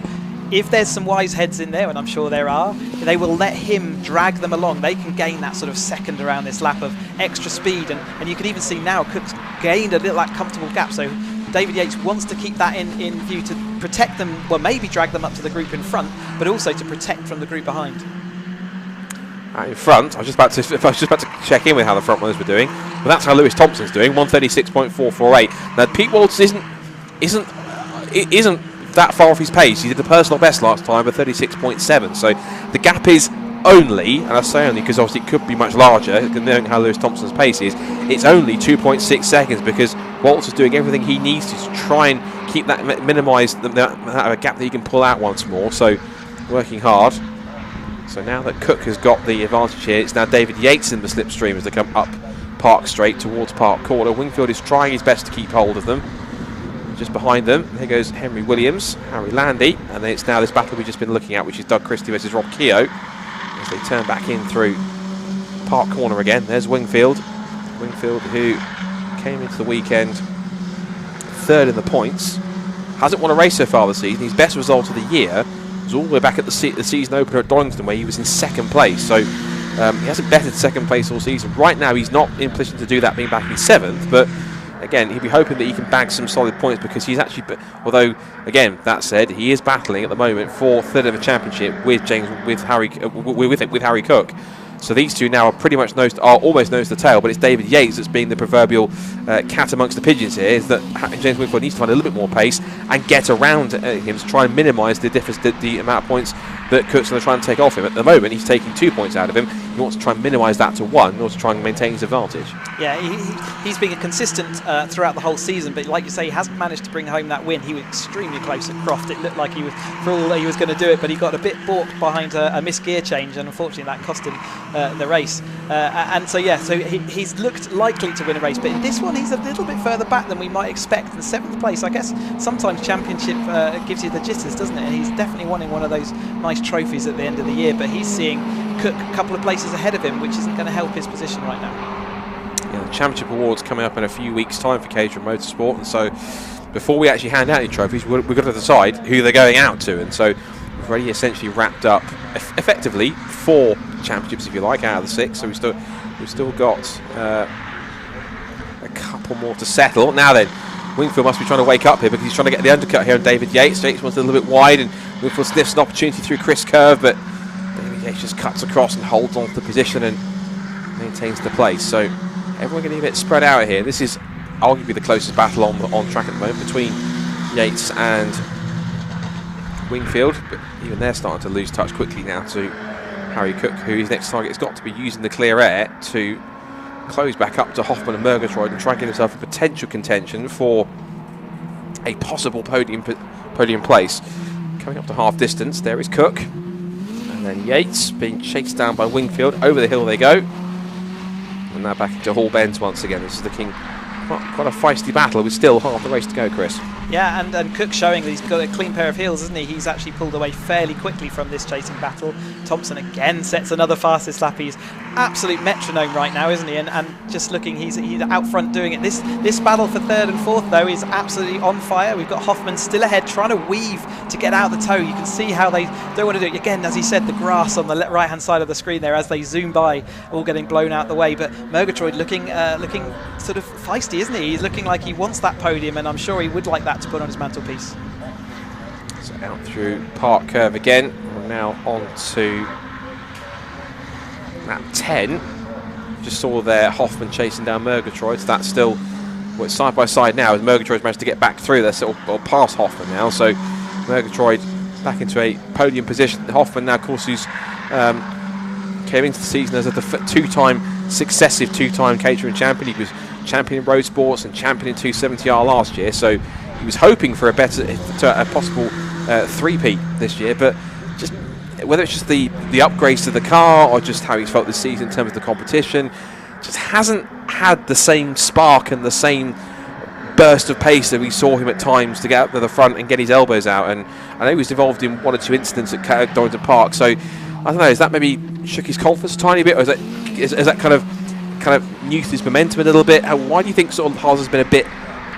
if there's some wise heads in there, and I'm sure there are, they will let him drag them along. They can gain that sort of second around this lap of extra speed, and you can even see now Cook's gained a little that comfortable gap. So David Yates wants to keep that in view to protect them, well, maybe drag them up to the group in front, but also to protect from the group behind. In front, I was just about to check in with how the front runners were doing, but that's how Lewis Thompson's doing, 136.448. Now Pete Walters isn't that far off his pace. He did the personal best last time at 36.7, so the gap is only, and I say only because obviously it could be much larger, knowing how Lewis Thompson's pace is, it's only 2.6 seconds, because Walters is doing everything he needs to try and keep that, minimise the gap that he can pull out once more, so working hard. So now that Cook has got the advantage here, it's now David Yates in the slipstream as they come up Park Straight towards Park Corner. Wingfield is trying his best to keep hold of them. Just behind them, there goes Henry Williams, Harry Landy, and then it's now this battle we've just been looking at, which is Doug Christie versus Rob Keogh, as they turn back in through Park Corner again. There's Wingfield, who came into the weekend third in the points, hasn't won a race so far this season. His best result of the year was all the way back at the season opener at Donington, where he was in second place. So he hasn't bettered second place all season. Right now he's not in position to do that, being back in 7th, but again, he'll be hoping that he can bag some solid points, because he's actually, although again, that said, he is battling at the moment for third in the championship with Harry Cook. So these two now are pretty much almost nose to tail, but it's David Yates that's being the proverbial cat amongst the pigeons here, is that James Wingfield needs to find a little bit more pace and get around him to try and minimise the difference, the amount of points that Cook's going to try and take off him. At the moment, he's taking 2 points out of him. He wants to try and minimise that to 1 in order to try and maintain his advantage. Yeah, he's been consistent throughout the whole season, but like you say, he hasn't managed to bring home that win. He was extremely close at Croft. It looked like he was going to do it, but he got a bit balked behind a missed gear change, and unfortunately that cost him the race. And so he's looked likely to win a race, but in this one he's a little bit further back than we might expect. In 7th place, I guess sometimes championship gives you the jitters, doesn't it? And he's definitely wanting one of those nice trophies at the end of the year, but he's seeing Cook a couple of places ahead of him, which isn't going to help his position right now. Yeah, the championship awards coming up in a few weeks' time for Caterham Motorsport, and so before we actually hand out any trophies, we've got to decide who they're going out to, and so we've already essentially wrapped up effectively 4 championships, if you like, out of the 6. So we've still got a couple more to settle. Now then, Wingfield must be trying to wake up here, because he's trying to get the undercut here on David Yates. Yates wants a little bit wide, and Wingfield sniffs an opportunity through Chris Curve, but David Yates just cuts across and holds on to the position, and maintains the place. So everyone getting a bit spread out here. This is arguably the closest battle on track at the moment between Yates and Wingfield, but even they're starting to lose touch quickly now to Harry Cook, who his next target has got to be using the clear air to close back up to Hoffman and Murgatroyd and try and get himself a potential contention for a possible podium place. Coming up to half distance, there is Cook, and then Yates being chased down by Wingfield. Over the hill they go, and now back into Hall Bends once again. This is looking quite a feisty battle with still half the race to go, Chris. Yeah, and Cook showing that he's got a clean pair of heels, isn't he? He's actually pulled away fairly quickly from this chasing battle. Thompson again sets another fastest lap. He's absolute metronome right now, isn't he? And just looking, he's out front doing it. This battle for third and fourth, though, is absolutely on fire. We've got Hoffman still ahead, trying to weave to get out the toe. You can see how they don't want to do it. Again, as he said, the grass on the right-hand side of the screen there as they zoom by, all getting blown out the way. But Murgatroyd looking sort of feisty, isn't he? He's looking like he wants that podium, and I'm sure he would like that to put on his mantelpiece. So out through Park Curve again. We're now on to lap 10. Just saw there Hoffman chasing down Murgatroyd. So that's still it's side by side now as Murgatroyd's managed to get back through. They're sort of past Hoffman now. So Murgatroyd back into a podium position. Hoffman now, of course, who's came into the season as a successive two-time Caterham champion. He was champion in Roadsports and champion in 270R last year. So he was hoping for a possible three-peat this year, but just whether it's just the upgrades to the car or just how he's felt this season in terms of the competition, just hasn't had the same spark and the same burst of pace that we saw him at times to get up to the front and get his elbows out. And I know he was involved in one or two incidents at Cadwell Park, so I don't know, is that maybe shook his confidence a tiny bit, or is that kind of nuked his momentum a little bit? Why do you think sort of Haas has been a bit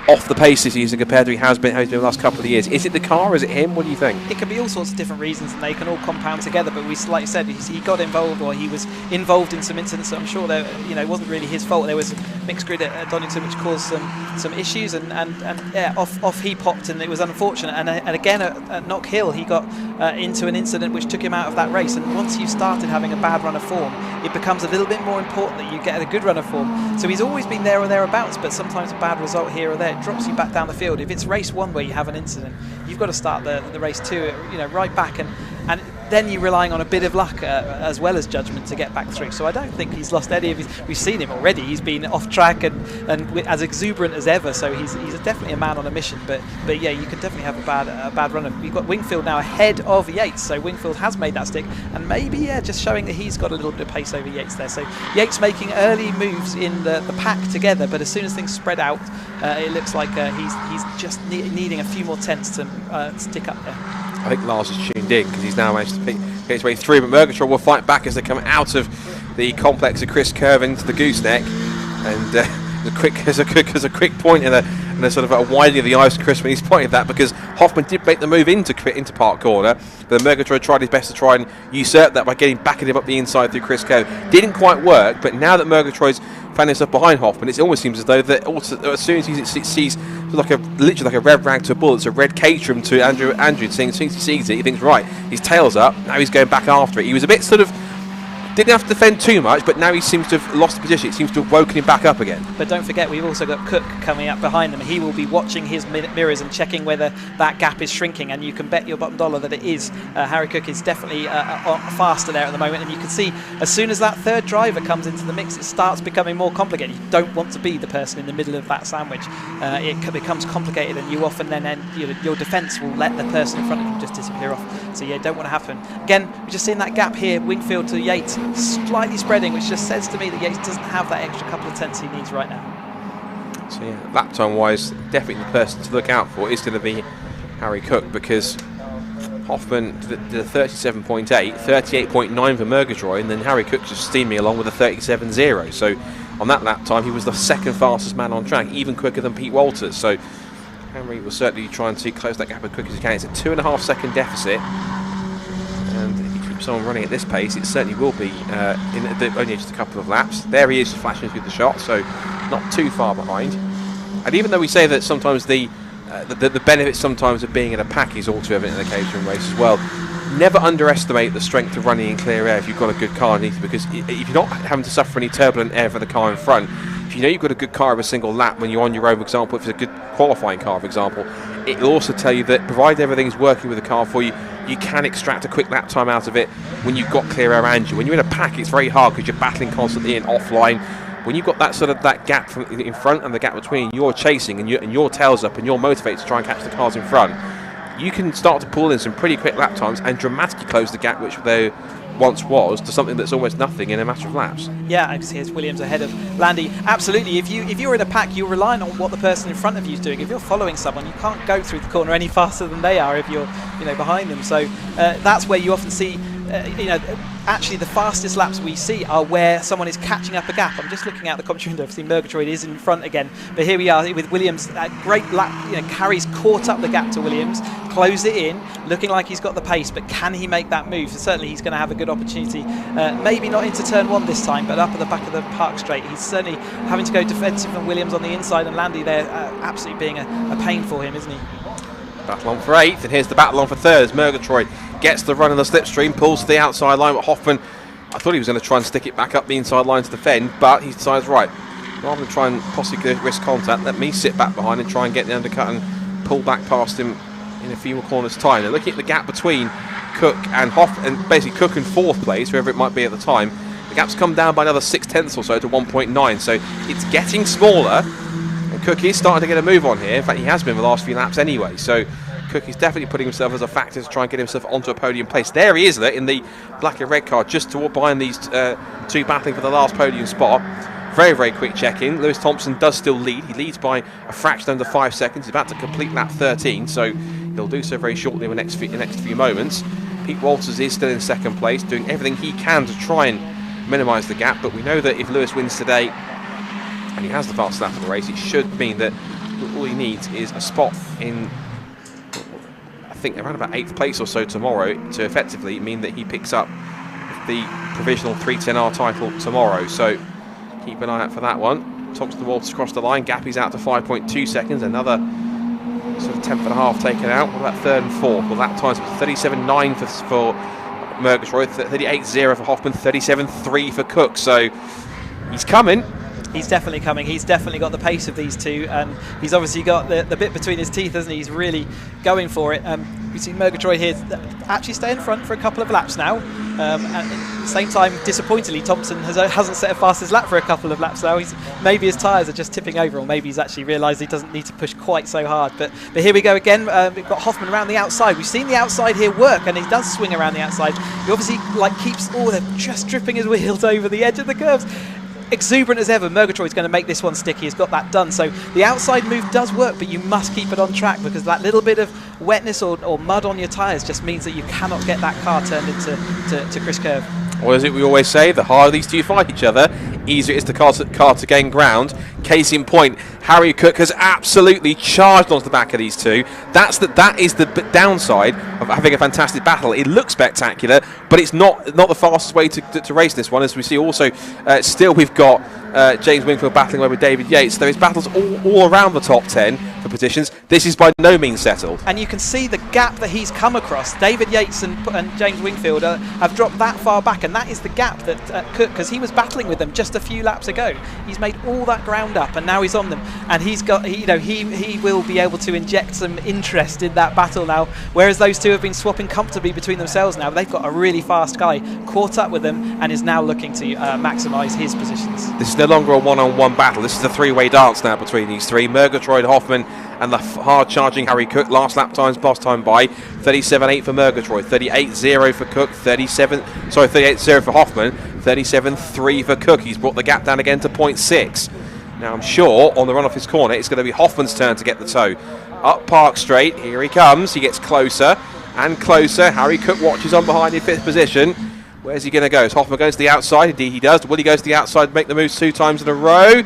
off the pace this season compared to how he's been the last couple of years? Is it the car? Is it him? What do you think? It can be all sorts of different reasons, and they can all compound together. But like you said, he got involved, or he was involved in some incidents that I'm sure it wasn't really his fault. There was a mixed grid at Donington which caused some issues, and yeah, off he popped, and it was unfortunate. And again at Knock Hill, he got into an incident which took him out of that race. And once you started having a bad run of form, it becomes a little bit more important that you get a good run of form. So he's always been there or thereabouts, but sometimes a bad result here or there drops you back down the field. If it's race one where you have an incident, you've got to start the race two, right back, and then you're relying on a bit of luck as well as judgment to get back through. So I don't think he's lost any of his. We've seen him already. He's been off track and as exuberant as ever. So he's definitely a man on a mission. But yeah, you can definitely have a bad runner. We've got Wingfield now ahead of Yates. So Wingfield has made that stick, and maybe just showing that he's got a little bit of pace over Yates there. So Yates making early moves in the pack together, but as soon as things spread out, it looks like he's just needing a few more tenths to stick up there. I think Lars is tuned in because he's now managed to get his way through, but Murgatroyd will fight back as they come out of the complex of Chris Curve into the gooseneck, and there's a quick point and a sort of a widening of the eyes to Chris when he's pointed that, because Hoffman did make the move into Park Corner, but Murgatroyd tried his best to try and usurp that by getting back at him up the inside through Chris Curve. Didn't quite work, but now that Murgatroyd's found himself behind Hoffman, it almost seems as though that also, as soon as he sees literally like a red rag to a bull, it's a red Caterham to Andrew. As soon as he sees it, he thinks, right, his tail's up, now he's going back after it. He was a bit sort of, didn't have to defend too much, but now he seems to have lost the position. It seems to have woken him back up again. But don't forget, we've also got Cook coming up behind them. He will be watching his mirrors and checking whether that gap is shrinking, and you can bet your bottom dollar that it is. Harry Cook is definitely faster there at the moment, and you can see as soon as that third driver comes into the mix, it starts becoming more complicated. You don't want to be the person in the middle of that sandwich. It becomes complicated, and you often then your defence will let the person in front of you just disappear off. So yeah, don't want to happen. Again, we're just seeing that gap here, Wingfield to Yates, slightly spreading, which just says to me that Yates doesn't have that extra couple of tenths he needs right now. So yeah, lap time wise, definitely the person to look out for is going to be Harry Cook, because Hoffman did a 37.8, 38.9 for Murgatroyd, and then Harry Cook just steaming along with a 37.0. So on that lap time, he was the second fastest man on track, even quicker than Pete Walters. So Henry will certainly try and close that gap as quick as he can. It's a 2.5 second deficit, and if he keeps on running at this pace, it certainly will be only just a couple of laps. There he is, flashing through the shot, so not too far behind. And even though we say that sometimes the benefits sometimes of being in a pack is all too evident in the Caterham race as well, never underestimate the strength of running in clear air if you've got a good car underneath, because if you're not having to suffer any turbulent air for the car in front, if you know you've got a good car of a single lap when you're on your own, for example, if it's a good qualifying car, for example, it'll also tell you that provided everything's working with the car for you, you can extract a quick lap time out of it when you've got clear air around you. When you're in a pack, it's very hard because you're battling constantly in offline. When you've got that sort of that gap from in front and the gap between, you're chasing and your tail's up and you're motivated to try and catch the cars in front, you can start to pull in some pretty quick lap times and dramatically close the gap which there once was to something that's almost nothing in a matter of laps. Yeah, I can see it's Williams ahead of Landy. Absolutely, if you're in a pack, you're relying on what the person in front of you is doing. If you're following someone, you can't go through the corner any faster than they are if you're behind them. So that's where you often see actually the fastest laps we see are where someone is catching up a gap. I'm just looking at the commentary window. Obviously Murgatroyd is in front again, but here we are with Williams. Great lap, Carrie's caught up the gap to Williams, closed it in, looking like he's got the pace, but can he make that move? So certainly he's going to have a good opportunity, maybe not into turn one this time, but up at the back of the park straight. He's certainly having to go defensive on Williams on the inside, and Landy there absolutely being a pain for him, isn't he? Battle on for 8th, and here's the battle on for 3rd as Murgatroyd gets the run in the slipstream, pulls to the outside line, but Hoffman, I thought he was going to try and stick it back up the inside line to defend, but he decides, right, rather than try and possibly risk contact, let me sit back behind and try and get the undercut and pull back past him in a few more corners' time. They're looking at the gap between Cook and Hoffman, and basically Cook in 4th place, whoever it might be at the time. The gap's come down by another 6/10 or so to 1.9, so it's getting smaller. Cook is starting to get a move on here. In fact, he has been the last few laps anyway. So Cook is definitely putting himself as a factor to try and get himself onto a podium place. There he is in the black and red car, just behind these two battling for the last podium spot. Very, very quick check-in. Lewis Thompson does still lead. He leads by a fraction under 5 seconds. He's about to complete lap 13, so he'll do so very shortly in the next few moments. Pete Walters is still in 2nd place, doing everything he can to try and minimise the gap, but we know that if Lewis wins today, and he has the fastest lap of the race, it should mean that all he needs is a spot in, I think, around about 8th place or so tomorrow to effectively mean that he picks up the provisional 310R title tomorrow. So keep an eye out for that one. Thompson Walters across the line, Gappy's out to 5.2 seconds, another sort of 10th and a half taken out. What about 3rd and 4th? Well, that time's 37.9 for Murgatroyd, 38.0 for Hoffman, 37.3 for Cook. So he's coming. He's definitely coming. He's definitely got the pace of these two, and he's obviously got the bit between his teeth, hasn't he? He's really going for it. We see Murgatroyd here actually stay in front for a couple of laps now. And at the same time, disappointingly, Thompson hasn't set a fastest lap for a couple of laps now. Maybe his tyres are just tipping over, or maybe he's actually realised he doesn't need to push quite so hard. But here we go again. We've got Hoffman around the outside. We've seen the outside here work, and he does swing around the outside. He obviously keeps they're just dripping his wheels over the edge of the curves. Exuberant as ever, Murgatroyd's going to make this one sticky. He's got that done. So the outside move does work, but you must keep it on track, because that little bit of wetness or mud on your tyres just means that you cannot get that car turned into Chris Curve. What is it we always say? The harder these two fight each other, easier it is the car to gain ground. Case in point, Harry Cook has absolutely charged onto the back of these two. That is the downside of having a fantastic battle. It looks spectacular, but it's not the fastest way to race this one. As we see also, still we've got James Wingfield battling away with David Yates. There is battles all around the top 10 for positions. This is by no means settled. And you can see the gap that he's come across. David Yates and James Wingfield have dropped that far back, and that is the gap that Cook, because he was battling with them just a few laps ago. He's made all that ground up, and now he's on them, and he will be able to inject some interest in that battle now, whereas those two have been swapping comfortably between themselves now. They've got a really fast guy caught up with them and is now looking to maximise his positions. This is no longer a one-on-one battle. This is a three-way dance now between these three. Murgatroyd, Hoffman and the hard-charging Harry Cook. Last lap times boss time by 37.8 for Murgatroyd, 38.0 for Cook, 38.0 for Hoffman, 37.3 for Cook. He's brought the gap down again to 0.6. Now I'm sure on the run off his corner it's going to be Hoffman's turn to get the toe. Up Park Straight, here he comes. He gets closer and closer. Harry Cook watches on behind in 5th position. Where's he going to go? Is Hoffman goes to the outside? Indeed he does. Will he go to the outside and make the moves 2 times in a row?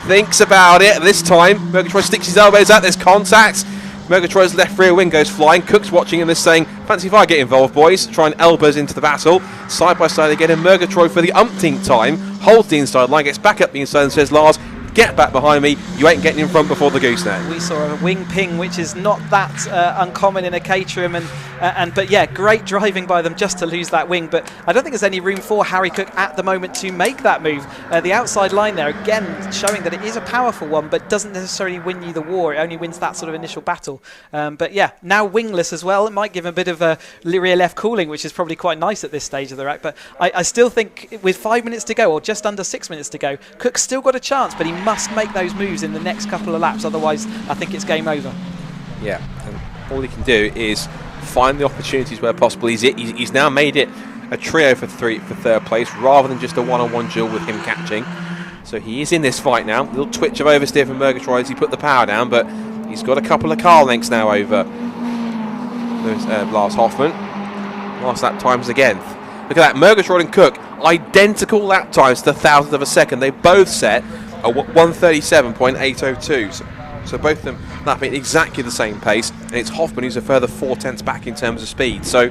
Thinks about it. This time Murgatroyd sticks his elbows out. There's contact. Murgatroyd's left rear wing goes flying. Cook's watching him, is saying, fancy if I get involved, boys. Trying elbows into the battle. Side by side again, and Murgatroyd for the umpteenth time holds the inside line, gets back up the inside and says, Lars, get back behind me. You ain't getting in front before the gooseneck. We saw a wing ping, which is not that uncommon in a Caterham, and But yeah, great driving by them just to lose that wing. But I don't think there's any room for Harry Cook at the moment to make that move. The outside line there, again, showing that it is a powerful one, but doesn't necessarily win you the war. It only wins that sort of initial battle. But yeah, now wingless as well. It might give him a bit of a rear left cooling, which is probably quite nice at this stage of the rack. But I still think with 5 minutes to go, or just under 6 minutes to go, Cook's still got a chance, but he must make those moves in the next couple of laps. Otherwise, I think it's game over. Yeah, and all he can do is find the opportunities where possible. He's now made it a trio for third place rather than just a one-on-one duel with him catching. So he is in this fight now. A little twitch of oversteer from Murgatroyd as he put the power down, but he's got a couple of car lengths now over Lars Hoffman. Last lap times again. Look at that, Murgatroyd and Cook, identical lap times to the thousandth of a second. They both set a 1:37.802. So both of them lapping at exactly the same pace, and it's Hoffman who's a further 4/10 back in terms of speed. So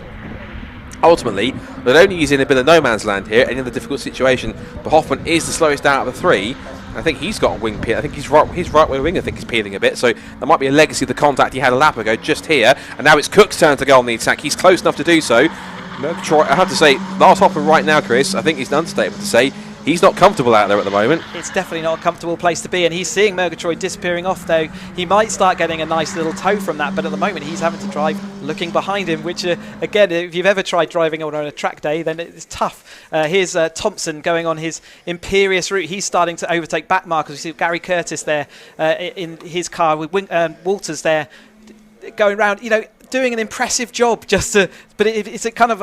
ultimately, not only is he in a bit of no man's land here and in a difficult situation, but Hoffman is the slowest out of the three. I think he's got a wing peel. I think his right wing, I think, is peeling a bit. So there might be a legacy of the contact he had a lap ago just here. And now it's Cook's turn to go on the attack. He's close enough to do so. Murgatroyd, I have to say, Lars Hoffman right now, Chris, I think it's an understatement to say he's not comfortable out there at the moment. It's definitely not a comfortable place to be, and he's seeing Murgatroyd disappearing off, though. He might start getting a nice little tow from that, but at the moment he's having to drive looking behind him, which, again, if you've ever tried driving on a track day, then it's tough. Here's Thompson going on his imperious route. He's starting to overtake back markers. You see Gary Curtis there in his car with Walters there going round, doing an impressive job but it's a kind of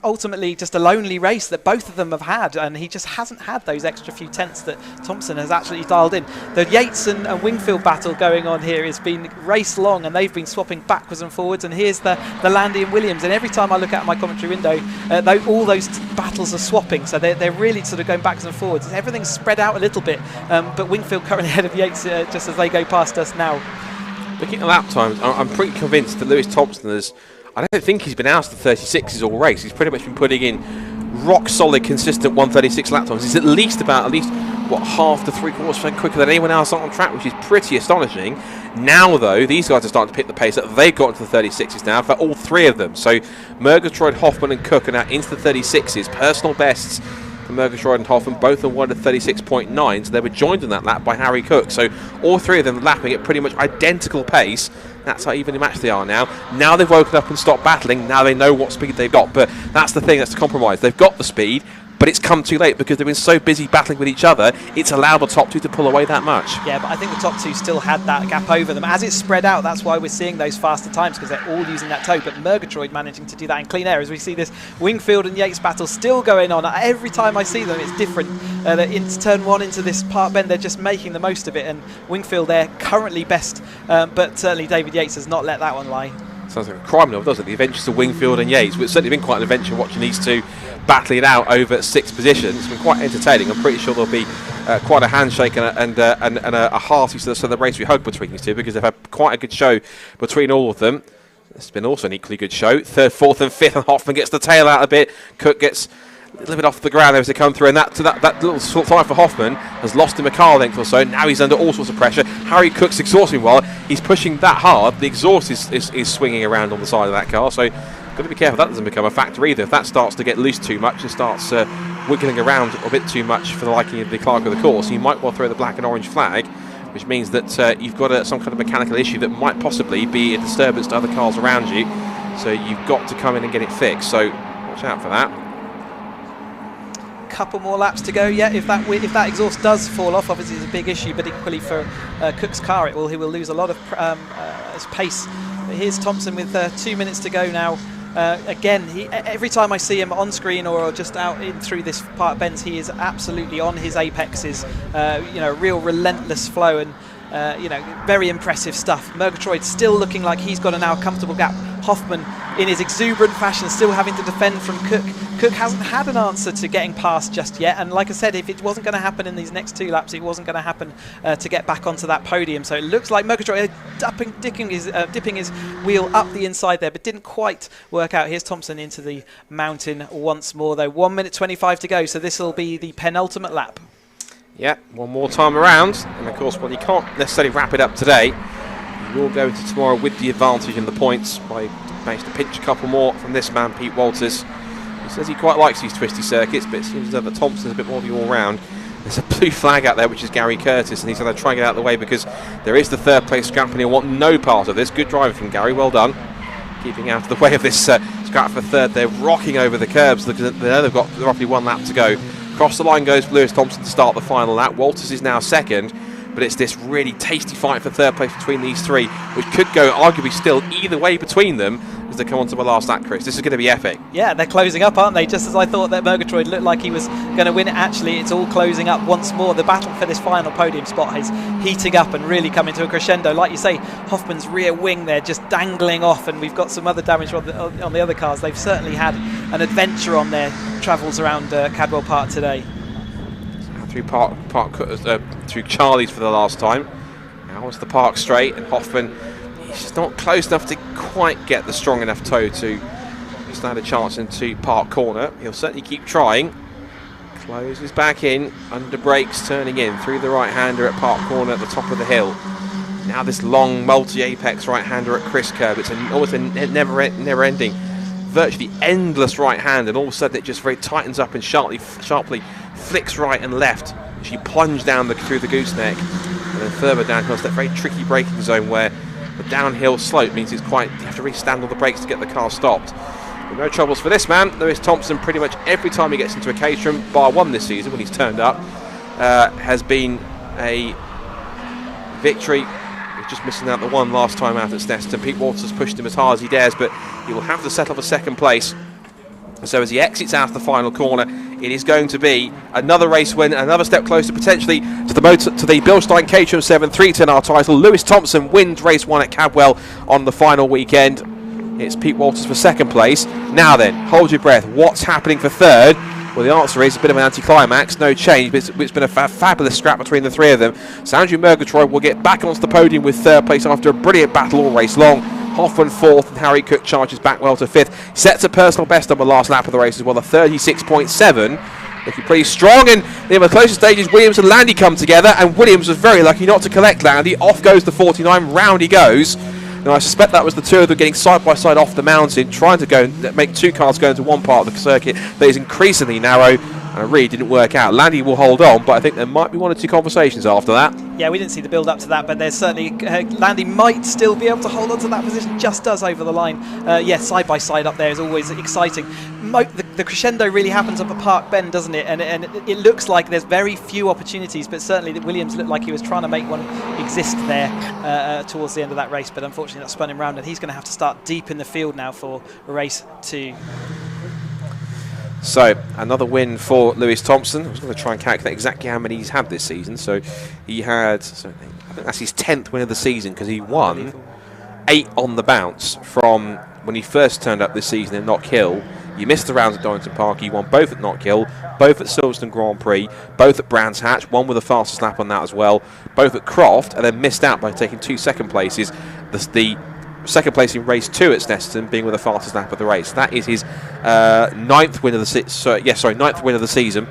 ultimately just a lonely race that both of them have had, and he just hasn't had those extra few tenths that Thompson has actually dialed in. The Yates and Wingfield battle going on here has been race long, and they've been swapping backwards and forwards, and here's the Landy and Williams, and every time I look out my commentary window, all those battles are swapping, so they're really sort of going backwards and forwards. Everything's spread out a little bit, but Wingfield currently ahead of Yates just as they go past us now. Looking at lap times, I'm pretty convinced that Lewis Thompson I don't think he's been out of the 36s all race. He's pretty much been putting in rock solid, consistent 1:36 lap times. He's at least half to 3/4% quicker than anyone else on track, which is pretty astonishing. Now, though, these guys are starting to pick the pace up. They've got into the 36s now for all three of them. So Murgatroyd, Hoffman and Cook are now into the 36s. Personal bests for Murgatroyd and Hoffman, both on 1:36.9, so they were joined in that lap by Harry Cook. So all three of them lapping at pretty much identical pace. That's how evenly matched they are now. Now they've woken up and stopped battling. Now they know what speed they've got. But that's the thing, that's the compromise. They've got the speed, but it's come too late because they've been so busy battling with each other. It's allowed the top two to pull away that much. Yeah, but I think the top two still had that gap over them. As it's spread out, that's why we're seeing those faster times, because they're all using that toe. But Murgatroyd managing to do that in clean air, as we see this Wingfield and Yates battle still going on. Every time I see them, it's different. Into turn one, into this part bend, they're just making the most of it. And Wingfield, they're currently best, but certainly David Yates has not let that one lie. Sounds like a crime novel, doesn't it? The adventures of Wingfield and Yates. It's certainly been quite an adventure watching these two battling it out over 6 positions. It's been quite entertaining. I'm pretty sure there'll be quite a handshake and a hearty celebratory hug between these two, because they've had quite a good show between all of them. It's been also an equally good show. Third, fourth and fifth, and Hoffman gets the tail out a bit. Cook gets a little bit off the ground as they come through, and that little time for Hoffman has lost him a car length or so. Now he's under all sorts of pressure. Harry Cook's exhausting while he's pushing that hard. The exhaust is swinging around on the side of that car, so got to be careful that doesn't become a factor either. If that starts to get loose too much and starts wiggling around a bit too much for the liking of the clerk of the course, you might well throw the black and orange flag, which means that you've got some kind of mechanical issue that might possibly be a disturbance to other cars around you. So you've got to come in and get it fixed. So watch out for that. Couple more laps to go. Yeah, if that exhaust does fall off, obviously it's a big issue, but equally for Cook's car, he will lose a lot of pace. But here's Thompson with 2 minutes to go now. Again, every time I see him on screen or just out in through this part of bends, he is absolutely on his apexes. Real relentless flow and very impressive stuff. Murgatroyd still looking like he's got a now comfortable gap. Hoffman, in his exuberant fashion, still having to defend from Cook. Cook hasn't had an answer to getting past just yet, and like I said, if it wasn't going to happen in these next 2 laps, it wasn't going to happen to get back onto that podium. So it looks like Murgatroyd dipping his wheel up the inside there, but didn't quite work out. Here's Thompson into the mountain once more, though. 1 minute 25 to go, so this will be the penultimate lap. Yeah, one more time around, and of course, well, you can't necessarily wrap it up today. You will go into tomorrow with the advantage in the points by managed to pinch a couple more from this man, Pete Walters. He says he quite likes these twisty circuits, but it seems that Thompson's a bit more of the all-round. There's a blue flag out there, which is Gary Curtis, and he's going to try and get out of the way because there is the third place scrap, and he'll want no part of this. Good driving from Gary, well done. Keeping out of the way of this scrap for third. They're rocking over the curbs because they've got roughly 1 lap to go. Across the line goes Lewis Thompson to start the final lap. Walters is now second, but it's this really tasty fight for third place between these three, which could go arguably still either way between them as they come on to the last lap, Chris. This is going to be epic. Yeah, they're closing up, aren't they? Just as I thought that Murgatroyd looked like he was going to win it, actually, it's all closing up once more. The battle for this final podium spot is heating up and really coming to a crescendo. Like you say, Hoffman's rear wing there just dangling off, and we've got some other damage on the other cars. They've certainly had an adventure on their travels around Cadwell Park today. Through Charlie's for the last time. Now it's the Park straight, and Hoffman, he's just not close enough to quite get the strong enough toe to stand a chance into Park corner. He'll certainly keep trying. Closes back in, under brakes, turning in through the right-hander at Park corner at the top of the hill. Now this long multi-apex right-hander at Chris curb. It's almost a never-ending, virtually endless right-hand, and all of a sudden it just very tightens up and sharply flicks right and left. She plunged down through the gooseneck, and then further downhill. It's that very tricky braking zone where the downhill slope means you have to really stand on the brakes to get the car stopped. But no troubles for this man. Lewis Thompson, pretty much every time he gets into a Caterham, bar one this season when he's turned up, has been a victory. He's just missing out the one last time out at Snetterton. Pete Walters pushed him as hard as he dares, but he will have to settle for second place. So as he exits out of the final corner, it is going to be another race win, another step closer potentially to the Bilstein Caterham 7 310R title. Lewis Thompson wins race 1 at Cadwell on the final weekend. It's Pete Walters for second place. Now then, hold your breath. What's happening for third? Well, the answer is a bit of an anticlimax, no change, but it's been a fabulous scrap between the three of them. So Andrew Murgatroyd will get back onto the podium with third place after a brilliant battle all race long. Hoffman fourth, and Harry Cook charges back well to fifth. Sets a personal best on the last lap of the race as well, a 36.7. Looking pretty strong, and in the closer stages, Williams and Landy come together, and Williams was very lucky not to collect Landy. Off goes the 49, round he goes. Now I suspect that was the two of them getting side by side off the mountain, trying to go and make two cars go into one part of the circuit that is increasingly narrow, and it really didn't work out. Landy will hold on, but I think there might be one or two conversations after that. Yeah, we didn't see the build up to that, but there's certainly Landy might still be able to hold on to that position, just does over the line. Yeah, side by side up there is always exciting. The crescendo really happens up at Park Bend, doesn't it? And it looks like there's very few opportunities, but certainly Williams looked like he was trying to make one exist there towards the end of that race, but unfortunately that spun him round, and he's going to have to start deep in the field now for race 2. So, another win for Lewis Thompson. I was going to try and calculate exactly how many he's had this season. So, he had, I think that's his 10th win of the season, because he won 8 on the bounce from when he first turned up this season in Knock Hill. He missed the rounds at Donington Park. He won both at Knock Hill, both at Silverstone Grand Prix, both at Brands Hatch, one with the fastest lap on that as well, both at Croft, and then missed out by taking 2 second places. The second place in race 2 at Snetterton being with the fastest lap of the race. That is his ninth win of the season.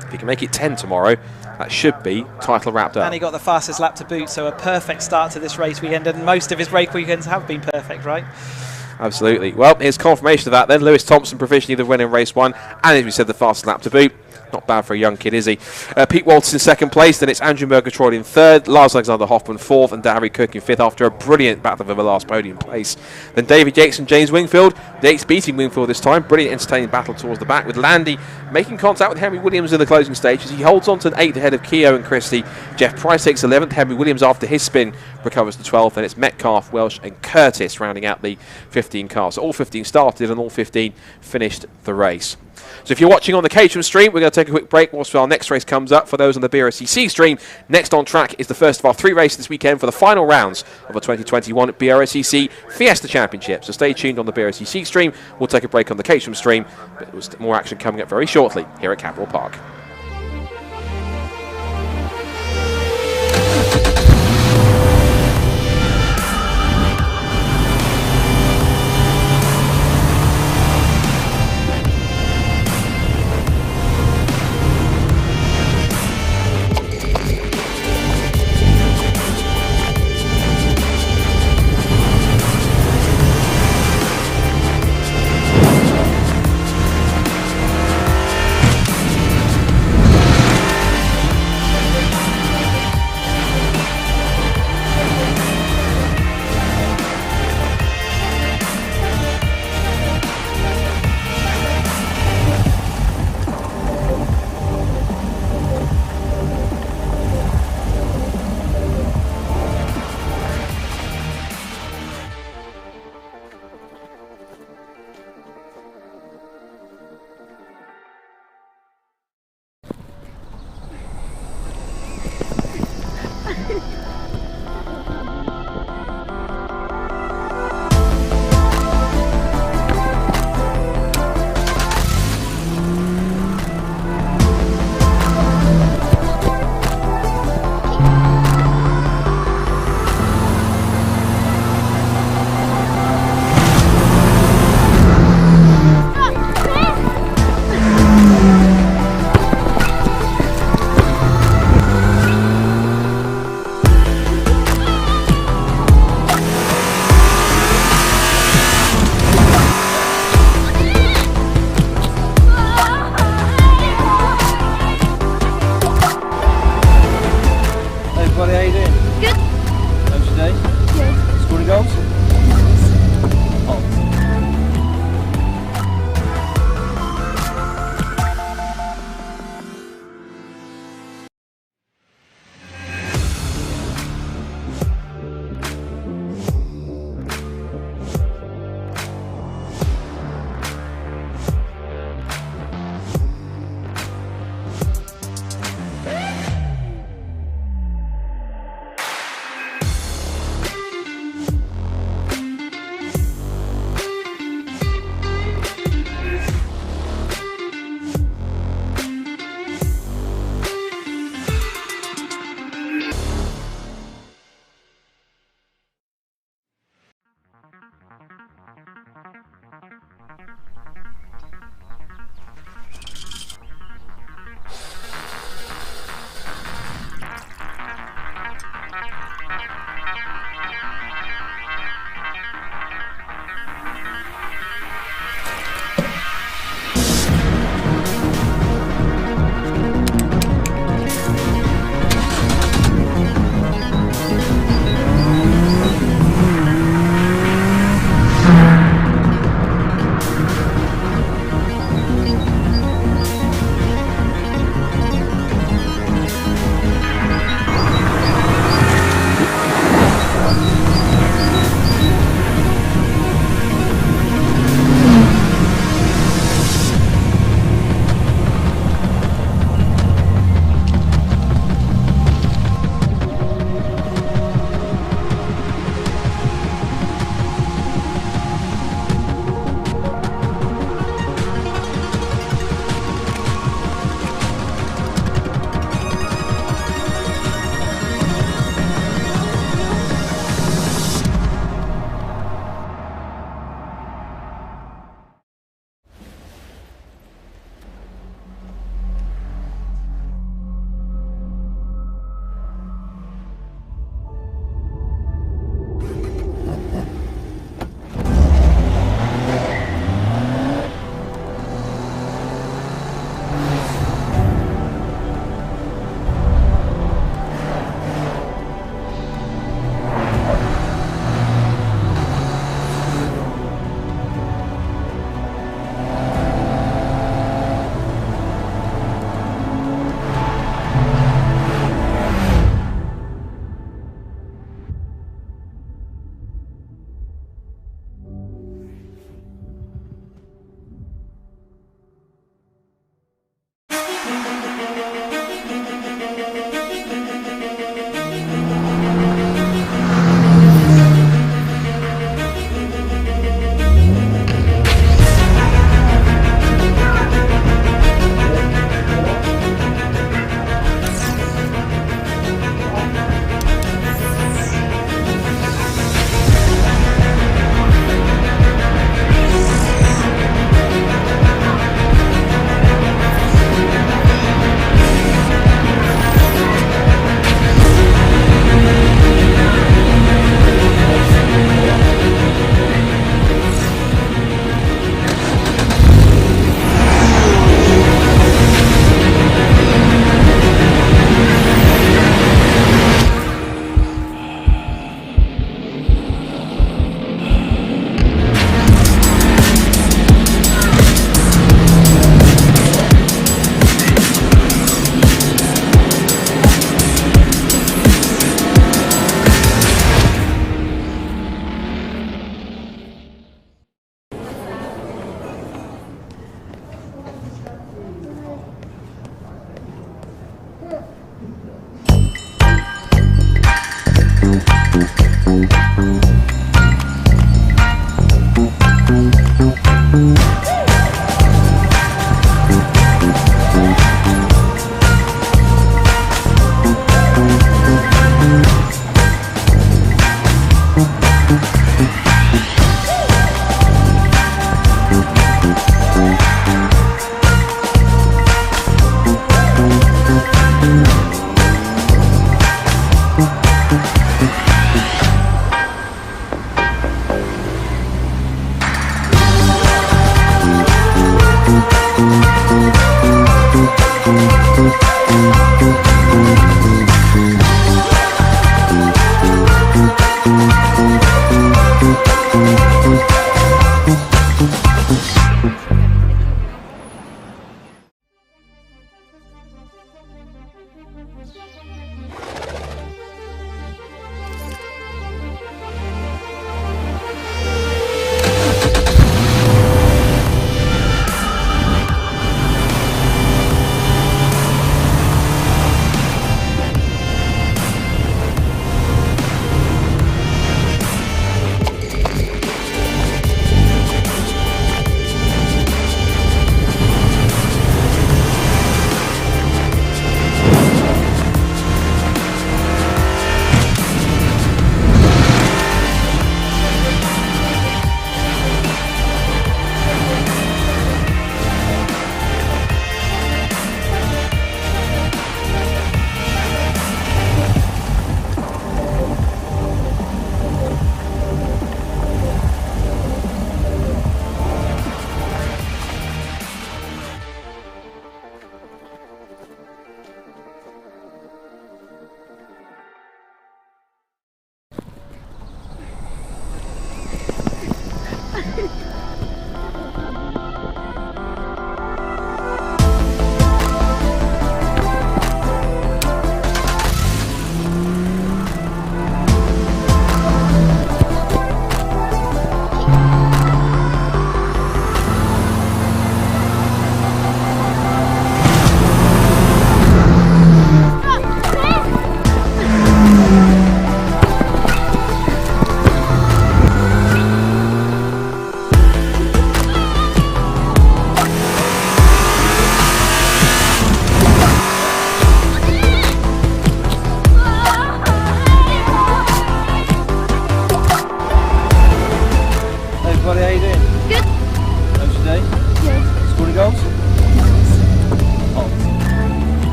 If he can make it 10 tomorrow, that should be title wrapped up. And he got the fastest lap to boot, so a perfect start to this race weekend, and most of his race weekends have been perfect, right? Absolutely. Well, here's confirmation of that then. Lewis Thompson provisionally the winner in race 1, and as we said, the fastest lap to boot. Not bad for a young kid, is he? Pete Walters in second place, then it's Andrew Murgatroyd in third, Lars Alexander Hoffman fourth, and Harry Cook in fifth after a brilliant battle for the last podium place. Then David Yates and James Wingfield. Yates beating Wingfield this time. Brilliant, entertaining battle towards the back, with Landy making contact with Henry Williams in the closing stages. He holds on to an 8th ahead of Keogh and Christie. Jeff Price takes 11th. Henry Williams, after his spin, recovers to 12th, and it's Metcalf, Welsh, and Curtis rounding out the 15 cars. So all 15 started, and all 15 finished the race. So if you're watching on the Caterham stream, we're going to take a quick break whilst our next race comes up. For those on the BRSCC stream, next on track is the first of our 3 races this weekend for the final rounds of the 2021 BRSCC Fiesta Championship. So stay tuned on the BRSCC stream. We'll take a break on the Caterham stream, but there's more action coming up very shortly here at Cadwell Park.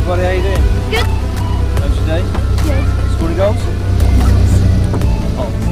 Everybody, how you doing? Good. How's your day? Good. Scoring goals? Oh.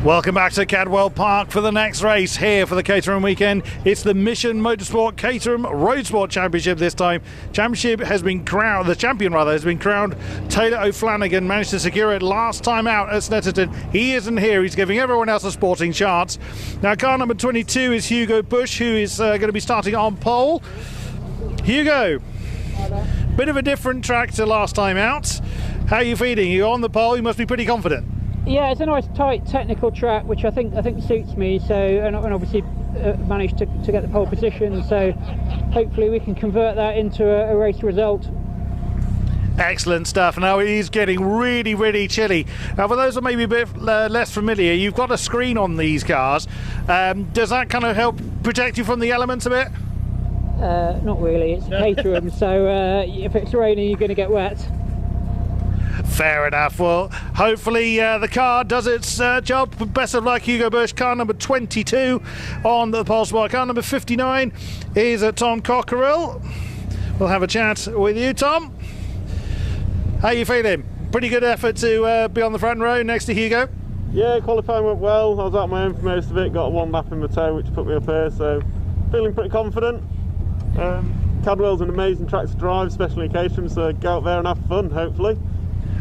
Welcome back to Cadwell Park for the next race here for the Caterham weekend. It's the Mission Motorsport Caterham Roadsport Championship this time. The champion has been crowned Taylor O'Flanagan, managed to secure it last time out at Snetterton. He isn't here, he's giving everyone else a sporting chance. Now car number 22 is Hugo Bush, who is going to be starting on pole. Hugo, bit of a different track to last time out. How are you feeling? You're on the pole, you must be pretty confident. Yeah, it's a nice tight technical track, which I think suits me. So, and obviously managed to get the pole position. So, hopefully we can convert that into a race result. Excellent stuff. Now it is getting really, really chilly. Now, for those that may be a bit less familiar, you've got a screen on these cars. Does that kind of help protect you from the elements a bit? Not really. It's Caterham, so if it's raining, you're going to get wet. Fair enough. Well, hopefully the car does its job. Best of luck, Hugo Bush. Car number 22 on the pole spot. Car number 59 is Tom Cockerill. We'll have a chat with you, Tom. How are you feeling? Pretty good effort to be on the front row next to Hugo? Yeah, qualifying went well. I was out my own for most of it. Got one lap in my toe, which put me up here, so feeling pretty confident. Cadwell's an amazing track to drive, especially in Caterham, so go out there and have fun, hopefully.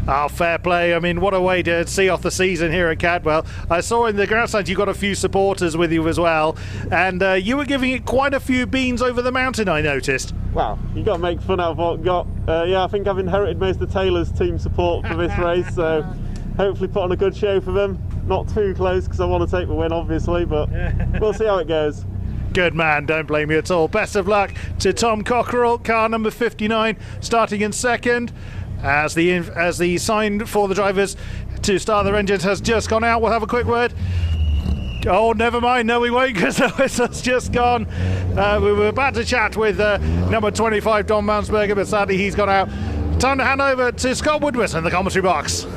Oh, fair play. I mean, what a way to see off the season here at Cadwell. I saw in the grandstand you got a few supporters with you as well, and you were giving it quite a few beans over the mountain, I noticed. Well, you got to make fun out of what got. Yeah, I think I've inherited most of Taylor's team support for this race, so hopefully put on a good show for them. Not too close because I want to take the win, obviously, but we'll see how it goes. Good man, don't blame you at all. Best of luck to Tom Cockerill, car number 59, starting in second. As the sign for the drivers to start their engines has just gone out, we'll have a quick word. Oh, never mind, no we won't, because the whistle's just gone. We were about to chat with number 25, Don Mansberger, but sadly he's gone out. Time to hand over to Scott Woodward in the commentary box.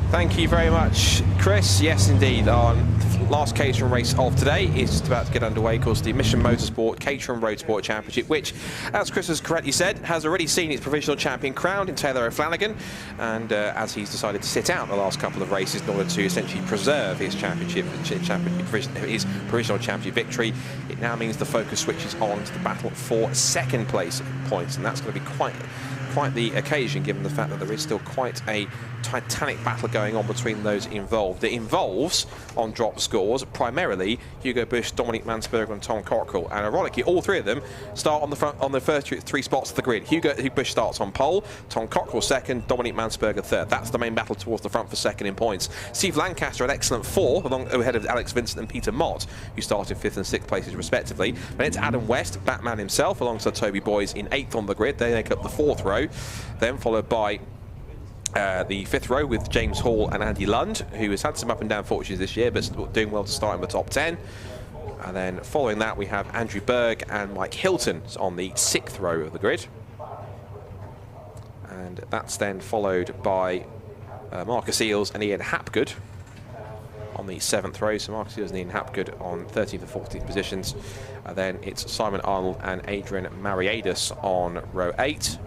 Thank you very much, Chris. Yes, indeed, our last Caterham race of today is just about to get underway. Of course, the Mission Motorsport Caterham Roadsport Championship, which, as Chris has correctly said, has already seen its provisional champion crowned in Taylor O'Flanagan, and as he's decided to sit out the last couple of races in order to essentially preserve his his provisional championship victory, it now means the focus switches on to the battle for second place points, and that's going to be quite the occasion, given the fact that there is still quite a titanic battle going on between those involved. It involves, on drop scores, primarily Hugo Bush, Dominic Mansberger and Tom Cockerill, and ironically all three of them start on the first three spots of the grid. Hugo Bush starts on pole, Tom Cockerill second, Dominic Mansberger third. That's the main battle towards the front for second in points. Steve Lancaster at excellent four, ahead of Alex Vincent and Peter Mott, who started fifth and sixth places respectively. Then it's Adam West, Batman himself, alongside Toby Boys in eighth on the grid. They make up the fourth row, then followed by the fifth row with James Hall and Andy Lund, who has had some up and down fortunes this year, but doing well to start in the top 10. And then following that, we have Andrew Berg and Mike Hilton on the sixth row of the grid. And that's then followed by Marcus Eales and Ian Hapgood on the seventh row. So Marcus Eales and Ian Hapgood on 13th and 14th positions. And then it's Simon Arnold and Adrian Mariadis on row 8.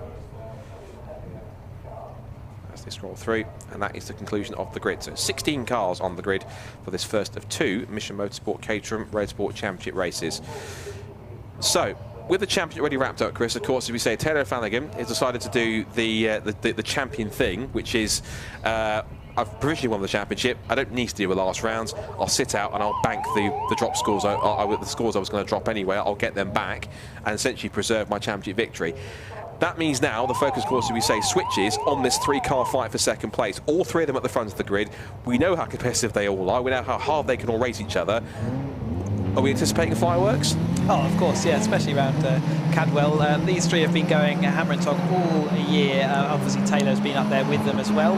They scroll through, and that is the conclusion of the grid. So 16 cars on the grid for this first of two Mission Motorsport Caterham Roadsport Championship races. So, with the championship already wrapped up, Chris, of course, as we say, Taylor O'Flanagan has decided to do the champion thing, which is I've provisionally won the championship. I don't need to do the last rounds. I'll sit out and I'll bank the drop scores. The scores I was going to drop anyway. I'll get them back and essentially preserve my championship victory. That means now the focus, of course, as we say, switches on this three-car fight for second place. All three of them at the front of the grid. We know how competitive they all are. We know how hard they can all race each other. Are we anticipating fireworks? Oh, of course, yeah, especially around Cadwell. These three have been going hammer and tong all year. Obviously, Taylor's been up there with them as well.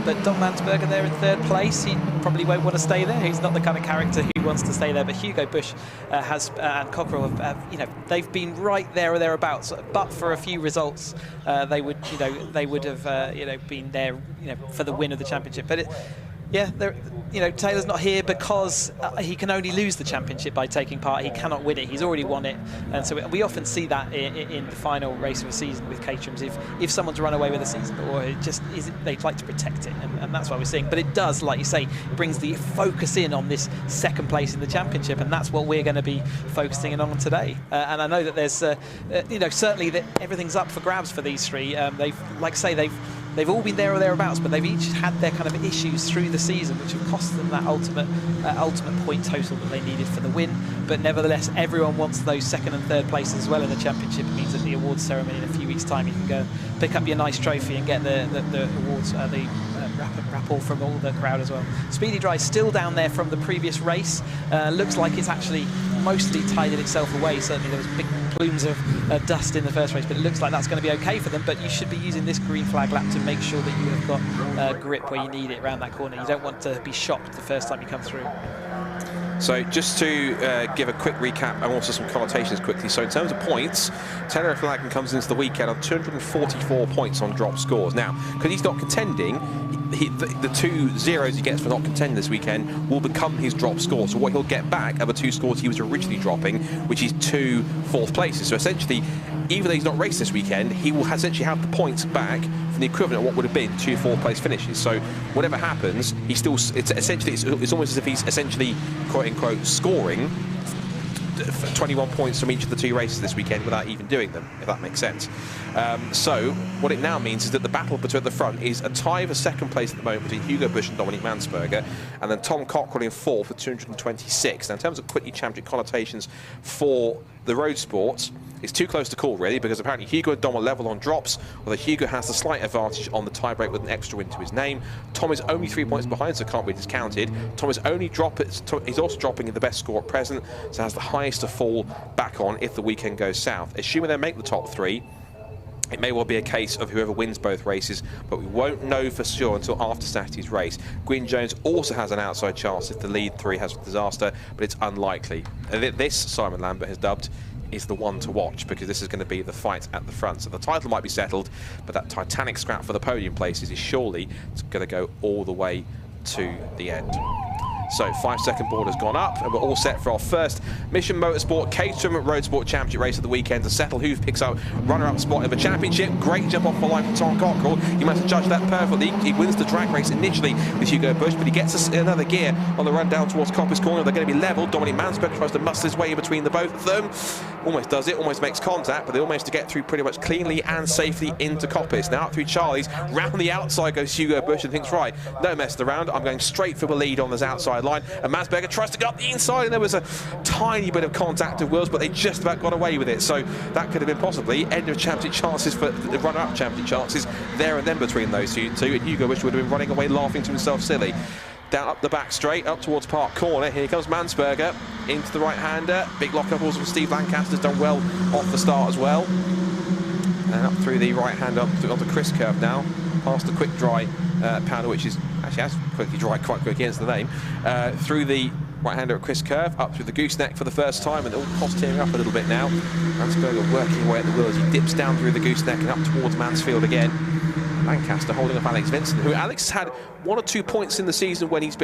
But Dom Mansberger there in third place. He probably won't want to stay there. He's not the kind of character who wants to stay there. But Hugo Bush and Cockerill have, they've been right there or thereabouts. But for a few results, they would have, been there, for the win of the championship. But Yeah, Taylor's not here because he can only lose the championship by taking part. He cannot win it. He's already won it, and so we often see that in the final race of a season with Caterhams. If someone's run away with a season, or they'd like to protect it, and that's what we're seeing. But it does, like you say, brings the focus in on this second place in the championship, and that's what we're going to be focusing in on today. And I know that there's, certainly that everything's up for grabs for these three. They've all been there or thereabouts, but they've each had their kind of issues through the season, which have cost them that ultimate point total that they needed for the win. But nevertheless, everyone wants those second and third places as well in the championship. It means that the awards ceremony in a few weeks' time, you can go pick up your nice trophy and get the awards, rappel from all the crowd as well. Speedy Dry still down there from the previous race. Looks like it's actually mostly tidied itself away. Certainly there was big plumes of dust in the first race, but it looks like that's going to be okay for them. But you should be using this green flag lap to make sure that you have got grip where you need it around that corner. You don't want to be shocked the first time you come through. So just to give a quick recap and also some connotations quickly. So in terms of points, Taylor Flanagan comes into the weekend on 244 points on drop scores. Now, because he's not contending, the 2 zeros he gets for not contending this weekend will become his drop score. So what he'll get back are the 2 scores he was originally dropping, which is 2 fourth places. So essentially, even though he's not raced this weekend, he will essentially have the points back from the equivalent of what would have been 2 4th place finishes. So whatever happens, it's almost as if he's essentially quote unquote scoring 21 points from each of the 2 races this weekend without even doing them, if that makes sense. So what it now means is that the battle between the front is a tie for second place at the moment between Hugo Busch and Dominic Mansberger, and then Tom Cockrell in 4th with 226. Now in terms of quickly championship connotations for the Roadsport, it's too close to call really, because apparently Hugo and Dom are level on drops, although Hugo has the slight advantage on the tiebreak with an extra win to his name. Tom is only 3 points behind, so can't be discounted. Tom is only he's also dropping in the best score at present, so has the highest to fall back on if the weekend goes south. Assuming they make the top 3, it may well be a case of whoever wins both races, but we won't know for sure until after Saturday's race. Gwyn Jones also has an outside chance if the lead 3 has a disaster, but it's unlikely. This, Simon Lambert has dubbed, is the one to watch, because this is going to be the fight at the front. So the title might be settled, but that titanic scrap for the podium places is surely going to go all the way to the end. So 5-second board has gone up, and we're all set for our first Mission Motorsport Caterham Roadsport Championship race of the weekend to settle who picks up runner-up spot in the championship. Great jump off the line from Tom Cockrell. He managed to judge that perfectly. He wins the drag race initially with Hugo Busch, but he gets us another gear on the run down towards Coppice Corner. They're going to be level. Dominic Mansberger tries to muscle his way in between the both of them. Almost does it, almost makes contact, but they almost to get through pretty much cleanly and safely into Coppice. Now up through Charlie's, round the outside goes Hugo Busch and thinks, right, no messing around, I'm going straight for the lead on this outside line. And Mansberger tries to go up the inside, and there was a tiny bit of contact of wheels, but they just about got away with it. So that could have been possibly end of championship chances for the runner-up championship chances there and then between those two. And Hugo Busch would have been running away laughing to himself silly. Down up the back straight, up towards Park Corner. Here comes Mansberger into the right-hander. Big lock-up also from Steve Lancaster's done well off the start as well. And up through the right-hand up onto Chris Curve now, past the quick dry powder, which is actually has quickly dry quite quick against the name. Through the right-hander at Chris Curve, up through the gooseneck for the first time, and all cost tearing up a little bit now. Mansberger working away at the wheels. He dips down through the gooseneck and up towards Mansfield again. Lancaster holding up Alex Vincent, who Alex has had 1 or 2 points in the season when he's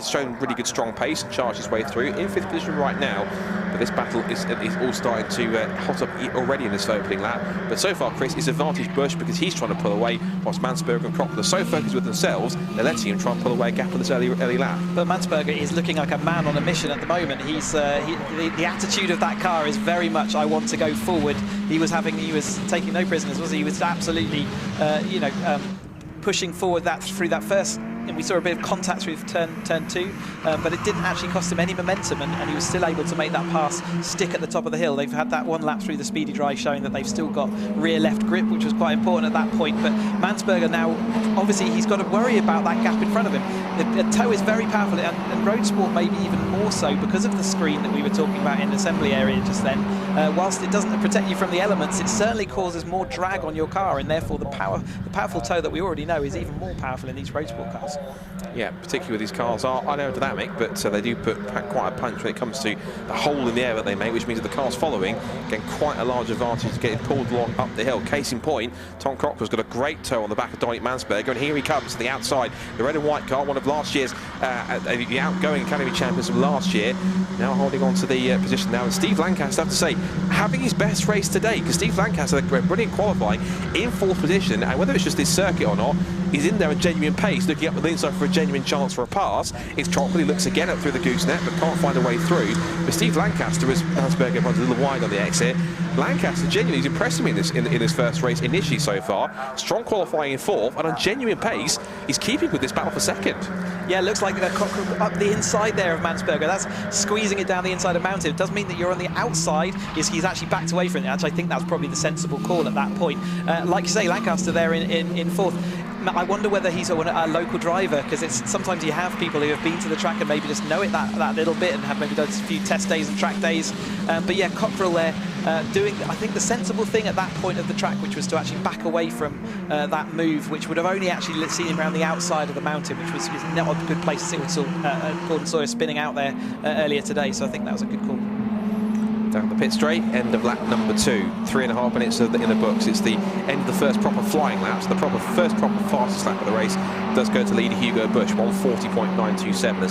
shown really good strong pace and charged his way through. In 5th position right now, but this battle is all starting to hot up already in this opening lap. But so far, Chris, is advantage Busch because he's trying to pull away, whilst Mansberger and Cockrell are so focused with themselves, they're letting him try and pull away a gap in this early lap. But Mansberger is looking like a man on a mission at the moment. He's the attitude of that car is very much, I want to go forward. He was taking no prisoners, was he? He was absolutely, pushing forward through that first, and we saw a bit of contact through turn 2, but it didn't actually cost him any momentum, and he was still able to make that pass stick at the top of the hill. They've had that 1 lap through the speedy dry showing that they've still got rear left grip, which was quite important at that point. But Mansberger now, obviously he's got to worry about that gap in front of him. The toe is very powerful, and Roadsport maybe even more so because of the screen that we were talking about in the assembly area just then. whilst it doesn't protect you from the elements, it certainly causes more drag on your car, and therefore the powerful toe that we already know is even more powerful in these Roadsport cars. Yeah, particularly with these cars are aerodynamic, but they do put quite a punch when it comes to the hole in the air that they make, which means that the cars following get quite a large advantage to getting pulled along up the hill. Case in point, Tom Cockrell's got a great toe on the back of Dominic Mansberger, and here he comes to the outside. The red and white car, one of last year's the outgoing Academy champions from last year, now holding on to the position now. And Steve Lancaster, I have to say, having his best race today, because Steve Lancaster had a brilliant qualifying in 4th position, and whether it's just this circuit or not, he's in there at genuine pace, looking up the inside for a genuine chance for a pass. It's Cockrell, he looks again up through the gooseneck, but can't find a way through. But Steve Lancaster, as Mansberger runs a little wide on the exit, Lancaster genuinely is impressing me in this first race initially so far. Strong qualifying in 4th, and on genuine pace, he's keeping with this battle for 2nd. Yeah, it looks like Cockrell up the inside there of Mansberger. That's squeezing it down the inside of Mountain. It does mean that you're on the outside. He's actually backed away from it. Actually, I think that's probably the sensible call at that point. Like you say, Lancaster there in 4th. I wonder whether he's a local driver, because it's sometimes you have people who have been to the track and maybe just know it that little bit and have maybe done a few test days and track days. But yeah, Cockrell there doing, I think, the sensible thing at that point of the track, which was to actually back away from that move, which would have only actually seen him around the outside of the mountain, which was not a good place to see. We saw Gordon Sawyer spinning out there earlier today, so I think that was a good call. Down the pit straight, end of lap number 2. 3.5 minutes in the books. It's the end of the first proper flying lap. So the first proper fastest lap of the race does go to leader Hugo Busch, 1:40.927,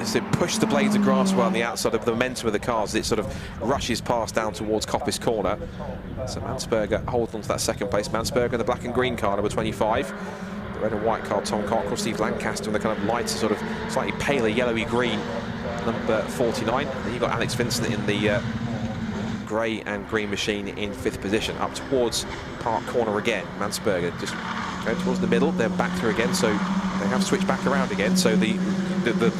as they push the blades of grass around the outside of the momentum of the cars. It sort of rushes past down towards Coppice Corner. So Mansberger holds on to that 2nd place. Mansberger in the black and green car, number 25. The red and white car, Tom Cockrell. Steve Lancaster in the kind of lighter, sort of slightly paler yellowy green, number 49. And then you've got Alex Vincent in the grey and green machine in 5th position. Up towards Park Corner again. Mansberger just going towards the middle, then back through again, so they have switched back around again. So the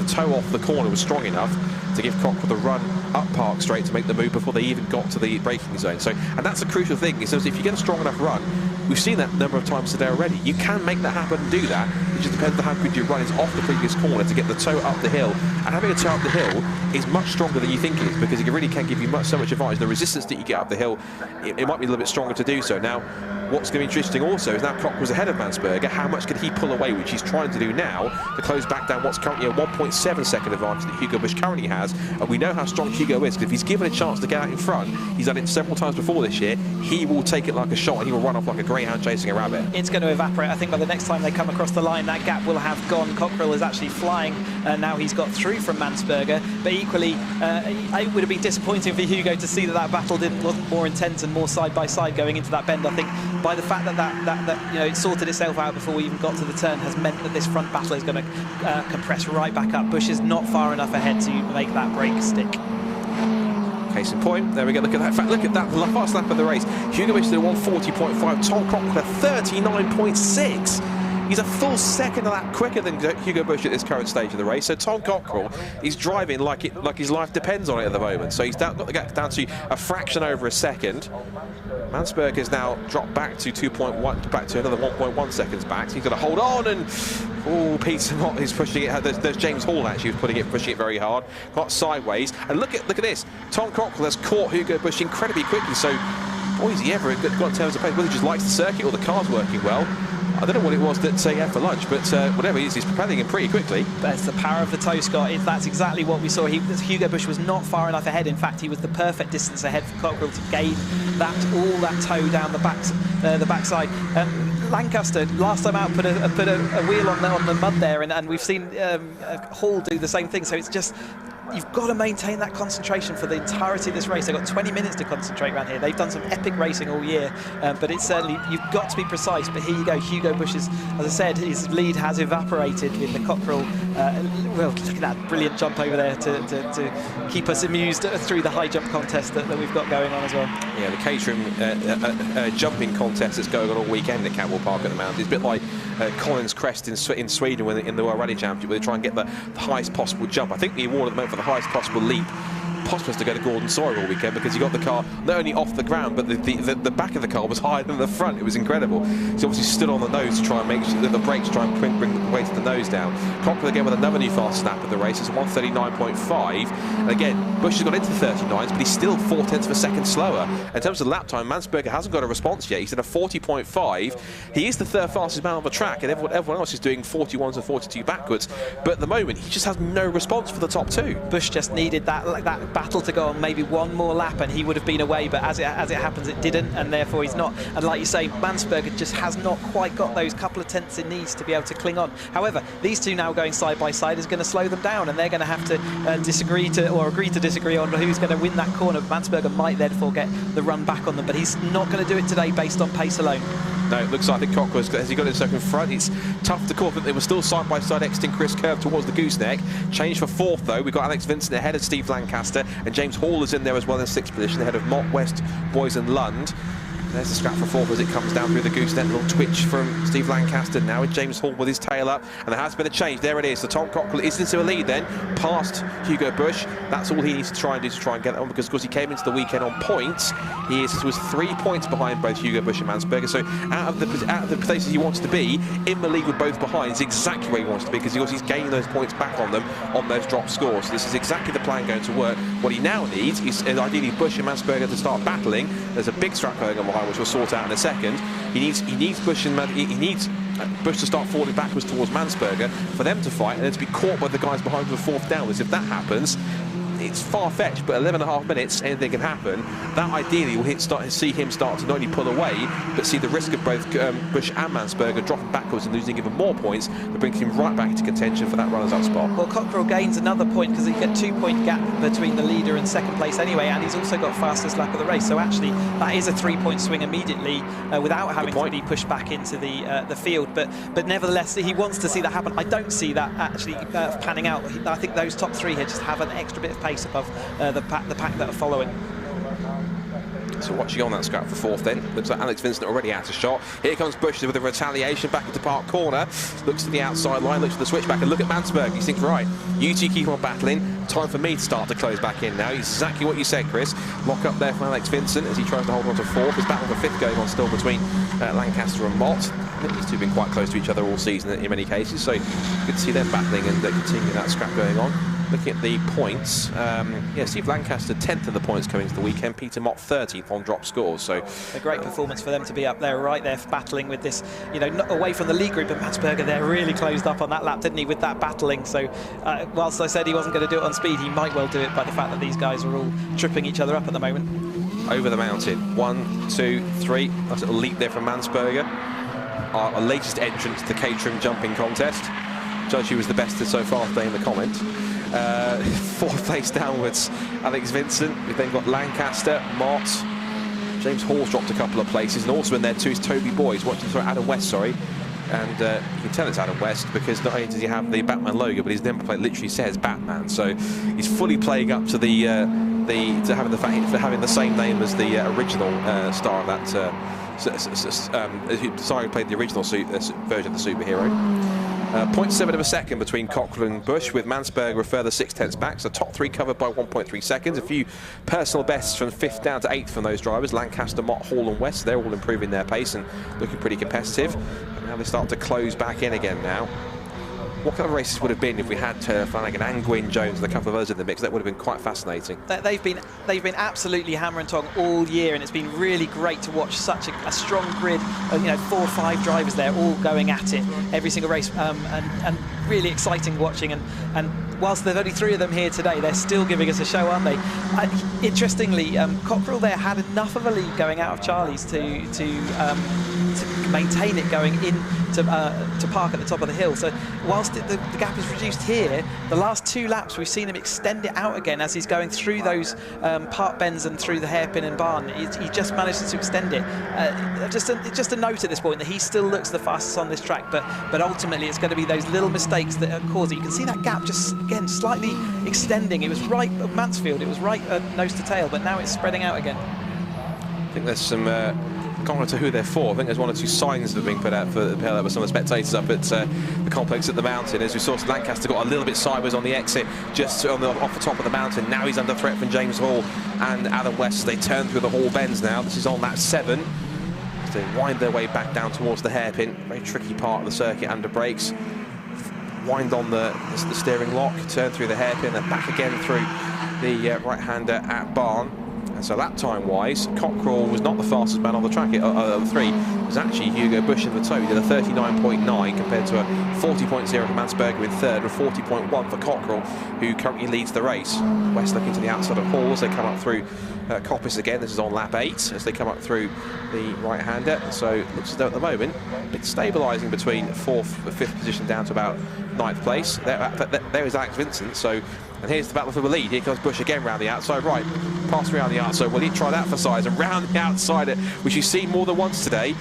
toe off the corner was strong enough to give Cockrell the run up Park Straight to make the move before they even got to the braking zone. So, and that's a crucial thing, is if you get a strong enough run, we've seen that a number of times today already. You can make that happen and do that. It just depends on how good your run is off the previous corner to get the toe up the hill. And having a toe up the hill is much stronger than you think it is, because it really can give you so much advantage. The resistance that you get up the hill, it might be a little bit stronger to do so. Now, what's going to be interesting also is now Cockrell's ahead of Mansberger. How much can he pull away, which he's trying to do now, to close back down what's currently a 1.7 second advantage that Hugo Busch currently has. And we know how strong Hugo is, because if he's given a chance to get out in front, he's done it several times before this year, he will take it like a shot and he will run off like a greyhound chasing a rabbit. It's going to evaporate. I think by the next time they come across the line, that gap will have gone. Cockrell is actually flying, now he's got through from Mansberger, but equally it would have been disappointing for Hugo to see that battle wasn't more intense and more side by side going into that bend. I think by the fact that it sorted itself out before we even got to the turn has meant that this front battle is going to compress right back up. Busch is not far enough ahead to make that break stick. Case in point, there we go, look at that. In fact, look at that, the fast lap of the race. Hugo Busch did 1:40.5, Tom Cockrell at 39.6. He's a full second lap quicker than Hugo Busch at this current stage of the race. So Tom Cockrell is driving like his life depends on it at the moment. So he's got the gap down to a fraction over a second. Mansberger has now dropped back to 2.1, back to another 1.1 seconds back. So he's got to hold on, and Peter Mott is pushing it. There's James Hall actually who's pushing it very hard. Got sideways, and look at this. Tom Cockrell has caught Hugo Busch incredibly quickly. So, boy, is he ever got in terms of pace. Whether he just likes the circuit or the car's working well, I don't know what it was that he had for lunch, but whatever it is, he's propelling him pretty quickly. But it's the power of the toe, Scott. That's exactly what we saw. Hugo Busch was not far enough ahead. In fact, he was the perfect distance ahead for Cockrell to gain all that toe down the backside. Lancaster, last time out, put a wheel on the mud there, and we've seen Hall do the same thing. So it's just, you've got to maintain that concentration for the entirety of this race. They've got 20 minutes to concentrate around here. They've done some epic racing all year, but it's certainly, you've got to be precise. But here you go, Hugo Busch is, as I said, his lead has evaporated with the Cockrell. Well, look at that brilliant jump over there to keep us amused through the high jump contest that we've got going on as well. Yeah, the Caterham jumping contest that's going on all weekend at Cadwell Park at the Mount. It's a bit like Collins Crest in Sweden in the World Rally Championship, where they try and get the highest possible jump. I think the award at the moment for the highest possible leap impossible to go to Gordon Sawyer all weekend because he got the car not only off the ground, but the back of the car was higher than the front. It was incredible. He obviously stood on the nose to try and make sure that the brakes try and bring the weight of the nose down. Cockrell again with another new fast lap of the race. It's 1:39.5. And again, Bush has got into 39s, but he's still 0.4 of a second slower. In terms of lap time, Mansberger hasn't got a response yet. He's at a 40.5. He is the third fastest man on the track, and everyone else is doing 41s and 42 backwards. But at the moment, he just has no response for the top two. Bush just needed that battle to go on maybe one more lap, and he would have been away. But as it happens, it didn't, and therefore he's not. And like you say, Mansberger just has not quite got those couple of tenths it needs to be able to cling on. However, these two now going side by side is going to slow them down, and they're going to have to agree to disagree on who's going to win that corner. Mansberger might therefore get the run back on them, but he's not going to do it today based on pace alone. No, it looks like the Cockrell has he got himself in front. It's tough to call, but they were still side by side exiting Chris Curve towards the gooseneck. Change for fourth though. We've got Alex Vincent ahead of Steve Lancaster, and James Hall is in there as well in sixth position ahead of Mott, West, Boys and Lund. There's the scrap for fourth as it comes down through the gooseneck. A little twitch from Steve Lancaster now with James Hall with his tail up, and there has been a change. There it is. So Tom Cockrell is into a lead then, past Hugo Bush. That's all he needs to try and do to try and get that on, because of course he came into the weekend on points. He was 3 points behind both Hugo Bush and Mansberger. So out of the places he wants to be in the league with both behind is exactly where he wants to be, because he's gaining those points back on them on those drop scores. So this is exactly the plan going to work. What he now needs is ideally Bush and Mansberger to start battling. There's a big strap going on behind, which we'll sort out in a second. He needs Bush to start falling backwards towards Mansberger for them to fight, and then to be caught by the guys behind the fourth downwards. If that happens, it's far-fetched, but 11.5 minutes, anything can happen. That ideally will see him start to not only pull away, but see the risk of both Bush and Mansberger dropping backwards and losing even more points that brings him right back into contention for that runners-up spot. Well, Cockrell gains another point because he get 2-point gap between the leader and second place anyway, and he's also got fastest lap of the race. So actually, that is a 3-point swing immediately without having to be pushed back into the field. But nevertheless, he wants to see that happen. I don't see that actually panning out. I think those top three here just have an extra bit of pace above the pack that are following. So watching on that scrap for fourth then. Looks like Alex Vincent already out of shot. Here comes Bush with a retaliation back into Park corner. Looks to the outside line, looks to the switchback, and look at Mansberg. He thinks, right, you two keep on battling. Time for me to start to close back in now. Exactly what you said, Chris. Lock up there from Alex Vincent as he tries to hold on to fourth. There's battle for fifth going on still between Lancaster and Mott. I think these two have been quite close to each other all season in many cases, so good to see them battling and continuing that scrap going on. Looking at the points, Steve Lancaster 10th in the points coming to the weekend, Peter Mott 30th on drop scores. So a great performance for them to be up there, right there battling with this, not away from the lead group. But Mansberger there really closed up on that lap, didn't he, with that battling? So whilst I said he wasn't going to do it on speed, he might well do it by the fact that these guys are all tripping each other up at the moment. Over the mountain, 1, 2, 3. Nice little leap there from Mansberger. Our latest entrance to the Caterham jumping contest. Judge who was the best so far today in the comment. Fourth place downwards, Alex Vincent. We've then got Lancaster, Mott, James Hall's dropped a couple of places, and also in there too is Toby Boys. Adam West, sorry. And you can tell it's Adam West because not only does he have the Batman logo, but his number plate literally says Batman. So he's fully playing up to having the same name as the original star of that. Who played the original version of the superhero. 0.7 of a second between Cockrell and Bush, with Mansberger a further 0.6 back. So top three covered by 1.3 seconds. A few personal bests from 5th down to 8th from those drivers. Lancaster, Mott, Hall and West, they're all improving their pace and looking pretty competitive. And now they start to close back in again now. What kind of races would have been if we had Flanagan and Gwyn Jones and a couple of others in the mix? That would have been quite fascinating. They've been absolutely hammer and tong all year, and it's been really great to watch such a strong grid of 4 or 5 drivers there all going at it every single race, and really exciting watching. And whilst there's only 3 of them here today, they're still giving us a show, aren't they? Interestingly, Cockrell there had enough of a lead going out of Charlie's to maintain it going in to Park at the top of the hill. So whilst the gap is reduced here, the last 2 laps we've seen him extend it out again as he's going through those park bends and through the hairpin and barn. He just manages to extend it. Just a note at this point that he still looks the fastest on this track, but ultimately it's going to be those little mistakes that are causing. You can see that gap just again slightly extending. It was right at Mansfield, it was right nose to tail, but now it's spreading out again. I think there's some can't remember who they're for. I think there's one or two signs that are being put out for some of the spectators up at the complex at the mountain. As we saw, Lancaster got a little bit sideways on the exit, just off the top of the mountain. Now he's under threat from James Hall and Adam West as they turn through the Hall bends now. This is on lap 7. As they wind their way back down towards the hairpin. Very tricky part of the circuit under brakes. Wind on the steering lock, turn through the hairpin, and back again through the right-hander at Barn. And so that time-wise, Cockrell was not the fastest man on the track of the three. It was actually Hugo Bush in the tow. He did a 39.9 compared to a 40.0 for Mansberger in third, and 40.1 for Cockrell, who currently leads the race. West looking to the outside of Hall as they come up through Coppice again. This is on lap 8 as they come up through the right-hander. So it looks as though at the moment it's stabilising between 4th and 5th position down to about 9th place. There is Alex Vincent. So, and here's the battle for the lead. Here comes Bush again round the outside. Right, pass around the outside. Will he try that for size? And round the outside, which you've seen more than once today.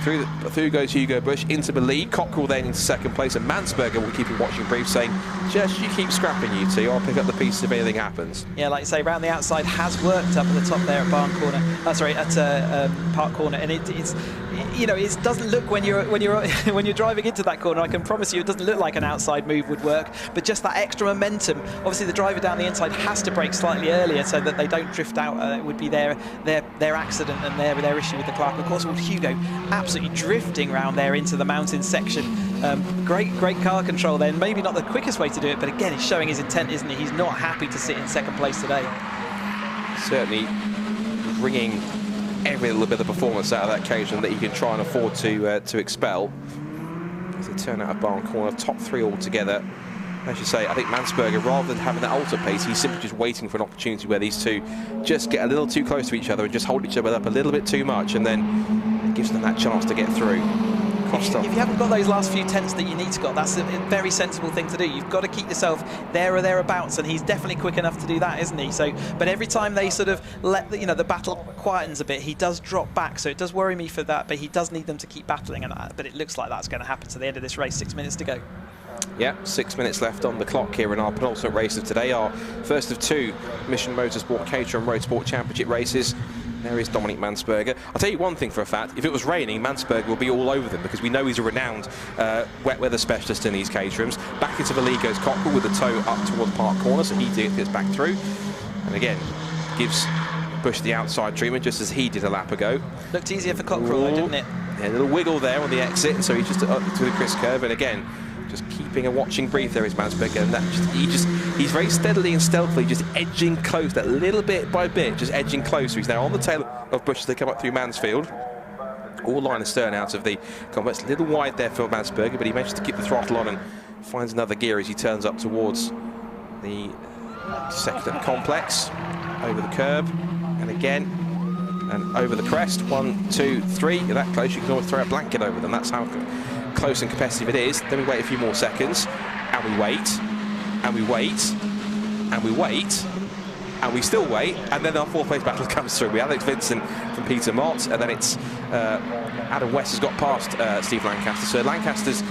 Through goes Hugo Bush into the lead. Cockrell then into 2nd place, and Mansberger will keep him watching brief, saying, just you keep scrapping, you two. I'll pick up the pieces if anything happens. Yeah, like you say, round the outside has worked up at the top there at Barn Corner. At Park Corner, and it's you know, it doesn't look when you're when you're driving into that corner. I can promise you, it doesn't look like an outside move would work. But just that extra momentum. Obviously, the driver down the inside has to brake slightly earlier so that they don't drift out. It would be their accident and their issue with the Clark. Of course, with Hugo absolutely drifting round there into the mountain section. Great car control then. Maybe not the quickest way to do it, but again, he's showing his intent, isn't he? He's not happy to sit in 2nd place today. Certainly bringing every little bit of performance out of that occasion that he can try and afford to expel. As they turn out of Barn Corner, top 3 altogether. As you say, I think Mansberger, rather than having that ultra pace, he's simply just waiting for an opportunity where these two just get a little too close to each other and just hold each other up a little bit too much, and then it gives them that chance to get through. If you haven't got those last few tenths that you need to got, that's a very sensible thing to do. You've got to keep yourself there or thereabouts, and he's definitely quick enough to do that, isn't he? So, but every time they sort of let the battle quietens a bit, he does drop back. So it does worry me for that, but he does need them to keep battling. But it looks like that's going to happen to the end of this race. 6 minutes to go. Yeah, 6 minutes left on the clock here in our penultimate race of today, our first of 2 Mission Motorsport Caterham Roadsport Championship races. There is Dominic Mansberger. I'll tell you one thing for a fact, if it was raining, Mansberger will be all over them, because we know he's a renowned wet weather specialist in these Caterhams. Back into the lead goes Cockrell with the toe up towards Park Corner, so he gets back through. And again, gives Bush the outside treatment, just as he did a lap ago. Looked easier for Cockrell, though, didn't it? Yeah, a little wiggle there on the exit, so he's just up to the Chris curve, and again, just keeping a watching brief there is Mansberger, and that he's very steadily and stealthily just edging close, that little bit by bit, just edging closer. He's now on the tail of Bush as they come up through Mansfield. All line and stern out of the complex. A little wide there for Mansberger, but he manages to keep the throttle on and finds another gear as he turns up towards the 2nd complex, over the curb, and again, and over the crest. 1, 2, 3, you're that close, you can almost throw a blanket over them. That's how close and competitive it is. Then we wait a few more seconds, and we wait, and we wait, and we wait, and we still wait, and then our 4th place battle comes through. We have Alex Vincent from Peter Mott, and then it's Adam West has got past Steve Lancaster. So Lancaster's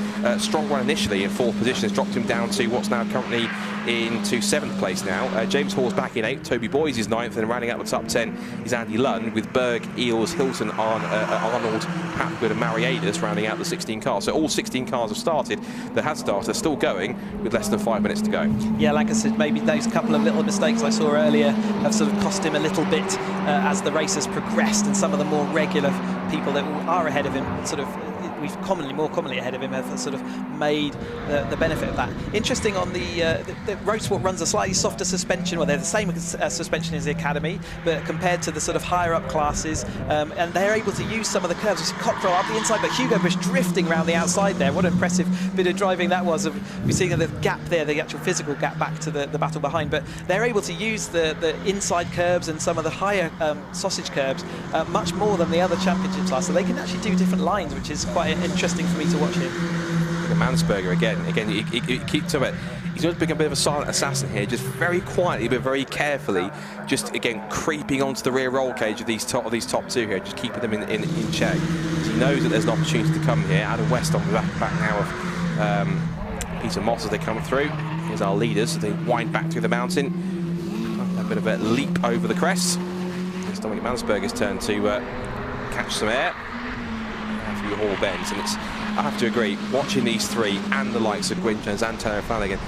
strong run initially in 4th position has dropped him down to what's now currently into 7th place now. James Hall's back in 8th, Toby Boys is 9th, and rounding out the top 10 is Andy Lund, with Berg, Eels, Hilton, Arnold, Hapgood and Mariadis rounding out the 16 cars. So all 16 cars have started, they're still going with less than 5 minutes to go. Yeah, like I said, maybe those couple of little mistakes I saw earlier have sort of cost him a little bit as the race has progressed, and some of the more regular people that are ahead of him sort of more commonly ahead of him have sort of made the benefit of that. Interesting, on the Roadsport runs a slightly softer suspension. Well, they're the same suspension as the Academy, but compared to the sort of higher up classes, and they're able to use some of the curves. You see Cockrell up the inside, but Hugo Bush drifting around the outside there. What an impressive bit of driving that was. We're seeing the gap there, the actual physical gap back to the battle behind, but they're able to use the inside curbs and some of the higher sausage curbs much more than the other championships are, so they can actually do different lines, which is quite interesting for me to watch him. Mansberger again, he keeps to it. He's always become a bit of a silent assassin here, just very quietly but very carefully, just again creeping onto the rear roll cage of these top 2 here, just keeping them in check. He knows that there's an opportunity to come here. Adam West on the back now of Peter Moss as they come through. Here's our leaders as they wind back through the mountain. A bit of a leap over the crest. It's Dominic Mansberger's turn to catch some air through Hall Bends. And it's, I have to agree, watching these three and the likes of Gwyn Jones and Taylor Flanagan,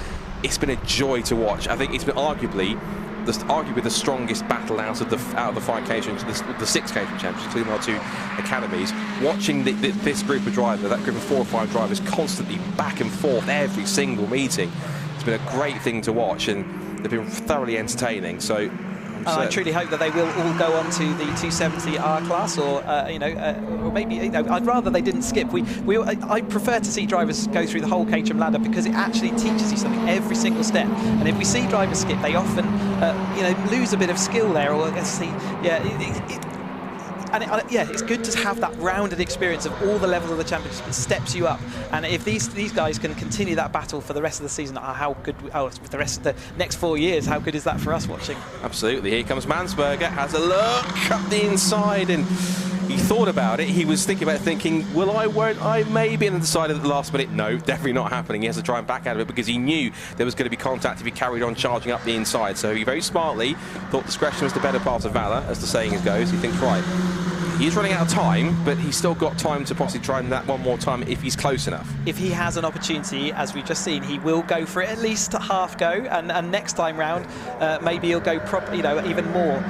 it's been a joy to watch. I think it's been arguably the strongest battle out of the 5 Caterham, the 6 Caterham champions, including our 2 academies. Watching this group of drivers, that group of 4 or 5 drivers, constantly back and forth every single meeting, it's been a great thing to watch, and they've been thoroughly entertaining. So I truly hope that they will all go on to the 270R class, or or maybe, I'd rather they didn't skip. I prefer to see drivers go through the whole Caterham ladder, because it actually teaches you something every single step. And if we see drivers skip, they often lose a bit of skill there, or it's good to have that rounded experience of all the levels of the championship. It steps you up, and if these guys can continue that battle for the rest of the season, how good? For the rest of the next 4 years, how good is that for us watching? Absolutely. Here comes Mansberger, has a look up the inside, and he thought about it. He was thinking, will I, won't I, maybe, and then decided at the last minute, no, definitely not happening. He has to try and back out of it, because he knew there was going to be contact if he carried on charging up the inside. So he very smartly thought discretion was the better part of valour, as the saying goes. He thinks, right, he's running out of time, but he's still got time to possibly try that one more time if he's close enough. If he has an opportunity, as we've just seen, he will go for it at least a half go, and next time round, maybe he'll go even more.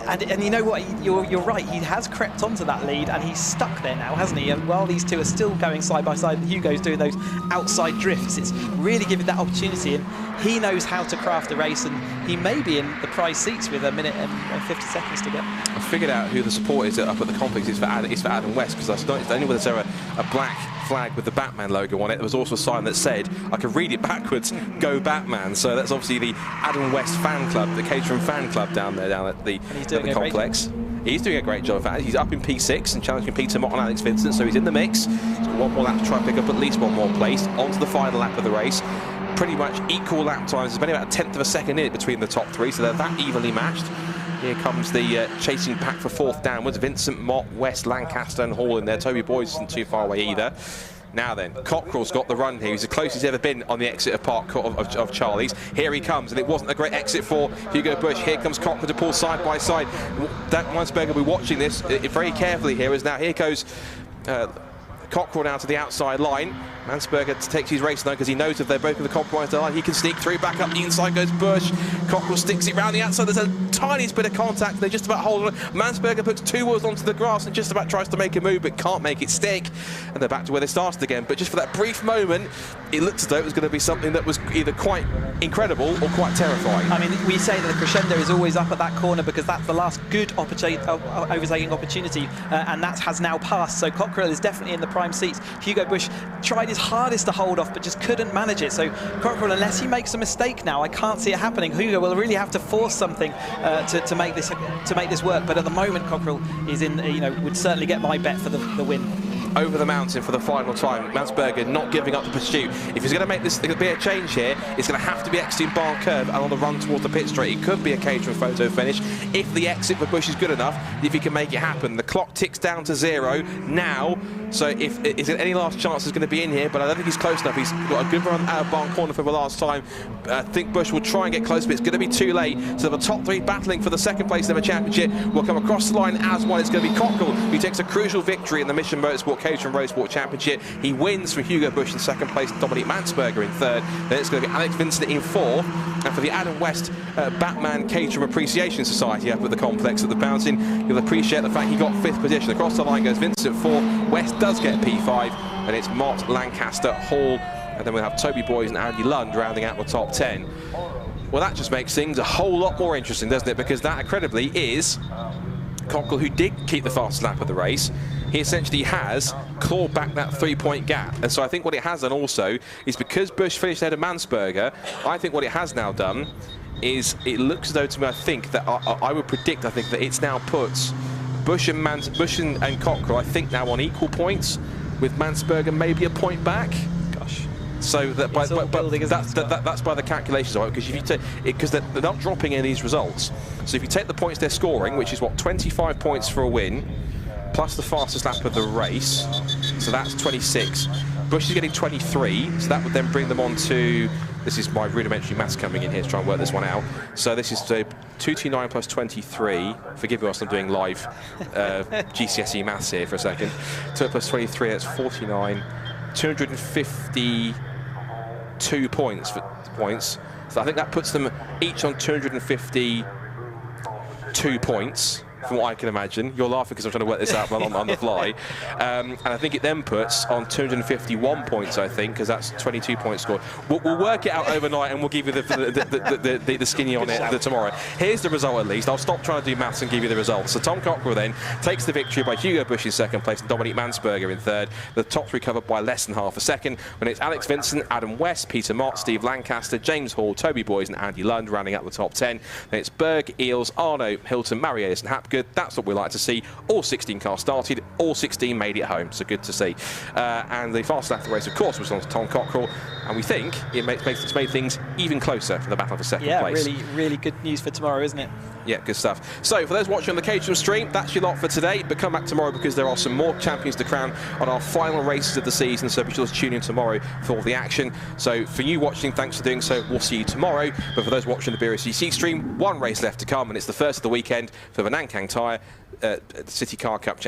And you know what? You're right. He has crept onto that lead, and he's stuck there now, hasn't he? And while these two are still going side by side, Hugo's doing those outside drifts. It's really giving that opportunity, and he knows how to craft a race, and he may be in the prize seats with 1 minute and 50 seconds to go. I figured out who the support is up at the complex. It's for Adam West, because I noticed only was there a black flag with the Batman logo on it. There was also a sign that said, I could read it backwards, "Go Batman." So that's obviously the Adam West fan club, the Caterham fan club down at the complex. He's doing a great job. In fact, he's up in P6 and challenging Peter Mott and Alex Vincent, so he's in the mix. He's got 1 more lap to try and pick up at least 1 more place onto the final lap of the race. Pretty much equal lap times. There's only about 1/10 of a second in it between the top 3, so they're that evenly matched. Here comes the chasing pack for 4th downwards. Vincent, Mott, West, Lancaster and Hall in there. Toby Boyes isn't too far away either. Now then, Cockrell's got the run here. He's the closest he's ever been on the exit of Charlie's. Here he comes, and it wasn't a great exit for Hugo Bush. Here comes Cockrell to pull side by side. Dan Mansberger will be watching this very carefully here, as now here goes Cockrell now to the outside line. Mansberger takes his race now, because he knows if they're both in the compromised line, he can sneak through. Back up the inside goes Bush. Cockrell sticks it round the outside. There's a tiniest bit of contact. They just about hold on. Mansberger puts 2 wheels onto the grass and just about tries to make a move, but can't make it stick. And they're back to where they started again. But just for that brief moment, it looked as though it was going to be something that was either quite incredible or quite terrifying. I mean, we say that the crescendo is always up at that corner, because that's the last good overtaking opportunity, and that has now passed. So Cockrell is definitely in the prime seats. Hugo Bush tried his hardest to hold off, but just couldn't manage it. So Cockrell, unless he makes a mistake now, I can't see it happening. Hugo will really have to force something to make this work. But at the moment, Cockrell is in. Would certainly get my bet for the win. Over the mountain for the final time. Mansberger not giving up the pursuit. If he's going to make this, there's going to be a change here. It's going to have to be exiting Barn Curve and on the run towards the pit straight. It could be a Caterham photo finish if the exit for Bush is good enough, if he can make it happen. The clock ticks down to 0 now, so if is there any last chance is going to be in here, but I don't think he's close enough. He's got a good run out of Barn Corner for the last time. I think Bush will try and get close, but it's going to be too late. So the top 3 battling for the 2nd place in the championship will come across the line as one. It's going to be Cockrell, who takes a crucial victory in the Mission Motorsport Caterham Roadsport Championship. He wins from Hugo Bush in 2nd place, Dominic Mansberger in 3rd. Then it's going to be Alex Vincent in 4th. And for the Adam West Batman Caterham Appreciation Society up at the complex at the bouncing, you'll appreciate the fact he got 5th position. Across the line goes Vincent 4th. West does get P5, and it's Mott, Lancaster, Hall, and then we'll have Toby Boyes and Andy Lund rounding out the top 10. Well, that just makes things a whole lot more interesting, doesn't it? Because that, incredibly, is Cockrell, who did keep the fastest lap of the race. He essentially has clawed back that 3-point gap. And so I think what it has done also is, because Bush finished ahead of Mansberger, I think what it has now done is, it looks as though to me, I think that I would predict, I think that it's now puts Bush and Cockrell, I think, now on equal points, with Mansberger maybe a point back. Gosh. So that that's by the calculations, right? Because if you take it, because they're not dropping in these results. So if you take the points they're scoring, which is what, 25 points for a win, plus the fastest lap of the race, so that's 26. Bush is getting 23, so that would then bring them on to This is my rudimentary maths coming in here to try and work this one out. So this is 229 plus 23. Forgive me whilst I'm doing live GCSE maths here for a second. 2 plus 23, that's 49. 252 points. So I think that puts them each on 252 points. From what I can imagine. You're laughing because I'm trying to work this out on the fly. And I think it then puts on 251 points, I think, because that's 22 points scored. We'll work it out overnight and we'll give you the skinny on it tomorrow. Here's the result at least. I'll stop trying to do maths and give you the results. So Tom Cockrell then takes the victory by Hugo Busch in second place and Dominique Mansberger in third. The top three covered by less than half a second. When it's Alex Vincent, Adam West, Peter Mott, Steve Lancaster, James Hall, Toby Boys and Andy Lund rounding up the top 10. Then it's Berg, Eels, Arno, Hilton, Marius and Hapgood. That's what we like to see. All 16 cars started, all 16 made it home, so good to see. And the fastest lap of the race, of course, was on Tom Cockrell, and we think it's made things even closer for the battle for second place. Yeah, really good news for tomorrow, isn't it? Yeah, good stuff. So for those watching on the Caterham stream, that's your lot for today, but come back tomorrow because there are some more champions to crown on our final races of the season, so be sure to tune in tomorrow for all the action. So for you watching, thanks for doing so. We'll see you tomorrow. But for those watching the BRCC stream, one race left to come, and it's the first of the weekend for the Nankang Tyre City Car Cup Championship.